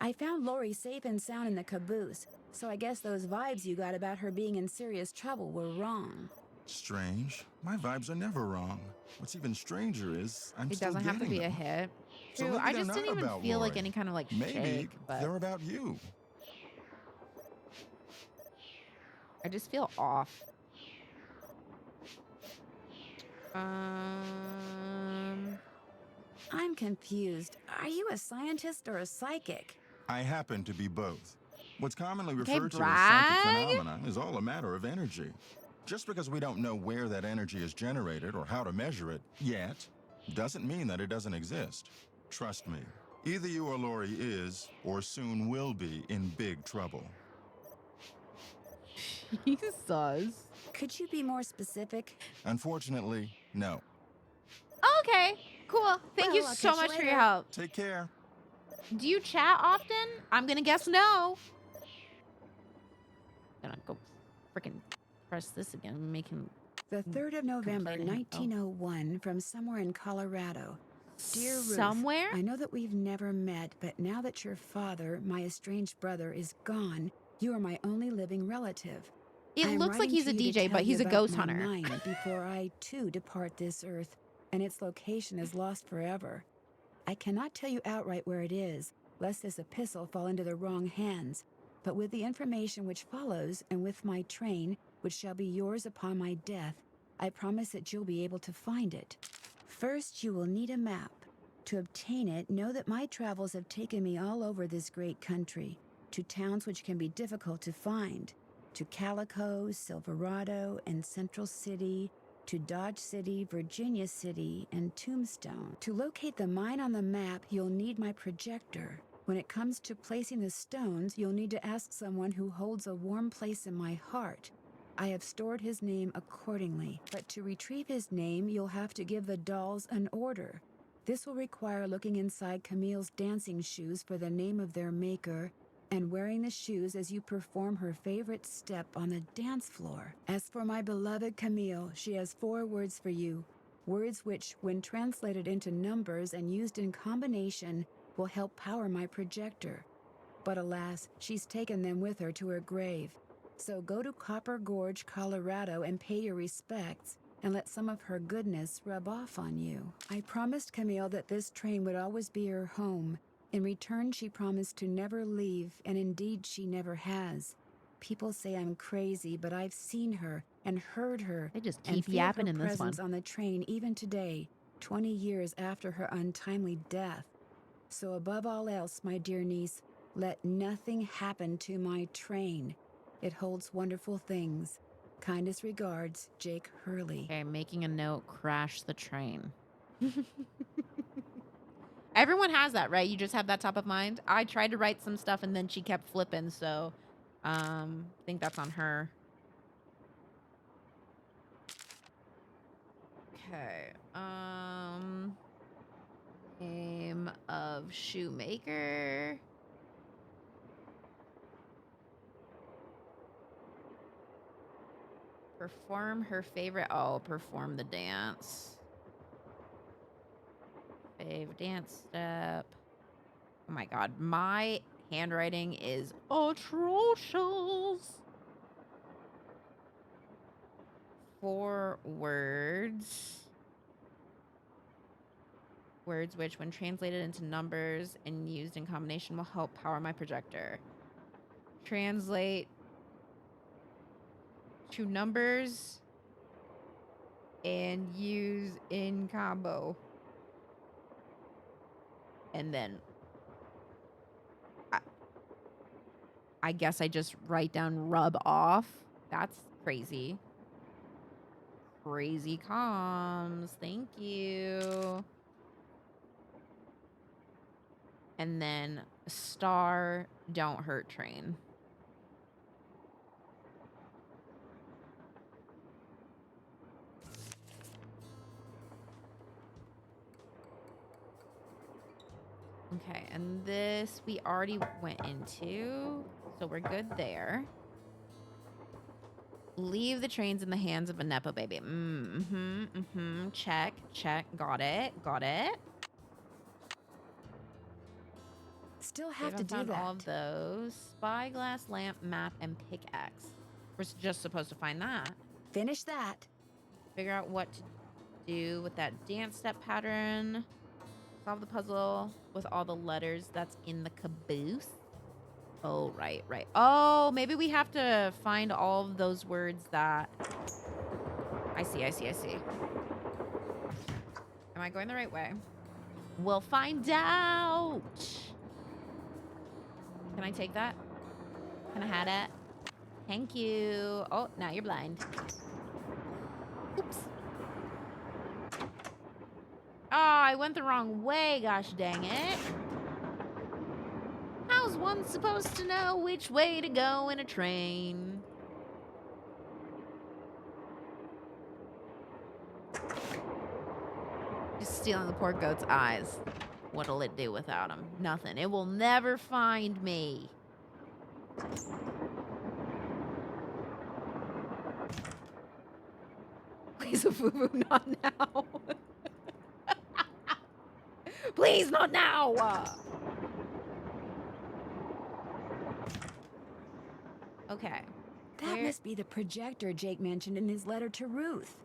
I found Lori safe and sound in the caboose, so I guess those vibes you got about her being in serious trouble were wrong. Strange. My vibes are never wrong. What's even stranger is I'm It still doesn't have to getting be a them. hit. So True, maybe I they're just didn't not even about feel like Lori. any kind of like Maybe shake, but they're about you. I just feel off. I'm confused. Are you a scientist or a psychic? I happen to be both. What's commonly Okay, referred to as psychic brag. phenomena is all a matter of energy. Just because we don't know where that energy is generated or how to measure it yet, doesn't mean that it doesn't exist. Trust me, either you or Lori is, or soon will be, in big trouble. Jesus. Could you be more specific? Unfortunately, no. Okay, cool. Thank you Well, I'll so catch you much for your later. help. Take care. Do you chat often? I'm gonna guess no. Gonna go freaking press this again and make him. The 3rd of November, Complain again. Oh. 1901, from somewhere in Colorado. Dear Ruth, Somewhere? I know that we've never met, but now that your father, my estranged brother, is gone, you are my only living relative. It I am looks like writing he's a to you to DJ, tell but you he's a about ghost my hunter. mine before I, too, depart this earth, and its location is lost forever. I cannot tell you outright where it is, lest this epistle fall into the wrong hands, but with the information which follows, and with my train, which shall be yours upon my death, I promise that you'll be able to find it. First, you will need a map. To obtain it, know that my travels have taken me all over this great country, to towns which can be difficult to find, to Calico, Silverado, and Central City, to Dodge City, Virginia City, and Tombstone. To locate the mine on the map, you'll need my projector. When it comes to placing the stones, you'll need to ask someone who holds a warm place in my heart. I have stored his name accordingly, but to retrieve his name, you'll have to give the dolls an order. This will require looking inside Camille's dancing shoes for the name of their maker, and wearing the shoes as you perform her favorite step on the dance floor. As for my beloved Camille, she has 4 words for you, words which, when translated into numbers and used in combination, will help power my projector. But alas, she's taken them with her to her grave. So go to Copper Gorge, Colorado and pay your respects and let some of her goodness rub off on you. I promised Camille that this train would always be her home. In return, she promised to never leave, and indeed she never has. People say I'm crazy, but I've seen her and heard her They just and keep feel yapping her in this one. presence on the train even today, 20 years after her untimely death. So above all else, my dear niece, let nothing happen to my train. It holds wonderful things. Kindest regards, Jake Hurley. Okay, making a note, crash the train. Everyone has that, right? You just have that top of mind. I tried to write some stuff and then she kept flipping, so I think that's on her. Okay. Name of shoemaker. Perform her favorite. Oh, perform the dance. Fave dance step. Oh my god, my handwriting is atrocious. 4 words. Words which, when translated into numbers and used in combination, will help power my projector. Translate to numbers and use in combo. And then I guess I just write down rub off. That's crazy. Crazy comms. Thank you. And then star, don't hurt train. Okay, and this we already went into, so we're good there. Leave the trains in the hands of a Nepo baby. Check, check. Got it, got it. Still We have to haven't do found that. all of those. Spyglass, lamp, map, and pickaxe. We're just supposed to find that. Finish that. Figure out what to do with that dance step pattern. Solve the puzzle with all the letters that's in the caboose. Oh, right, right. Oh, maybe we have to find all of those words that... I see. Am I going the right way? We'll find out. Can I take that? Can I have that? Thank you. Oh, now you're blind. Oops. Oh, I went the wrong way, gosh dang it. How's one supposed to know which way to go in a train? Just stealing the poor goat's eyes. What'll it do without him? Nothing. It will never find me. Please, Fufu, not now. Please, not now. Okay. That must be the projector Jake mentioned in his letter to Ruth.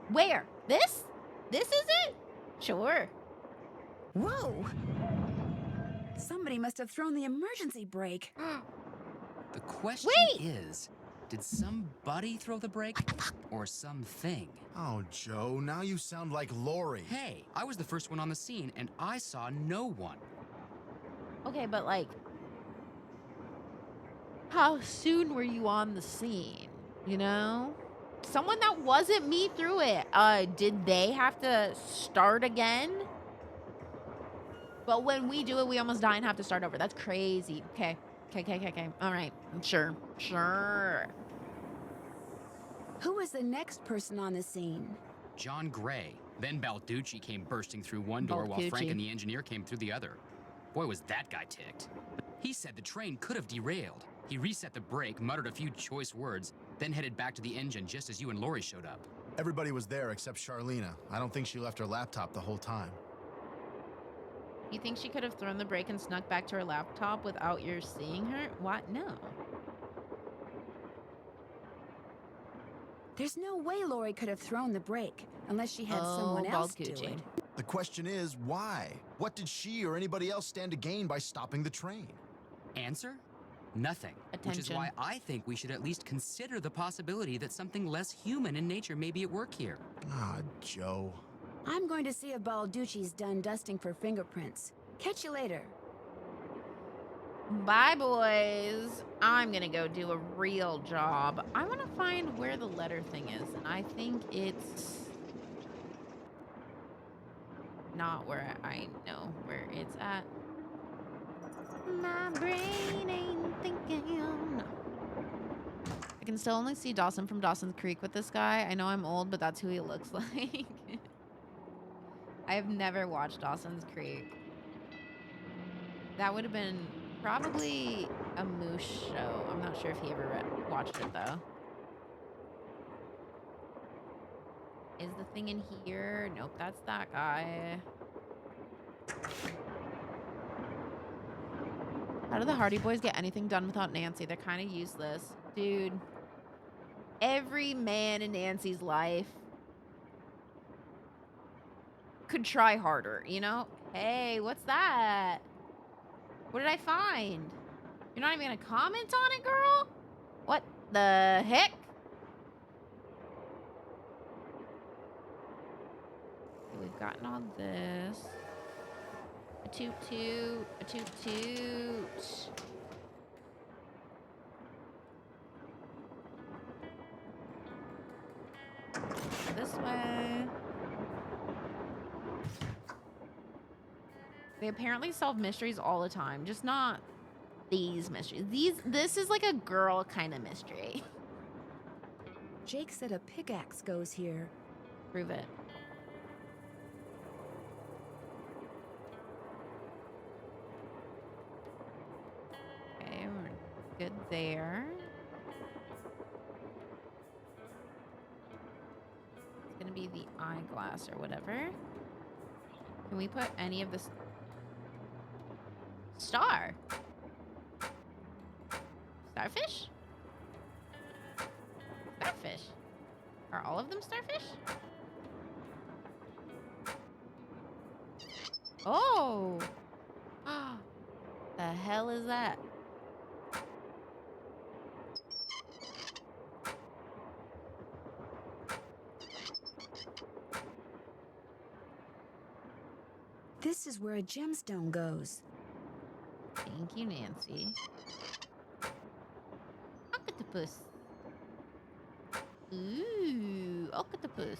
Where? This? This is it? Sure. Whoa! Somebody must have thrown the emergency brake. The question Wait! is, did somebody throw the brake or something? Oh, Joe, now you sound like Lori. Hey, I was the first one on the scene and I saw no one. Okay, but like, how soon were you on the scene? You know? Someone that wasn't me threw it. Did they have to start again? But when we do it, we almost die and have to start over. That's crazy. Okay. All right. Sure. Who was the next person on the scene? John Gray. Then Balducci came bursting through one door while Frank and the engineer came through the other. Boy, was that guy ticked. He said the train could have derailed. He reset the brake, muttered a few choice words, then headed back to the engine just as you and Lori showed up. Everybody was there except Charlena. I don't think she left her laptop the whole time. You think she could have thrown the break and snuck back to her laptop without your seeing her? What? No. There's no way Lori could have thrown the brake unless she had someone bald else do Gucci. it. The question is, why? What did she or anybody else stand to gain by stopping the train? Answer? Nothing. Which is Attention. why I think we should at least consider the possibility that something less human in nature may be at work here. Ah, Joe. I'm going to see if Balducci's done dusting for fingerprints. Catch you later. Bye, boys. I'm gonna go do a real job. I want to find where the letter thing is, and I think it's not where I know where it's at. My brain ain't thinking. I can still only see Dawson from Dawson's Creek with this guy. I know I'm old, but that's who he looks like. I have never watched Dawson's Creek. That would have been probably a Moose show. I'm not sure if he ever watched it, though. Is the thing in here? Nope, that's that guy. How do the Hardy Boys get anything done without Nancy? They're kind of useless. Dude, every man in Nancy's life could try harder, you know? Hey, what's that? What did I find? You're not even gonna comment on it, girl? What the heck? Okay, we've gotten all this. A toot toot, a toot toot. This way. They apparently solve mysteries all the time, just not these mysteries. This is like a girl kind of mystery. Jake said a pickaxe goes here. Prove it. Okay, we're good there. It's gonna be the eyeglass or whatever. Can we put any of this? Star. Starfish? Starfish. Are all of them starfish? Oh! The hell is that? This is where a gemstone goes. Thank you, Nancy. Octopus. Ooh, octopus.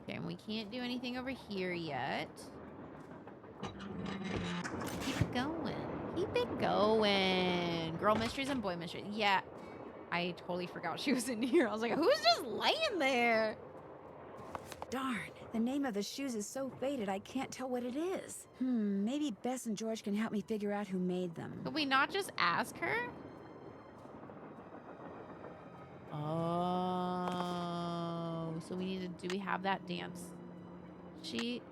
Okay, and we can't do anything over here yet. Keep it going. Keep it going. Girl mysteries and boy mysteries. Yeah. I totally forgot she was in here. I was like, who's just laying there? Darn, the name of the shoes is so faded I can't tell what it is. Maybe Bess and George can help me figure out who made them. Could we not just ask her? Oh, so we need to, do we have that dance sheet?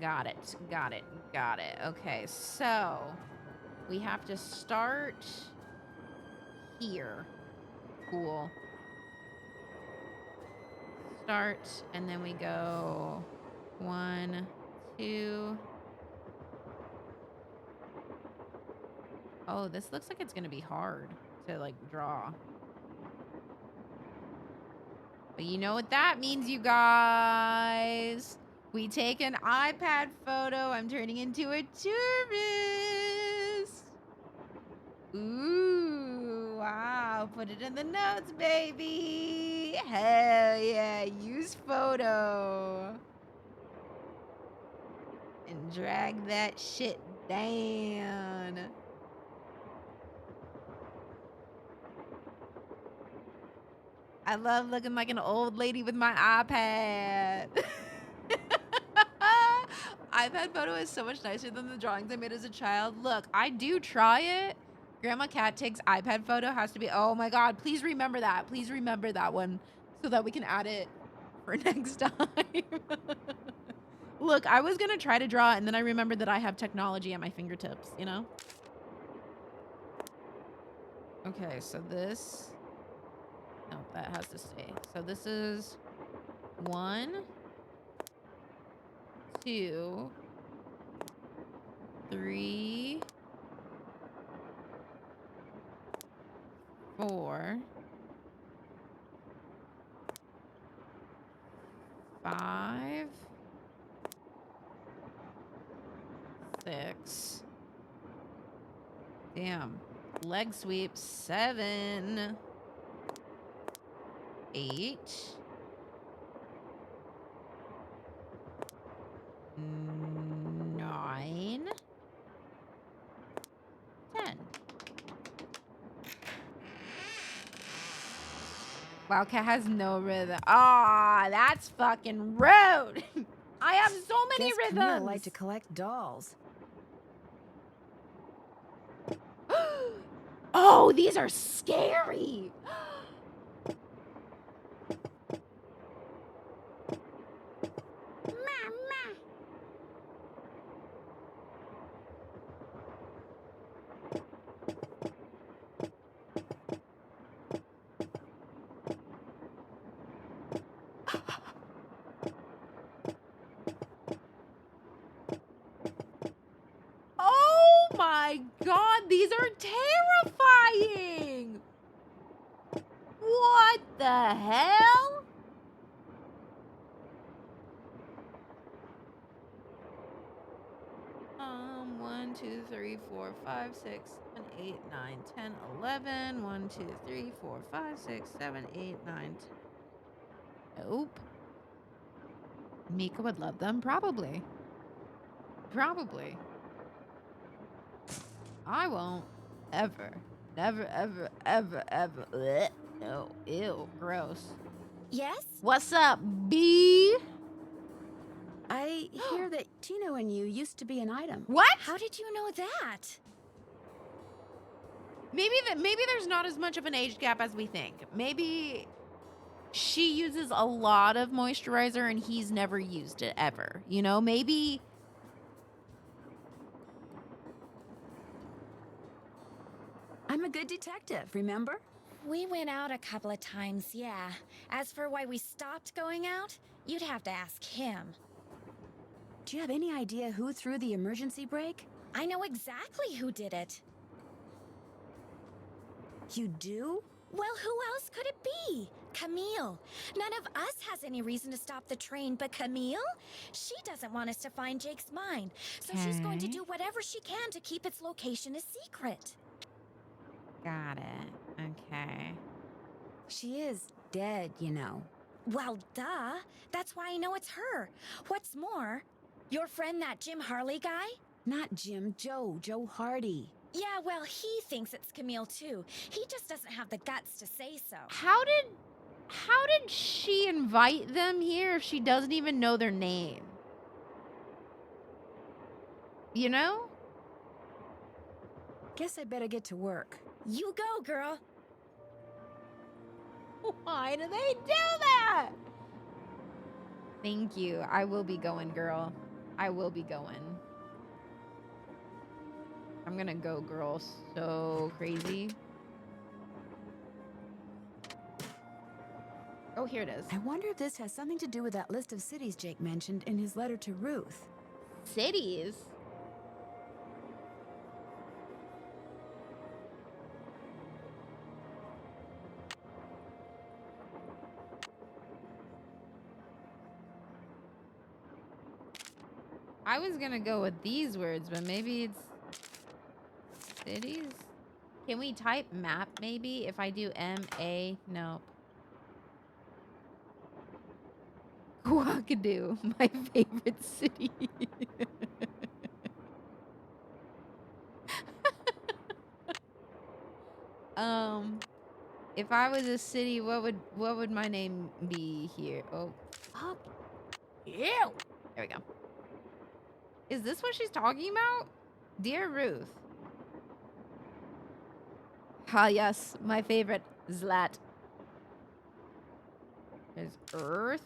Got it, got it, got it. Okay, so we have to start here. Cool. Start, and then we go 1, 2. Oh, this looks like it's gonna be hard to like draw. But you know what that means, you guys. We take an iPad photo. I'm turning into a tourist. Ooh, wow. Put it in the notes, baby. Hell yeah. Use photo. And drag that shit down. I love looking like an old lady with my iPad. iPad photo is so much nicer than the drawings I made as a child. Look, I do try it. Grandma Cat takes iPad photo has to be, oh my God, please remember that. Please remember that one so that we can add it for next time. Look, I was going to try to draw, and then I remembered that I have technology at my fingertips, you know? Okay, so this... No, that has to stay. So this is 1, 2, 3, 4, 5, 6. Damn. Leg sweep. 7, 8, 9, 10. Wildcat has no rhythm. Ah, that's fucking rude. I have so many Guess Camille rhythms. liked to collect dolls. Oh, these are scary. Mama. Oh my god, these are terrifying. What the hell? One, 2, 3, 4, 5, 6, 7, 8, 9, 10, 11. 1, 2, 3, 4, 5, 6, 7, 8, 9, 10. Nope. Mika would love them, probably. Probably. I won't. Ever. Never, ever, ever, ever. Blech. No. Ew. Gross. Yes? What's up, B? I hear that Tino and you used to be an item. What? How did you know that? Maybe there's not as much of an age gap as we think. Maybe she uses a lot of moisturizer and he's never used it ever. You know, maybe... I'm a good detective, remember? We went out a couple of times, yeah. As for why we stopped going out, you'd have to ask him. Do you have any idea who threw the emergency brake? I know exactly who did it. You do? Well, who else could it be? Camille. None of us has any reason to stop the train, but Camille? She doesn't want us to find Jake's mine, so she's going to Okay. do whatever she can to keep its location a secret. Got it. Okay. She is dead, you know. Well, duh. That's why I know it's her. What's more, your friend, that Jim Harley guy? Not Jim, Joe Hardy. Yeah, well, he thinks it's Camille too. He just doesn't have the guts to say so. How did she invite them here if she doesn't even know their name? You know? Guess I better get to work. You go, girl. Why do they do that? Thank you. I will be going, girl. I will be going. I'm gonna go, girl. So crazy. Oh, here it is. I wonder if this has something to do with that list of cities Jake mentioned in his letter to Ruth. Cities? I was gonna go with these words, but maybe it's cities? Can we type map maybe? If I do M-A, nope. Wackadoo, my favorite city. If I was a city, what would my name be here? Oh, fuck. Ew. There we go. Is this what she's talking about? Dear Ruth. Ah, yes, my favorite, Zlat. There's Earth.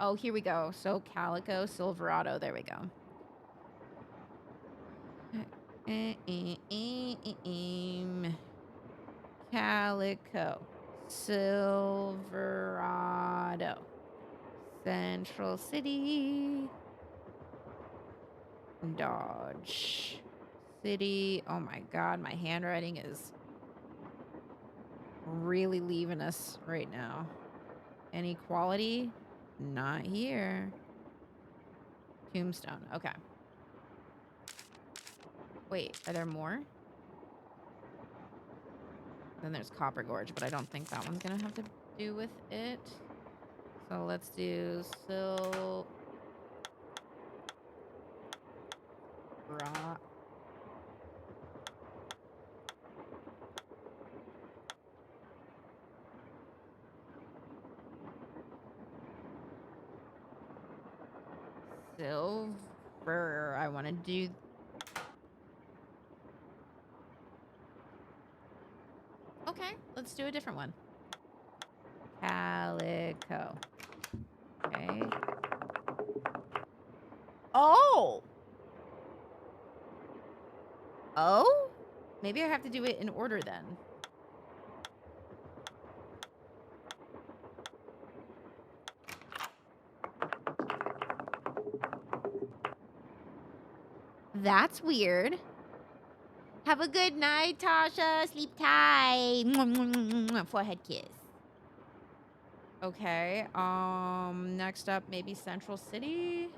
Oh, here we go. So Calico, Silverado. There we go. Calico, Silverado, Central City, Dodge City. Oh my God, my handwriting is really leaving us right now. Inequality, not here. Tombstone, okay. Wait, are there more? Then there's Copper Gorge, but I don't think that one's gonna have to do with it. So let's do Silver. I want to do. Okay, let's do a different one. Calico. Okay. Oh! Oh? Maybe I have to do it in order then. That's weird. Have a good night, Tasha. Sleep tight. Forehead kiss. Okay. Next up, maybe Central City.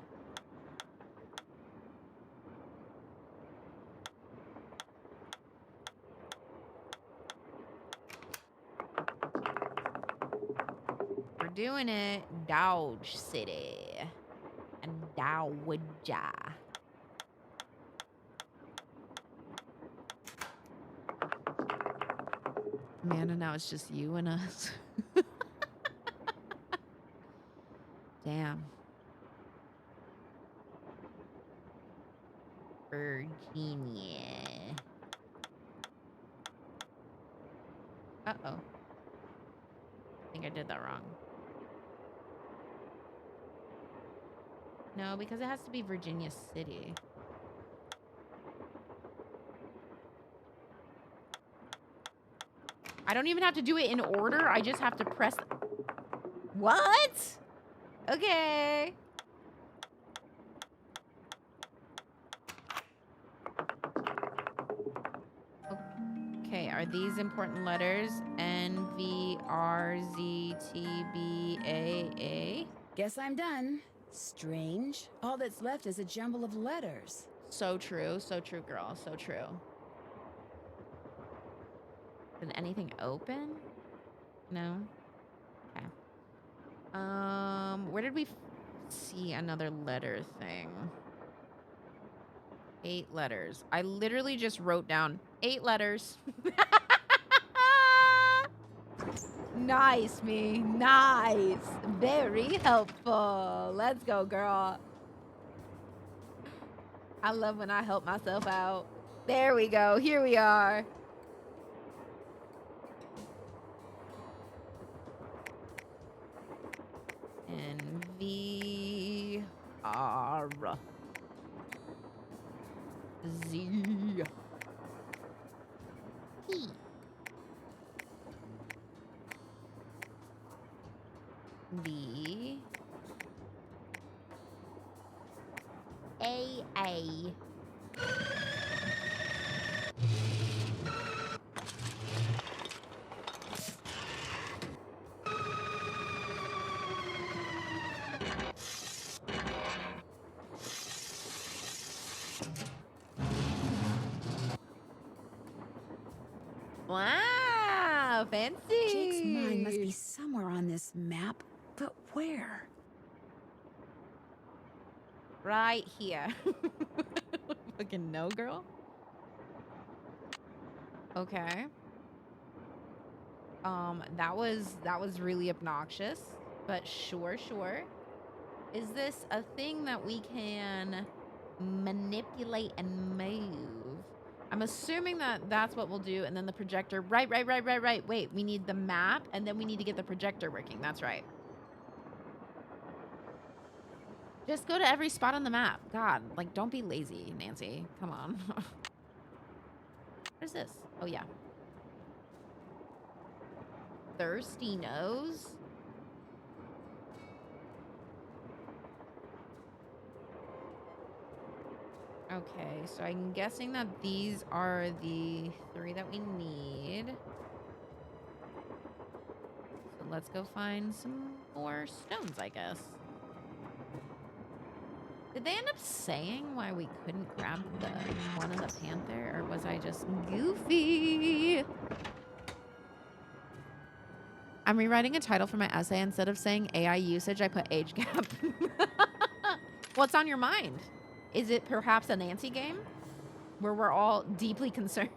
We're doing it. Dodge City. And Dowager. Man, and now it's just you and us. Damn. Virginia. Uh-oh. I think I did that wrong. No, because it has to be Virginia City. I don't even have to do it in order. I just have to press. What? Okay. Okay, are these important letters? N, V, R, Z, T, B, A, A? Guess I'm done. Strange. All that's left is a jumble of letters. So true, girl, so true. Did anything open? No? Okay. Where did we see another letter thing? 8 letters. I literally just wrote down 8 letters. Nice, me. Nice. Very helpful. Let's go, girl. I love when I help myself out. There we go. Here we are. N V R Z T B A. Wow, fancy. Jake's mine must be somewhere on this map, but where? Right here. Fucking no, girl. Okay. That was really obnoxious, but sure. Is this a thing that we can manipulate and move? I'm assuming that that's what we'll do, and then the projector. Right. Wait, we need the map, and then we need to get the projector working. That's right. Just go to every spot on the map. God, like, don't be lazy, Nancy. Come on. What is this? Oh, yeah. Thirsty nose? Okay, so I'm guessing that these are the 3 that we need. So let's go find some more stones, I guess. Did they end up saying why we couldn't grab the one in the panther, or was I just goofy? I'm rewriting a title for my essay. Instead of saying AI usage, I put age gap. What's on your mind? Is it perhaps a Nancy game? Where we're all deeply concerned?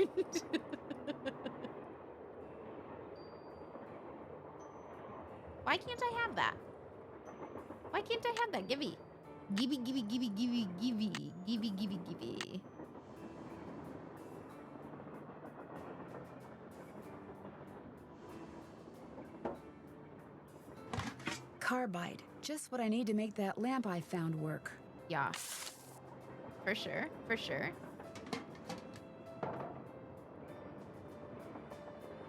Why can't I have that? Why can't I have that? Gibby. Gibby, gibby, gibby, gibby, gibby, gibby, gibby, gibby. Carbide. Just what I need to make that lamp I found work. Yeah. For sure. For sure.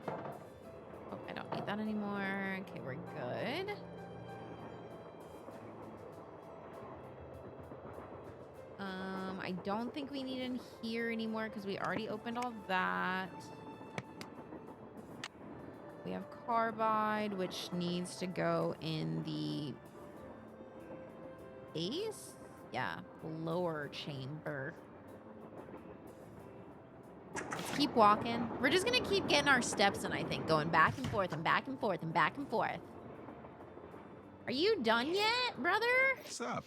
Oh, I don't need that anymore. Okay, we're good. I don't think we need in here anymore because we already opened all that. We have carbide, which needs to go in the base? Yeah, lower chamber. Let's keep walking. We're just gonna keep getting our steps in, I think, going back and forth and back and forth and back and forth. Are you done yet, brother? What's up?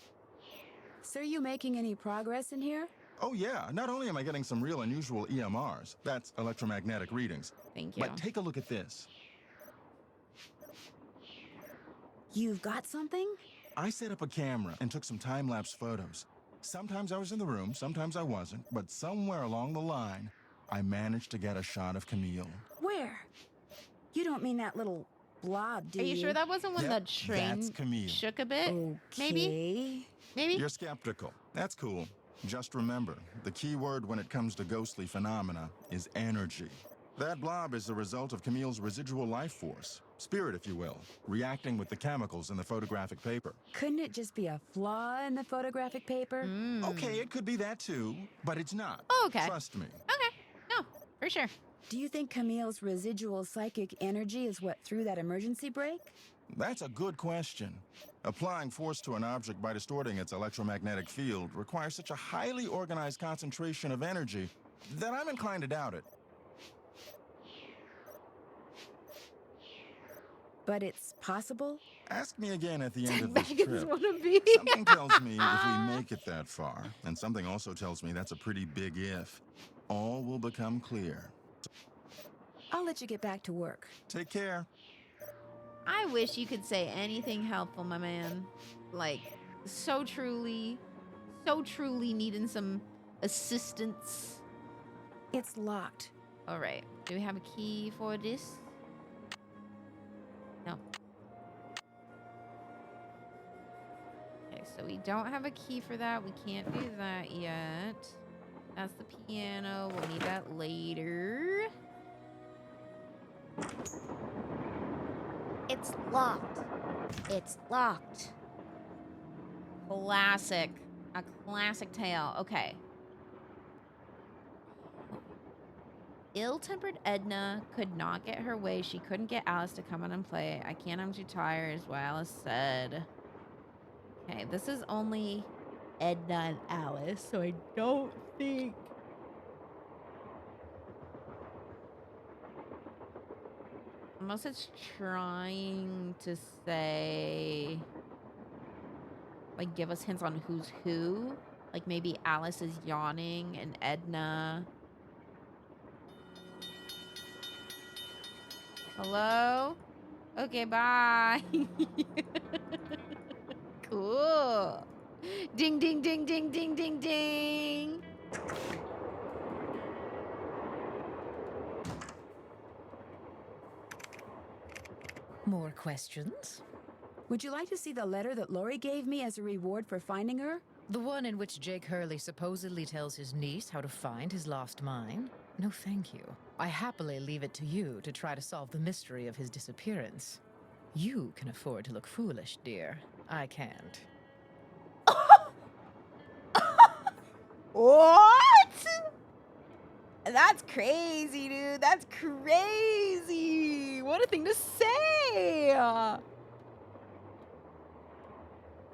So are you making any progress in here? Oh, yeah. Not only am I getting some real unusual EMRs, that's electromagnetic readings. Thank you. But take a look at this. You've got something? I set up a camera and took some time-lapse photos. Sometimes I was in the room, sometimes I wasn't, but somewhere along the line, I managed to get a shot of Camille. Where? You don't mean that little blob, do Are you? you sure that wasn't when Yep, the train that's Camille. shook a bit? Okay. Maybe? Maybe? You're skeptical. That's cool. Just remember, the key word when it comes to ghostly phenomena is energy. That blob is the result of Camille's residual life force, spirit if you will, reacting with the chemicals in the photographic paper. Couldn't it just be a flaw in the photographic paper? Okay, it could be that too, but it's not. Oh, okay. Trust me. Okay. No, for sure. Do you think Camille's residual psychic energy is what threw that emergency brake? That's a good question. Applying force to an object by distorting its electromagnetic field requires such a highly organized concentration of energy that I'm inclined to doubt it. But it's possible? Ask me again at the end of this Megan's trip. wanna be. Something tells me if we make it that far, and something also tells me that's a pretty big if, all will become clear. I'll let you get back to work. Take care. I wish you could say anything helpful, my man. Like, so truly needing some assistance. It's locked. All right. Do we have a key for this? No. Okay, so we don't have a key for that. We can't do that yet. That's the piano. We'll need that later. It's locked. It's locked. Classic. A classic tale. Okay. Ill-tempered Edna could not get her way. She couldn't get Alice to come out and play. I can't, I'm too tired, is what Alice said. Okay, this is only Edna and Alice, so I don't think... Unless it's trying to say... Like, give us hints on who's who. Like, maybe Alice is yawning and Edna... Hello? Okay, bye. Cool. Ding, ding, ding, ding, ding, ding, ding. More questions? Would you like to see the letter that Lori gave me as a reward for finding her? The one in which Jake Hurley supposedly tells his niece how to find his lost mine? No, thank you. I happily leave it to you to try to solve the mystery of his disappearance. You can afford to look foolish, dear. I can't. What? That's crazy, dude. That's crazy. What a thing to say.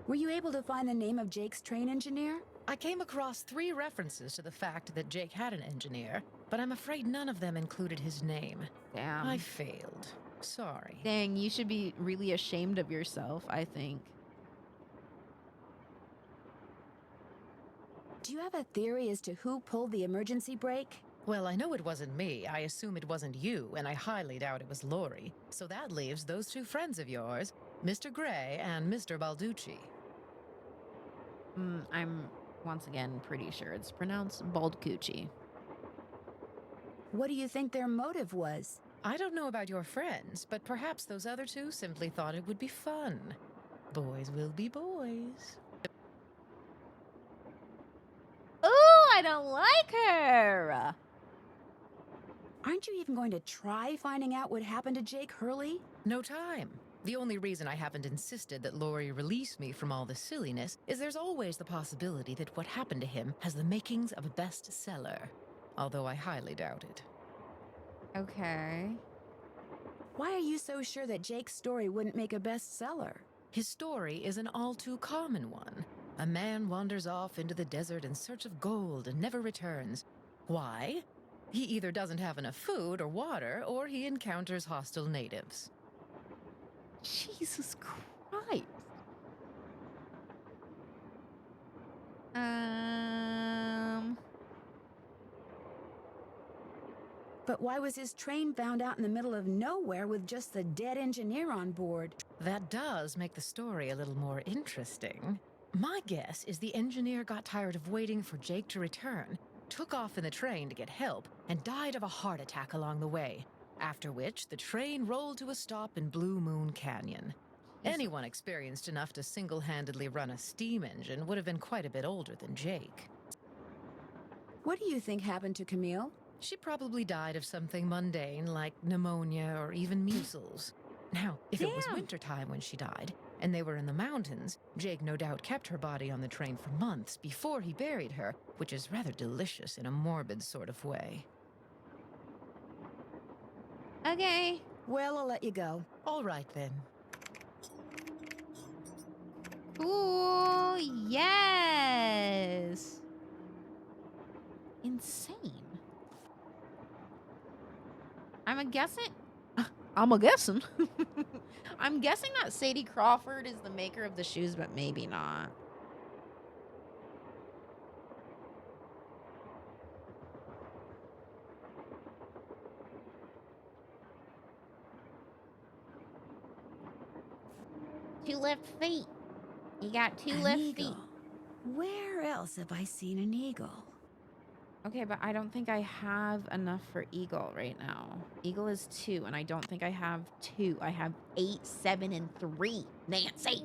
Were you able to find the name of Jake's train engineer? I came across 3 references to the fact that Jake had an engineer, but I'm afraid none of them included his name. Damn. I failed. Sorry. Dang, you should be really ashamed of yourself, I think. Do you have a theory as to who pulled the emergency brake? Well, I know it wasn't me. I assume it wasn't you, and I highly doubt it was Lori. So that leaves those 2 friends of yours, Mr. Gray and Mr. Balducci. I'm, once again, pretty sure it's pronounced Baldcucci. What do you think their motive was? I don't know about your friends, but perhaps those other 2 simply thought it would be fun. Boys will be boys. Ooh, I don't like her. Aren't you even going to try finding out what happened to Jake Hurley? No time. The only reason I haven't insisted that Lori release me from all this silliness is there's always the possibility that what happened to him has the makings of a bestseller, although I highly doubt it. Okay. Why are you so sure that Jake's story wouldn't make a bestseller? His story is an all too common one. A man wanders off into the desert in search of gold and never returns. Why? He either doesn't have enough food or water, or he encounters hostile natives. Jesus Christ. But why was his train found out in the middle of nowhere with just the dead engineer on board? That does make the story a little more interesting. My guess is the engineer got tired of waiting for Jake to return, took off in the train to get help, and died of a heart attack along the way, after which the train rolled to a stop in Blue Moon Canyon. Anyone experienced enough to single-handedly run a steam engine would have been quite a bit older than Jake. What do you think happened to Camille? She probably died of something mundane like pneumonia or even measles. Now, if it was wintertime when she died, and they were in the mountains, Jake no doubt kept her body on the train for months before he buried her, which is rather delicious in a morbid sort of way. Okay. Well, I'll let you go. All right, then. Ooh, yes. Insane. I'm guessing I'm guessing that Sadie Crawford is the maker of the shoes, but maybe not. Two left feet. You got two An left eagle. feet. Where else have I seen an eagle? Okay, but I don't think I have enough for eagle right now. Eagle is 2, and I don't think I have 2. I have 8, 7, and 3. Nancy!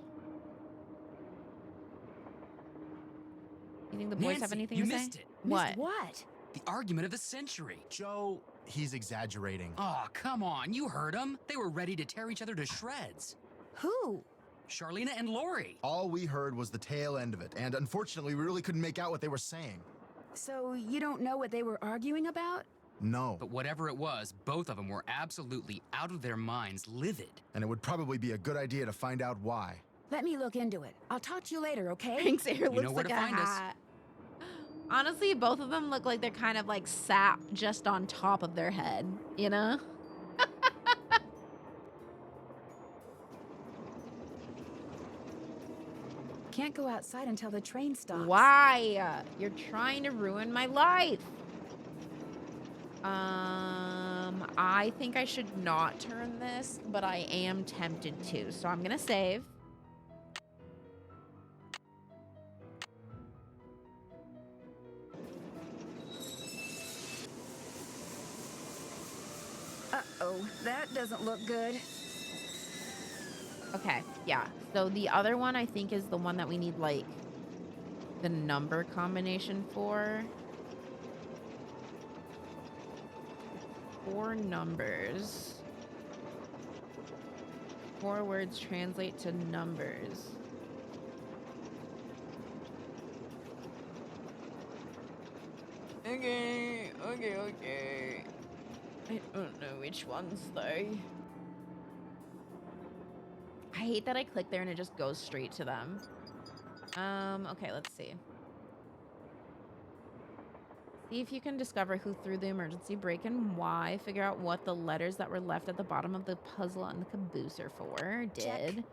You think the boys have Nancy, anything you to say? missed it. What? What? The argument of the century. Joe, he's exaggerating. Oh, come on. You heard them. They were ready to tear each other to shreds. Who? Charlena and Lori. All we heard was the tail end of it, and unfortunately, we really couldn't make out what they were saying. So you don't know what they were arguing about? No. But whatever it was, both of them were absolutely out of their minds, livid. And it would probably be a good idea to find out why. Let me look into it. I'll talk to you later, okay? Hank's hair You looks know where like to a find us. hat. Honestly, both of them look like they're kind of like sap just on top of their head, you know? Can't go outside until the train stops. Why? You're trying to ruin my life. I think I should not turn this, but I am tempted to, so I'm gonna save. Uh-oh, that doesn't look good. Okay, yeah. So the other one I think is the one that we need like the number combination for. 4 numbers. 4 words translate to numbers. Okay. I don't know which ones though. I hate that I click there and it just goes straight to them. Okay, let's see. See if you can discover who threw the emergency brake and why. Figure out what the letters that were left at the bottom of the puzzle on the caboose are for. Check. Did.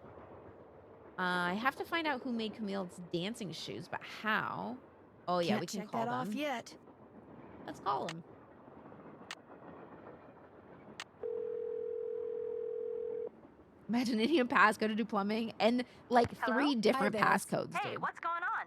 I have to find out who made Camille's dancing shoes, but how? Oh yeah, Can't we can check call that them. off yet. Let's call him. Imagine needing a passcode to do plumbing and like Hello? 3 different Bess. passcodes, Hey, dude. what's going on?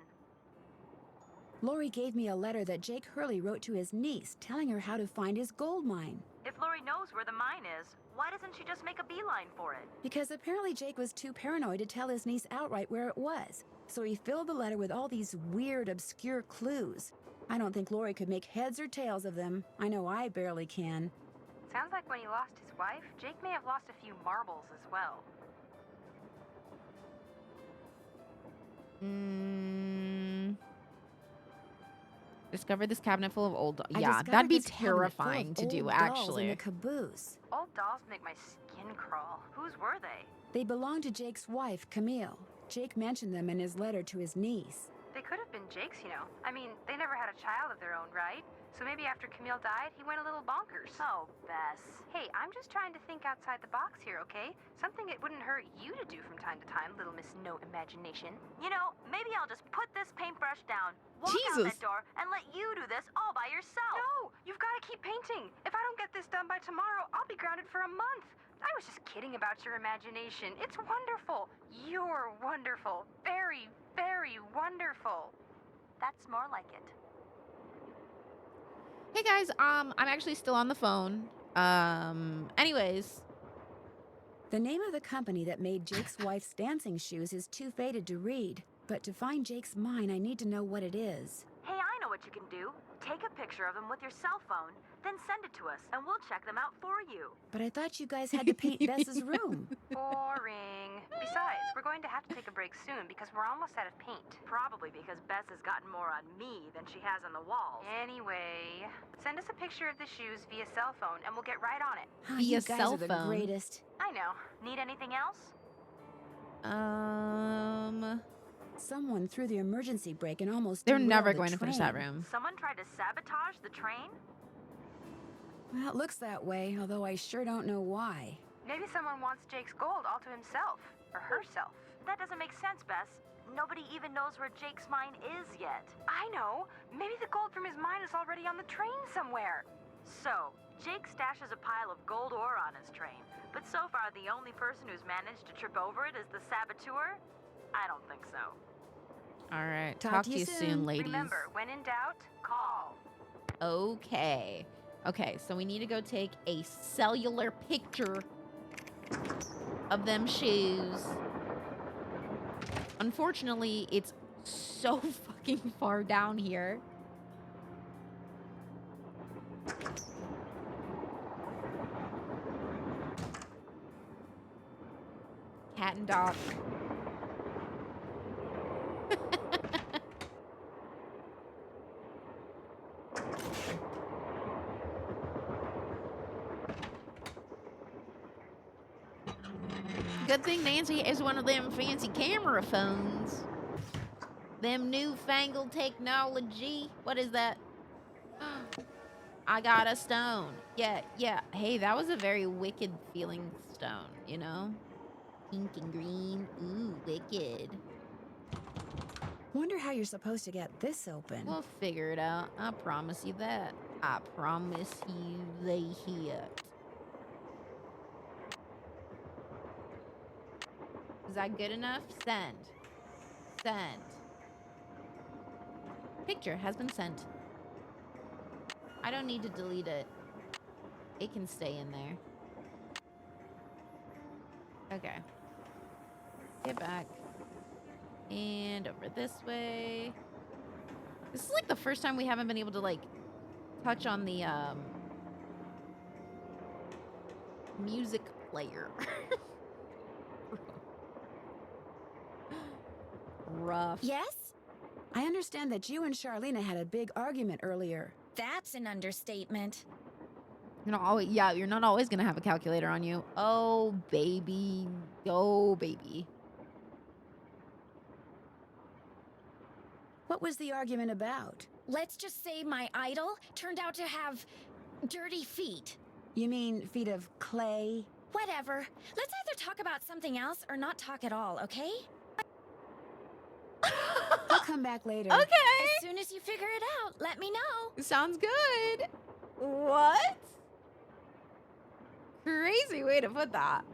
Lori gave me a letter that Jake Hurley wrote to his niece, telling her how to find his gold mine. If Lori knows where the mine is, why doesn't she just make a beeline for it? Because apparently Jake was too paranoid to tell his niece outright where it was. So he filled the letter with all these weird, obscure clues. I don't think Lori could make heads or tails of them. I know I barely can. Sounds like when he lost his wife, Jake may have lost a few marbles as well. Discover this cabinet full of old. I Yeah, discovered that'd be this cabinet full of terrifying to do, old dolls in actually. the caboose. Old dolls make my skin crawl. Whose were they? They belonged to Jake's wife, Camille. Jake mentioned them in his letter to his niece. They could have been Jake's, you know. I mean, they never had a child of their own, right? So maybe after Camille died, he went a little bonkers. Oh, Bess. Hey, I'm just trying to think outside the box here, okay? Something it wouldn't hurt you to do from time to time, little Miss No Imagination. You know, maybe I'll just put this paintbrush down, walk out Jesus. that door, and let you do this all by yourself. No! You've got to keep painting. If I don't get this done by tomorrow, I'll be grounded for a month. I was just kidding about your imagination. It's wonderful. You're wonderful. Very, very wonderful. That's more like it. Hey guys, I'm actually still on the phone. Anyways, The name of the company that made Jake's wife's dancing shoes is too faded to read. But to find Jake's mine, I need to know what it is. Hey, I know what you can do. Take a picture of them with your cell phone, then send it to us, and we'll check them out for you. But I thought you guys had to paint Bess's room. Boring. Besides, we're going to have to take a break soon because we're almost out of paint. Probably because Bess has gotten more on me than she has on the walls. Anyway, send us a picture of the shoes via cell phone and we'll get right on it. Oh, Via you guys cell are the phone. greatest. I know. Need anything else? Someone threw the emergency brake and almost they're derailed never the going to finish that train. room. Someone tried to sabotage the train? Well, it looks that way, although I sure don't know why. Maybe someone wants Jake's gold all to himself. Or herself. That doesn't make sense, Bess. Nobody even knows where Jake's mine is yet. I know. Maybe the gold from his mine is already on the train somewhere. So, Jake stashes a pile of gold ore on his train, but so far the only person who's managed to trip over it is the saboteur? I don't think so. All right, Talk talk to to you you soon. soon, ladies. Remember, when in doubt, call. Okay. Okay, so we need to go take a cellular picture of them shoes. Unfortunately, it's so fucking far down here. Cat and dog. Good thing Nancy is one of them fancy camera phones. Them newfangled technology. What is that? I got a stone. Yeah, yeah. Hey, that was a very wicked feeling stone, you know? Pink and green. Ooh, wicked. Wonder how you're supposed to get this open. We'll figure it out. I promise you that. I promise you they hear. Is that good enough? Send. Send. Picture has been sent. I don't need to delete it. It can stay in there. Okay. Get back. And over this way. This is like the first time we haven't been able to like touch on the music player. Rough. Yes? I understand that you and Charlena had a big argument earlier. That's an understatement. You're not always, yeah, you're not always gonna have a calculator on you. Oh baby. Oh baby. What was the argument about? Let's just say my idol turned out to have dirty feet. You mean feet of clay? Whatever. Let's either talk about something else or not talk at all, okay? I'll come back later. Okay. As soon as you figure it out, let me know. Sounds good. What? Crazy way to put that.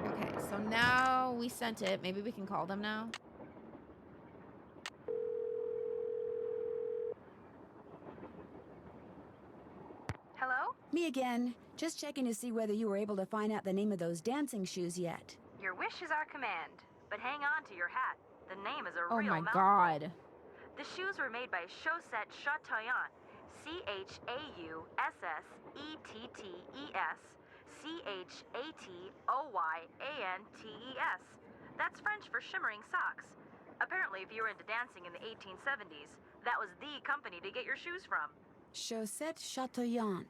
Okay, so now we sent it. Maybe we can call them now. Hello? Me again. Just checking to see whether you were able to find out the name of those dancing shoes yet. Your wish is our command. But hang on to your hat. The name is a Oh real my mouthful. god. The shoes were made by Chaussette Chateaubriand. Chaussettetes. Chateauyantes. That's French for shimmering socks. Apparently, if you were into dancing in the 1870s, that was the company to get your shoes from. Chaussette Chateaubriand.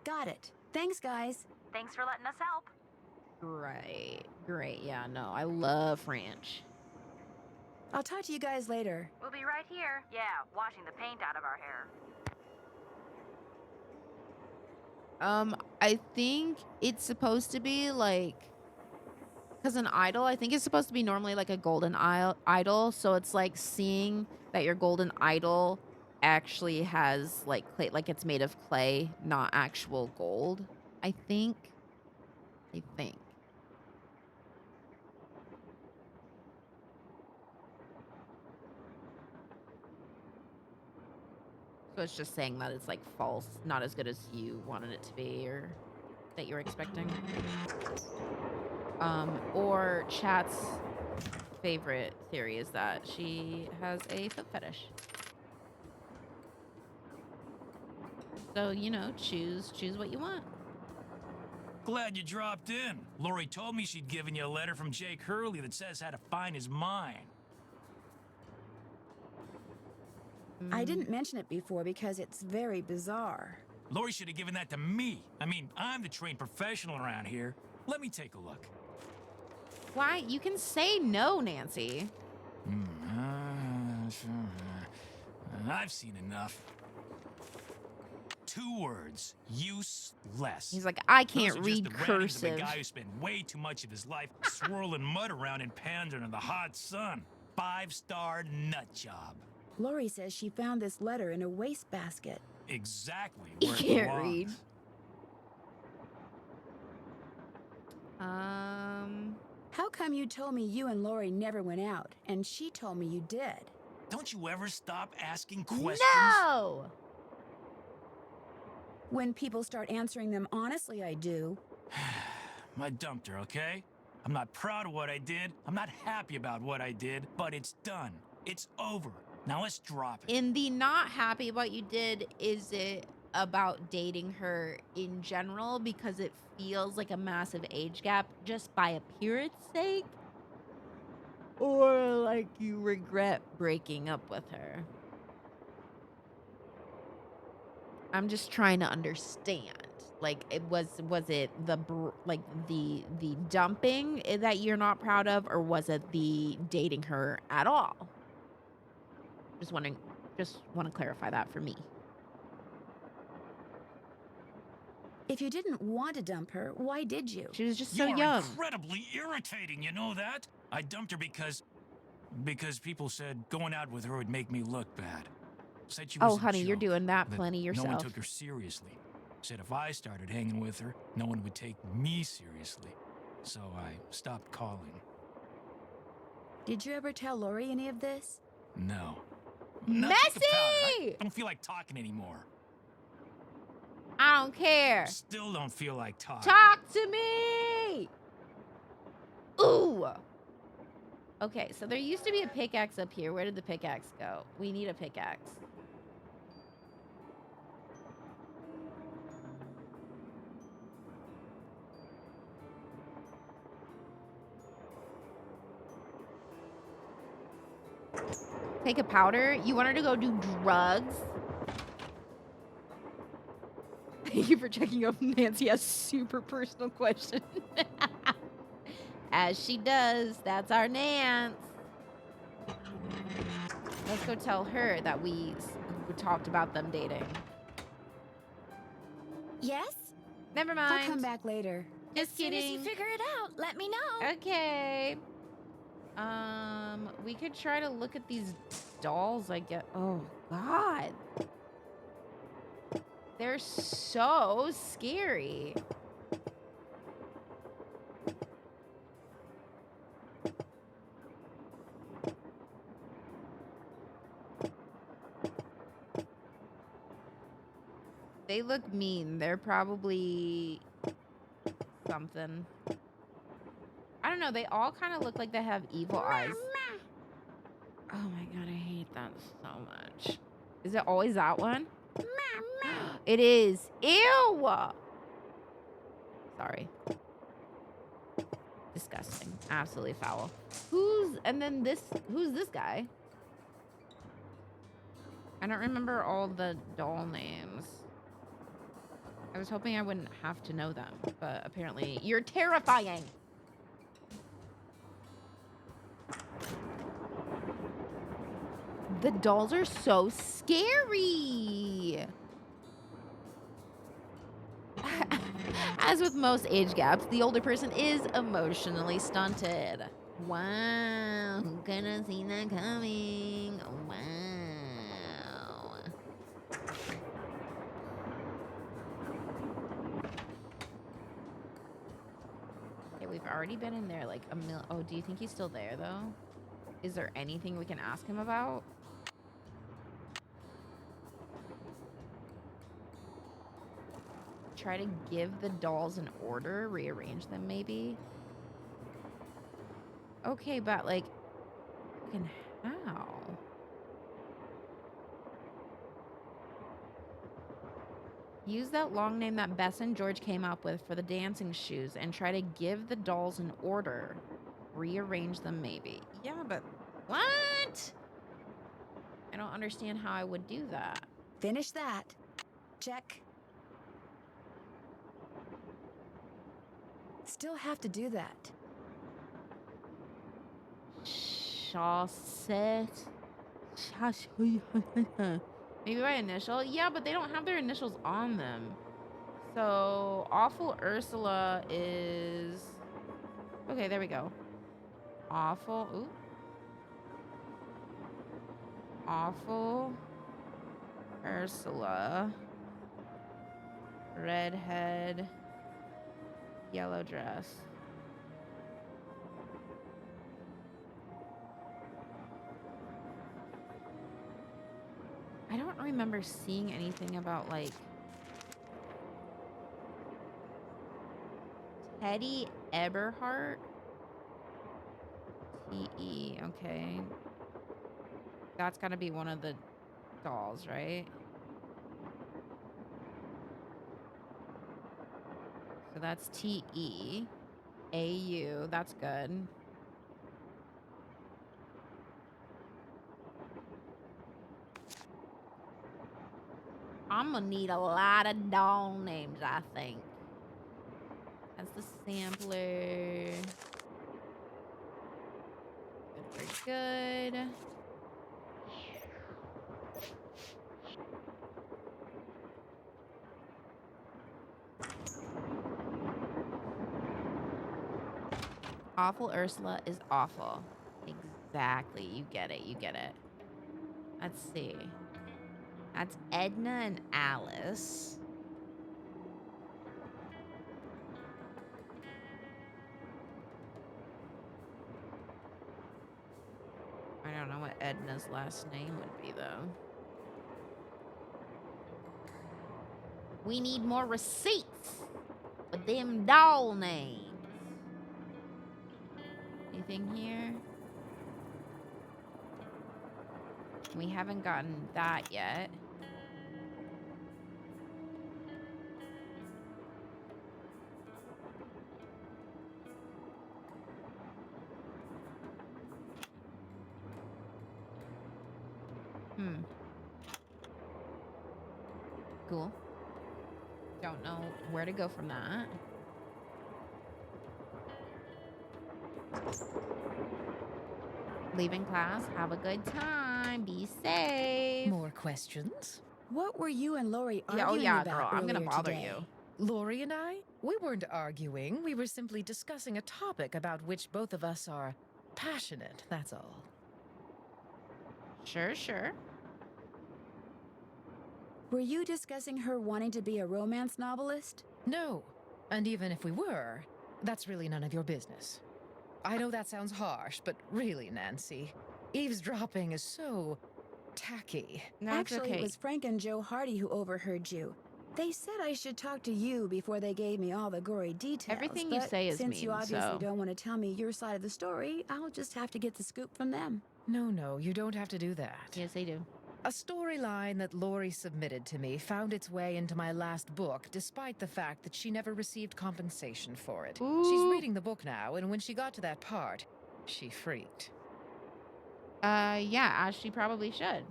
Got it. Thanks, guys. Thanks for letting us help. Great. Great. Yeah, no, I love French. I'll talk to you guys later. We'll be right here. Yeah, washing the paint out of our hair. I think it's supposed to be like, because an idol, I think it's supposed to be normally like a golden idol. So it's like seeing that your golden idol actually has like clay, like it's made of clay, not actual gold. I think. So it's just saying that it's like false, not as good as you wanted it to be or that you were expecting. Or Chat's favorite theory is that she has a foot fetish. So, you know, choose what you want. Glad you dropped in. Lori told me she'd given you a letter from Jake Hurley that says how to find his mine. I didn't mention it before because it's very bizarre. Lori should have given that to me. I mean, I'm the trained professional around here. Let me take a look. Why? You can say no, Nancy. I've seen enough. 2 words. Useless. He's like, I Those can't are just read the writings of a cursive. guy who spent way too much of his life swirling mud around in Panda in the hot sun. 5-star nut job. Lori says she found this letter in a wastebasket. Exactly He where it can't belongs. read. How come you told me you and Lori never went out, and she told me you did? Don't you ever stop asking questions? No! When people start answering them honestly, I do. I dumped her, okay? I'm not proud of what I did. I'm not happy about what I did, but it's done. It's over. Now let's drop it. In the not happy about you did, is it about dating her in general because it feels like a massive age gap just by appearance sake? Or like you regret breaking up with her? I'm just trying to understand. Like, it was it the dumping that you're not proud of, or was it the dating her at all? Just wondering. Just want to clarify that for me. If you didn't want to dump her, why did you? She was just so You're young. incredibly irritating, you know that? I dumped her because people said going out with her would make me look bad. Said she was Oh, a honey, you're joke, doing that that plenty yourself. No one took her seriously. Said if I started hanging with her, no one would take me seriously. So I stopped calling. Did you ever tell Lori any of this? No. Messy! I don't feel like talking anymore. I don't care. Still don't feel like talking. Talk to me. Ooh. Okay, so there used to be a pickaxe up here. Where did the pickaxe go? We need a pickaxe. Take a powder? You want her to go do drugs? Thank you for checking up. Nancy has super personal question. As she does. That's our Nance. Let's go tell her that we talked about them dating. Yes? Never I'll mind. come back later. Just As soon as you kidding. figure it out, let me know. Okay. We could try to look at these dolls, I guess. Oh, God. They're so scary. They look mean. They're probably something. I don't know. They all kind of look like they have evil eyes. Oh my God, I hate that so much. Is it always that one? It is. Ew. Sorry. Disgusting. Absolutely foul. Who's this guy? I don't remember all the doll names. I was hoping I wouldn't have to know them, but apparently you're terrifying. The dolls are so scary. As with most age gaps, the older person is emotionally stunted. Wow, who could have seen that coming? Wow. Okay, we've already been in there like a mil. Oh, do you think he's still there though? Is there anything we can ask him about? Try to give the dolls an order, rearrange them maybe. Okay, but like, fucking how? Use that long name that Bess and George came up with for the dancing shoes and try to give the dolls an order. Rearrange them maybe. Yeah, but what? I don't understand how I would do that. Finish that. Check. Still have to do that. Chaucet. Maybe by initial? Yeah, but they don't have their initials on them. So, Awful Ursula is... Okay, there we go. Awful... Ooh. Awful Ursula. Redhead. Yellow dress. I don't remember seeing anything about, like, Teddy Eberhardt. T-E, okay. That's gotta be one of the dolls, right? So that's T-E. A-U, that's good. I'm gonna need a lot of doll names, I think. That's the sampler. Good for good. Awful Ursula is awful. Exactly. You get it. You get it. Let's see. That's Edna and Alice. I don't know what Edna's last name would be, though. We need more receipts with them doll names. Anything here? We haven't gotten that yet. Cool. Don't know where to go from that. Leaving class. Have a good time. Be safe. More questions? What were you and Lori Yeah, arguing oh yeah, about girl. I'm gonna earlier bother today? you. Lori and I? We weren't arguing. We were simply discussing a topic about which both of us are passionate, that's all. Sure, sure. Were you discussing her wanting to be a romance novelist? No. And even if we were, that's really none of your business. I know that sounds harsh, but really, Nancy, eavesdropping is so tacky. No, it's Actually, okay. it was Frank and Joe Hardy who overheard you. They said I should talk to you before they gave me all the gory details. Everything you but say is since you mean, obviously so- don't want to tell me your side of the story, I'll just have to get the scoop from them. No, you don't have to do that. Yes, they do. A storyline that Lori submitted to me found its way into my last book, despite the fact that she never received compensation for it. She's Ooh. reading the book now, and when she got to that part, she freaked. Yeah, as she probably should.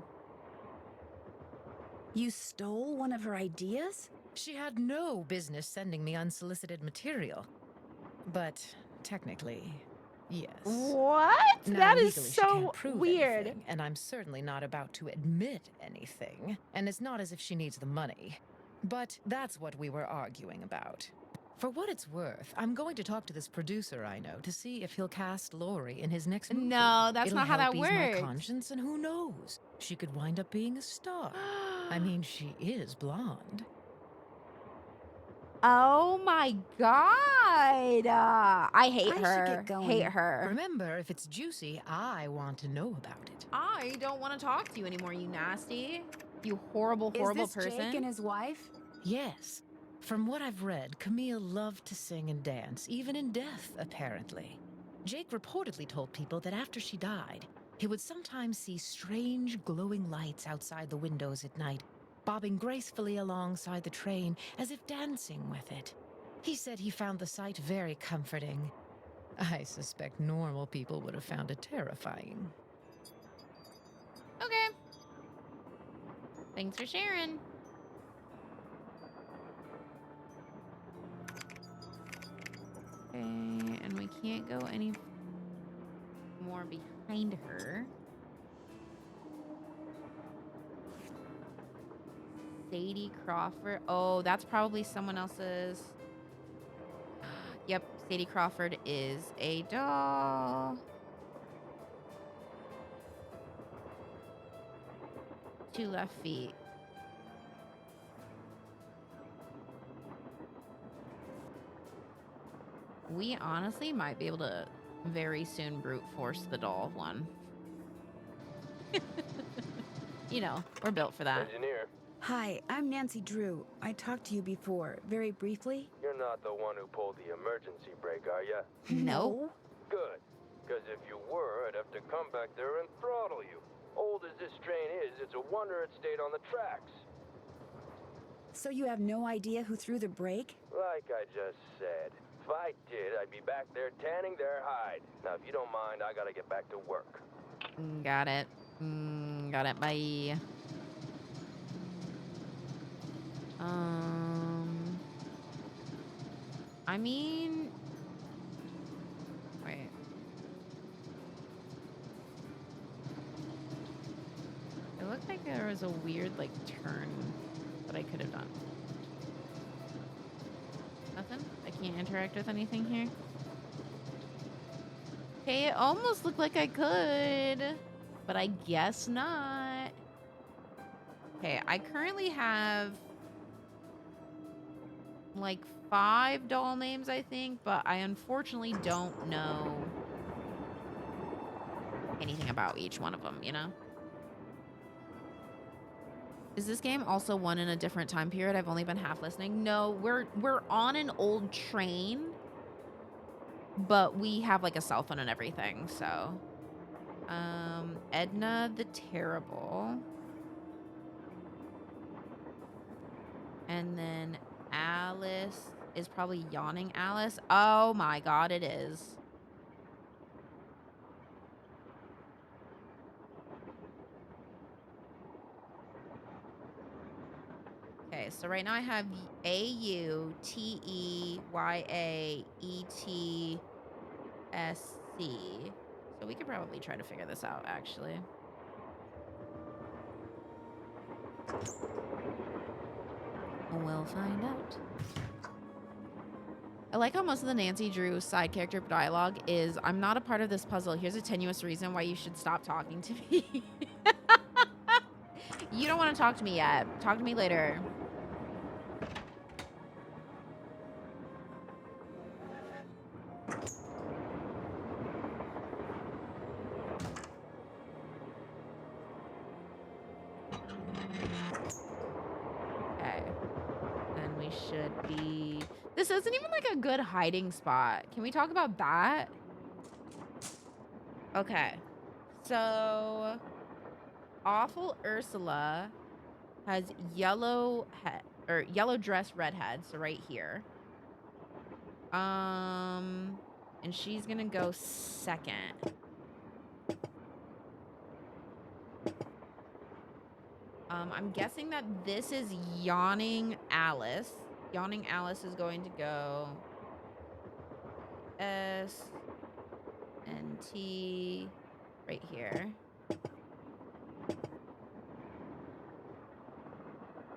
You stole one of her ideas? She had no business sending me unsolicited material. But technically, yes. What? Now, That legally, is she can't so prove weird. anything, and I'm certainly not about to admit anything. And it's not as if she needs the money. But that's what we were arguing about. For what it's worth, I'm going to talk to this producer I know to see if he'll cast Lori in his next movie. No, that's It'll not how help that ease my works. conscience, and who knows? She could wind up being a star. I mean, she is blonde. Oh my god. I hate I should her. get going. Hate her. Remember, if it's juicy, I want to know about it. I don't want to talk to you anymore, you nasty. You horrible, horrible Is this person. Jake and his wife? Yes. From what I've read, Camille loved to sing and dance, even in death, apparently. Jake reportedly told people that after she died, he would sometimes see strange glowing lights outside the windows at night, bobbing gracefully alongside the train as if dancing with it. He said he found the sight very comforting. I suspect normal people would have found it terrifying. Okay. Thanks for sharing. Okay, and we can't go any more behind her. Sadie Crawford. Oh, that's probably someone else's. Yep, Sadie Crawford is a doll. 2 left feet. We honestly might be able to very soon brute force the doll one. You know, we're built for that. Engineer, Hi, I'm Nancy Drew. I talked to you before, very briefly. you're not the one who pulled the emergency brake, are ya? No. Good. Because if you were, I'd have to come back there and throttle you. Old as this train is, it's a wonder it stayed on the tracks. So you have no idea who threw the brake? Like I just said, if I did, I'd be back there tanning their hide. Now, if you don't mind, I gotta get back to work. Got it. Got it. Bye. I mean, wait. It looked like there was a weird, like, turn that I could have done. Nothing? I can't interact with anything here? Okay, it almost looked like I could, but I guess not. Okay, I currently have like 5 doll names, I think, but I unfortunately don't know anything about each one of them, you know? Is this game also one in a different time period? I've only been half listening. No, we're on an old train but we have like a cell phone and everything. So, Edna the Terrible, and then Alice is probably Yawning Alice. Oh my God, it is. Okay, so right now I have AUTEYAETSC. So we could probably try to figure this out, actually. We'll find out. I like how most of the Nancy Drew side character dialogue is, I'm not a part of this puzzle. Here's a tenuous reason why you should stop talking to me. You don't want to talk to me yet. Talk to me later. Okay. Then we should be... This isn't even like a good hiding spot. Can we talk about that? Okay. So... Awful Ursula has yellow head, or yellow dress redhead, so right here. And she's gonna go second. I'm guessing that this is Yawning Alice. Yawning Alice is going to go S and T right here.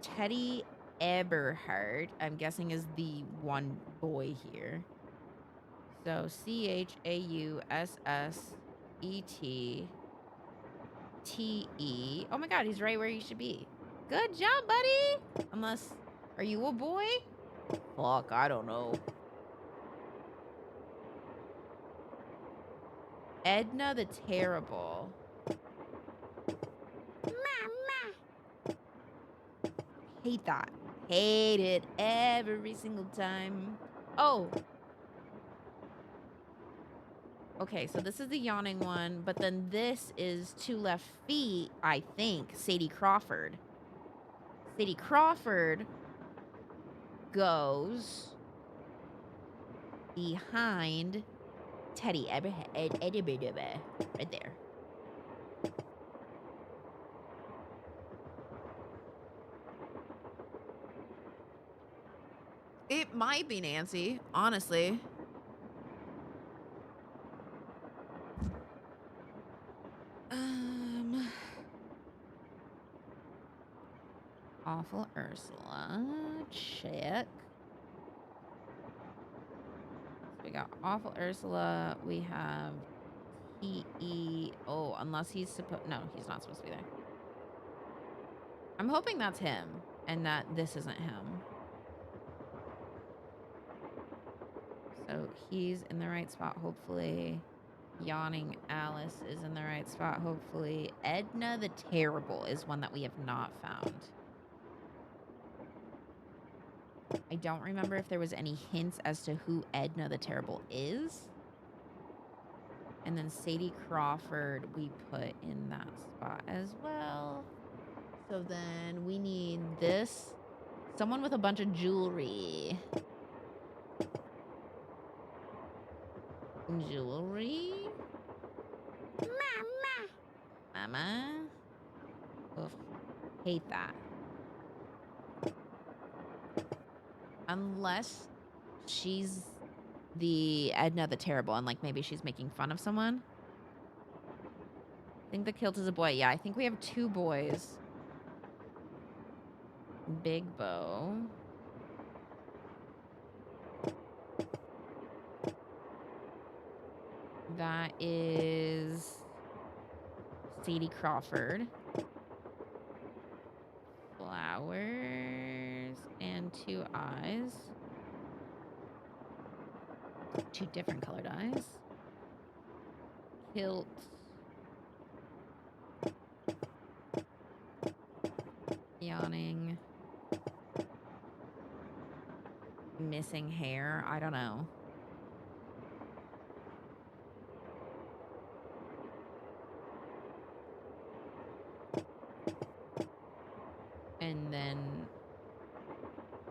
Teddy Eberhard, I'm guessing, is the one boy here. So CHAUSSETTE. Oh my God, he's right where he should be. Good job, buddy. Unless, are you a boy? Fuck, I don't know. Edna the Terrible. Hate that. Hate it every single time. Oh. Okay, so this is the Yawning one, but then this is Two Left Feet, I think. Sadie Crawford. Sadie Crawford goes behind Teddy Eberhard. Right there. It might be Nancy, honestly. Awful Ursula. Check. We got Awful Ursula. We have T.E. Oh, unless he's supposed... No, he's not supposed to be there. I'm hoping that's him and that this isn't him. So he's in the right spot, hopefully. Yawning Alice is in the right spot, hopefully. Edna the Terrible is one that we have not found. I don't remember if there was any hints as to who Edna the Terrible is. And then Sadie Crawford we put in that spot as well. So then we need this. Someone with a bunch of jewelry. Jewelry? Mama? Oof. Hate that. Unless she's the Edna the Terrible and like maybe she's making fun of someone. I think the kilt is a boy. Yeah, I think we have two boys. Big Bow. That is Sadie Crawford. Flowers and two eyes. Two different colored eyes. Kilt. Yawning. Missing hair. I don't know. And then...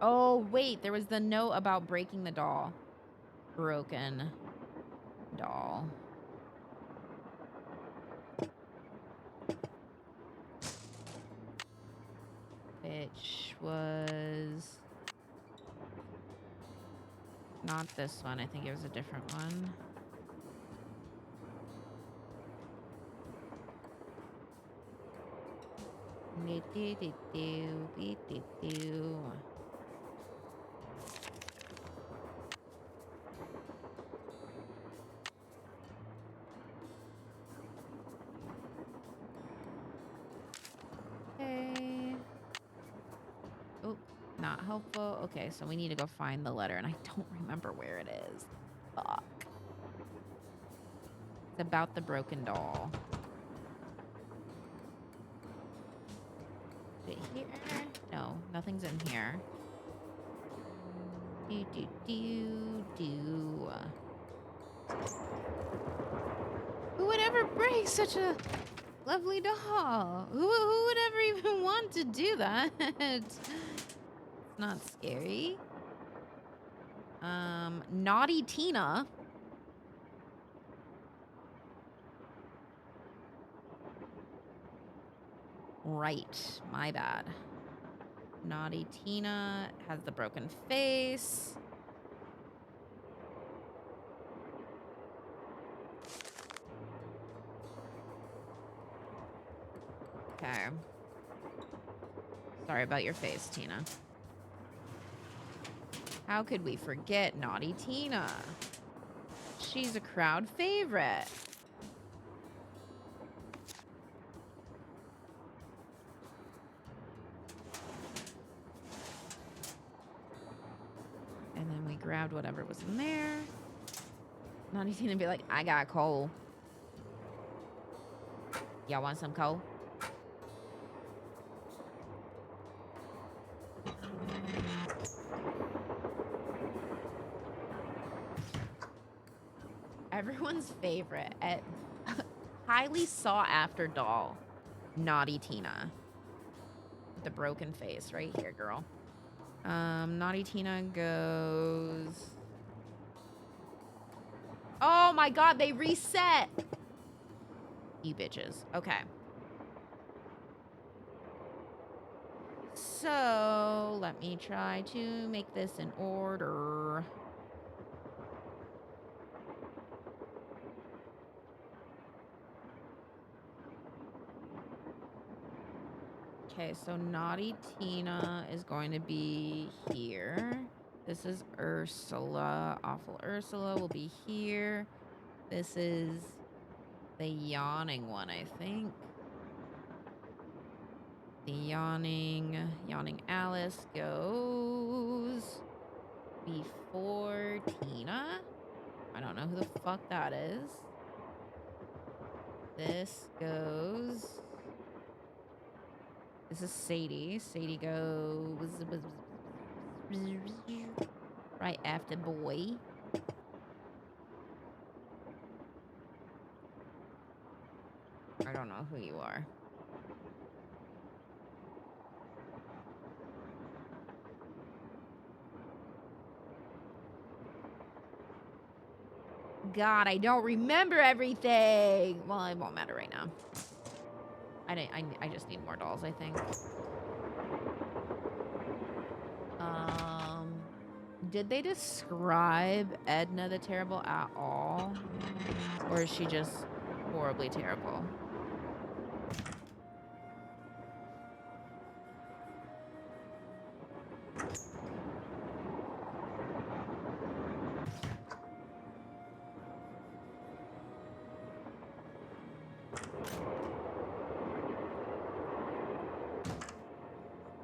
Oh, wait. There was the note about breaking the doll. Broken doll. Which was... Not this one. I think it was a different one. Okay. Oh, not helpful. Okay, so we need to go find the letter, and I don't remember where it is. Fuck. It's about the broken doll. Is it here? No, nothing's in here. Who would ever break such a lovely doll? Who would ever even want to do that? It's not scary. Naughty Tina. Right, my bad. Naughty Tina has the broken face. Okay. Sorry about your face, Tina. How could we forget Naughty Tina? She's a crowd favorite. And then we grabbed whatever was in there. Naughty Tina be like, I got coal. Y'all want some coal? Everyone's favorite, highly sought after doll, Naughty Tina. The broken face right here, girl. Naughty Tina goes... Oh my god, they reset! You bitches. Okay. So, let me try to make this in order. Okay, so Naughty Tina is going to be here. This is Ursula. Awful Ursula will be here. This is the yawning one, I think. The yawning Alice goes before Tina. I don't know who the fuck that is. This goes... This is Sadie. Sadie goes right after boy. I don't know who you are. God, I don't remember everything. Well, it won't matter right now. I just need more dolls, I think. Did they describe Edna the Terrible at all? Or is she just horribly terrible?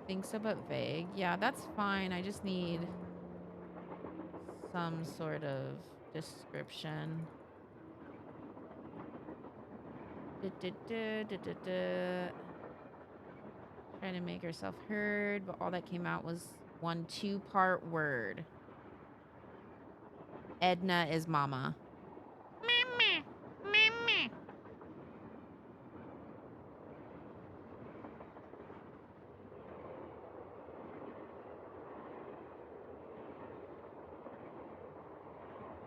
Think so, but vague. Yeah, that's fine. I just need some sort of description. Trying to make herself heard, but all that came out was one 2-part word. Edna is mama. Mama. Mama.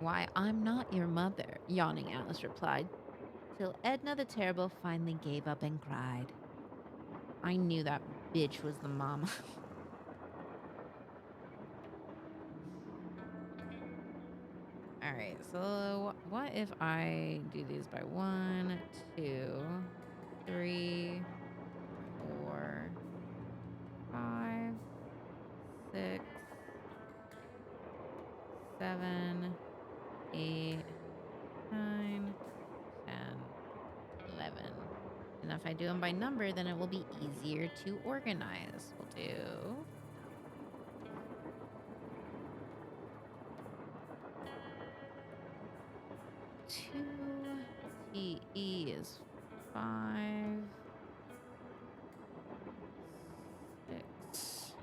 Why, I'm not your mother, yawning Alice replied, till Edna the Terrible finally gave up and cried. I knew that bitch was the mama. Alright, so what if I do these by 1, 2, 3, 4, 5, 6, 7, 8, 9, 10, 11. And if I do them by number, then it will be easier to organize. We'll do... Two. TE is 5. 6.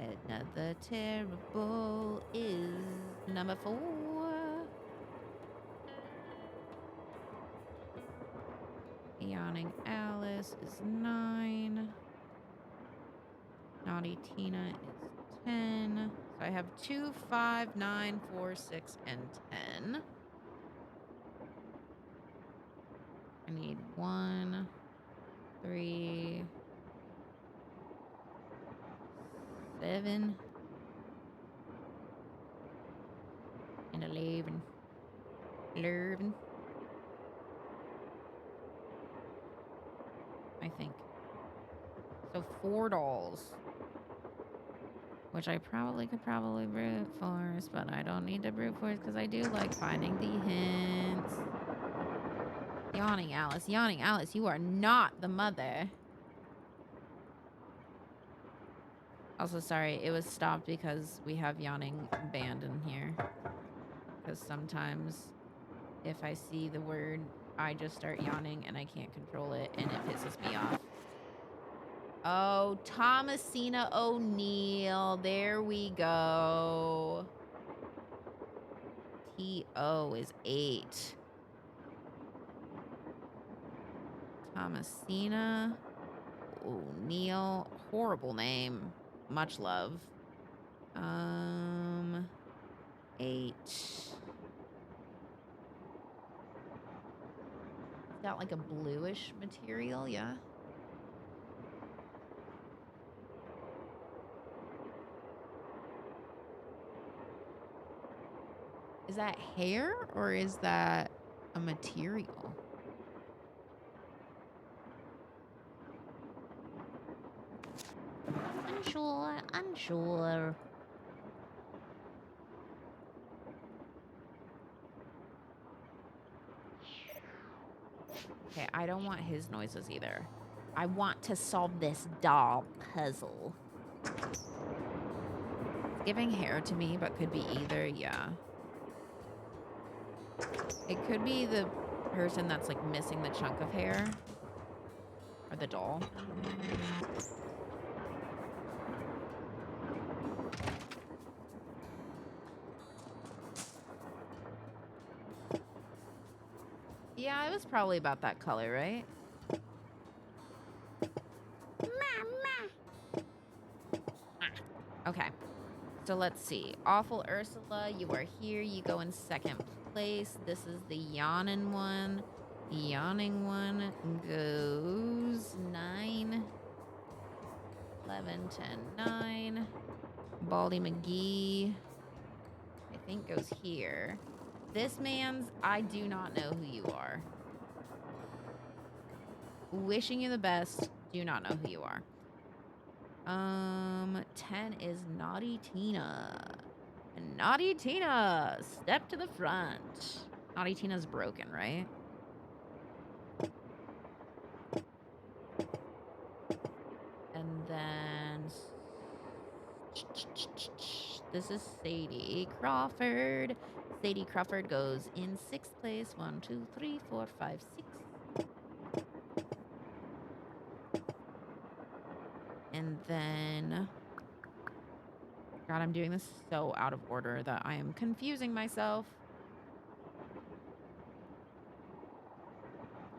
Edna the Terrible is number 4. Yawning Alice is 9. Naughty Tina is 10. So I have 2, 5, 9, 4, 6, and 10. I need 1, 3, 7, and 11. 11. I think. So 4 dolls. Which I could probably brute force, but I don't need to brute force because I do like finding the hints. Yawning Alice, you are not the mother. Also, sorry, it was stopped because we have yawning banned in here. Because sometimes if I see the word, I just start yawning and I can't control it and it pisses me off. Oh, Thomasina O'Neill. There we go. T-O is 8. Thomasina O'Neill. Horrible name. Much love. 8. It's got like a bluish material, yeah. Is that hair or is that a material? Unsure. Okay, I don't want his noises either. I want to solve this doll puzzle. It's giving hair to me, but could be either, yeah. It could be the person that's like missing the chunk of hair. Or the doll. Yeah, it was probably about that color, right? Okay. So let's see. Awful Ursula, you are here. You go in second place. This is the yawning one. The yawning one goes 9, 11, 10, 9. Baldy McGee, I think, goes here. This man's, I do not know who you are. Wishing you the best. Do not know who you are. 10 is Naughty Tina. Naughty Tina, step to the front. Naughty Tina's broken, right? And then this is Sadie Crawford. Sadie Crawford goes in 6th place. 1, 2, 3, 4, 5, 6. And then, God, I'm doing this so out of order that I am confusing myself.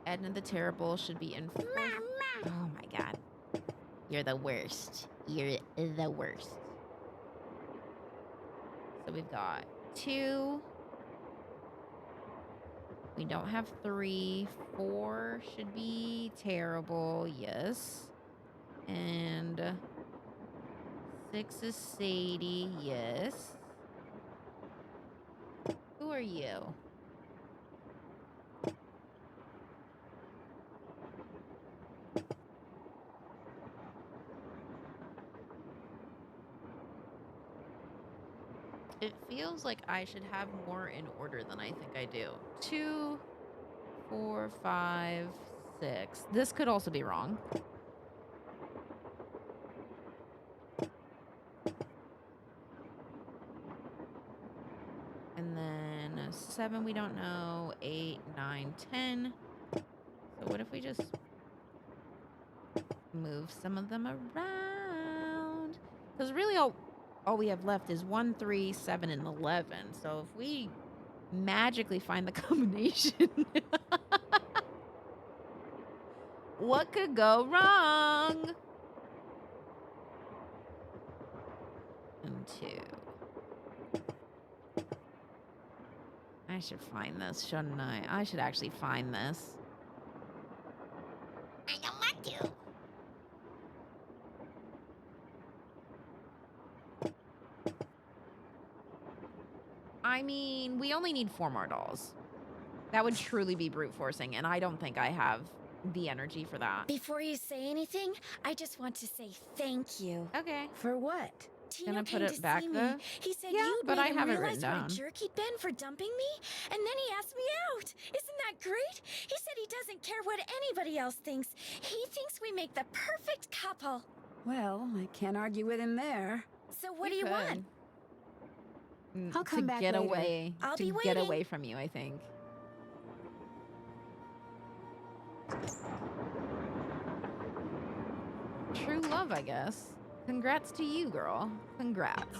Edna the Terrible should be in 4th. Oh my God. You're the worst. You're the worst. So we've got 2. We don't have 3. 4 should be terrible. Yes. And 6 is Sadie. Yes. Who are you? It feels like I should have more in order than I think I do. 2, 4, 5, 6. This could also be wrong. And then 7, we don't know. 8, 9, 10. So what if we just move some of them around? Because really all we have left is 1, 3, 7, and 11. So if we magically find the combination, what could go wrong? And 2. I should find this, shouldn't I? I should actually find this. I don't want to. I mean, we only need 4 more dolls. That would truly be brute forcing, and I don't think I have the energy for that. Before you say anything, I just want to say thank you. Okay. For what? Tino Gonna came put to it back see though? me. He said Yeah, you'd but made I him have it realize written what a down. jerk he'd been for dumping me, and then he asked me out. Isn't that great? He said he doesn't care what anybody else thinks. He thinks we make the perfect couple. Well, I can't argue with him there. So what do you want? I'll come back get later. away. I'll to be get waiting. away from you, I think. True love, I guess. Congrats to you, girl. Congrats.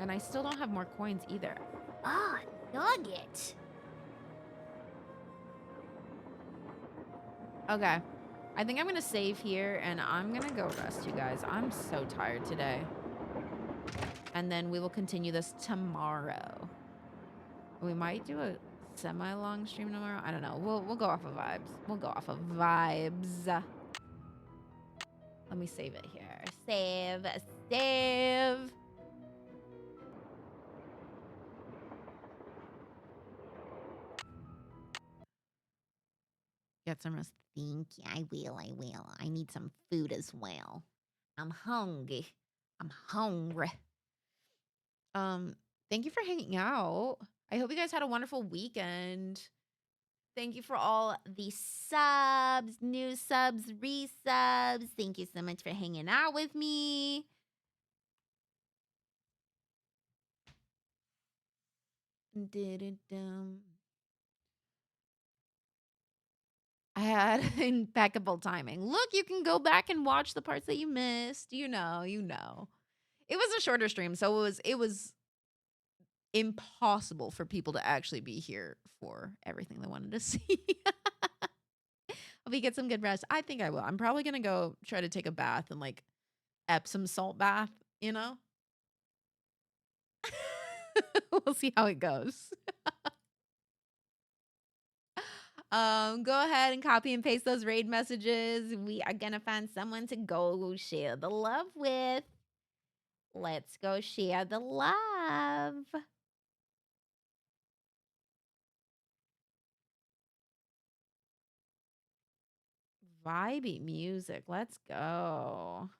And I still don't have more coins either. Ah, nugget. Okay. I think I'm going to save here and I'm going to go rest, you guys. I'm so tired today. And then we will continue this tomorrow. We might do a semi-long stream tomorrow. I don't know. We'll go off of vibes. We'll go off of vibes. Let me save it here. Save. Get some rest. Think I will. I need some food as well. I'm hungry. Thank you for hanging out. I hope you guys had a wonderful weekend. Thank you for all the subs, new subs, resubs. Thank you so much for hanging out with me. I had impeccable timing. Look, you can go back and watch the parts that you missed. You know. It was a shorter stream, so it was impossible for people to actually be here for everything they wanted to see. Hope you get some good rest. I think I will. I'm probably gonna go try to take a bath and like Epsom salt bath, you know? We'll see how it goes. Go ahead and copy and paste those raid messages. We are gonna find someone to go share the love with. Let's go share the love. Vibey music. Let's go.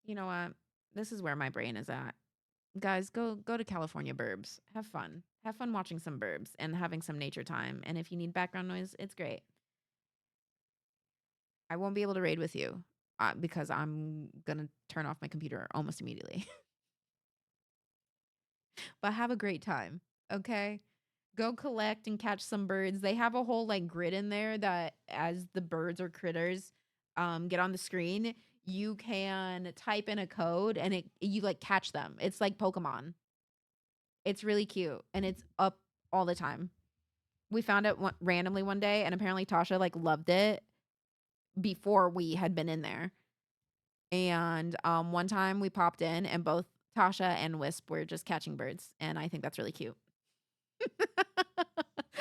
You know what? This is where my brain is at. Guys, go to California Burbs. Have fun. Have fun watching some burbs and having some nature time. And if you need background noise, it's great. I won't be able to raid with you because I'm going to turn off my computer almost immediately. But have a great time, okay? Go collect and catch some birds. They have a whole like grid in there that as the birds or critters get on the screen, you can type in a code and you like catch them. It's like Pokemon. It's really cute and it's up all the time. We found it randomly one day and apparently Tasha like loved it before we had been in there. And one time we popped in and both Tasha and Wisp were just catching birds and I think that's really cute.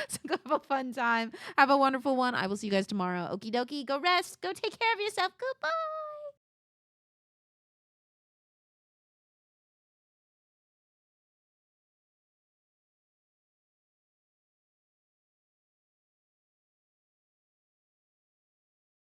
So go have a fun time. Have a wonderful one. I will see you guys tomorrow. Okie dokie. Go rest. Go take care of yourself. Goodbye.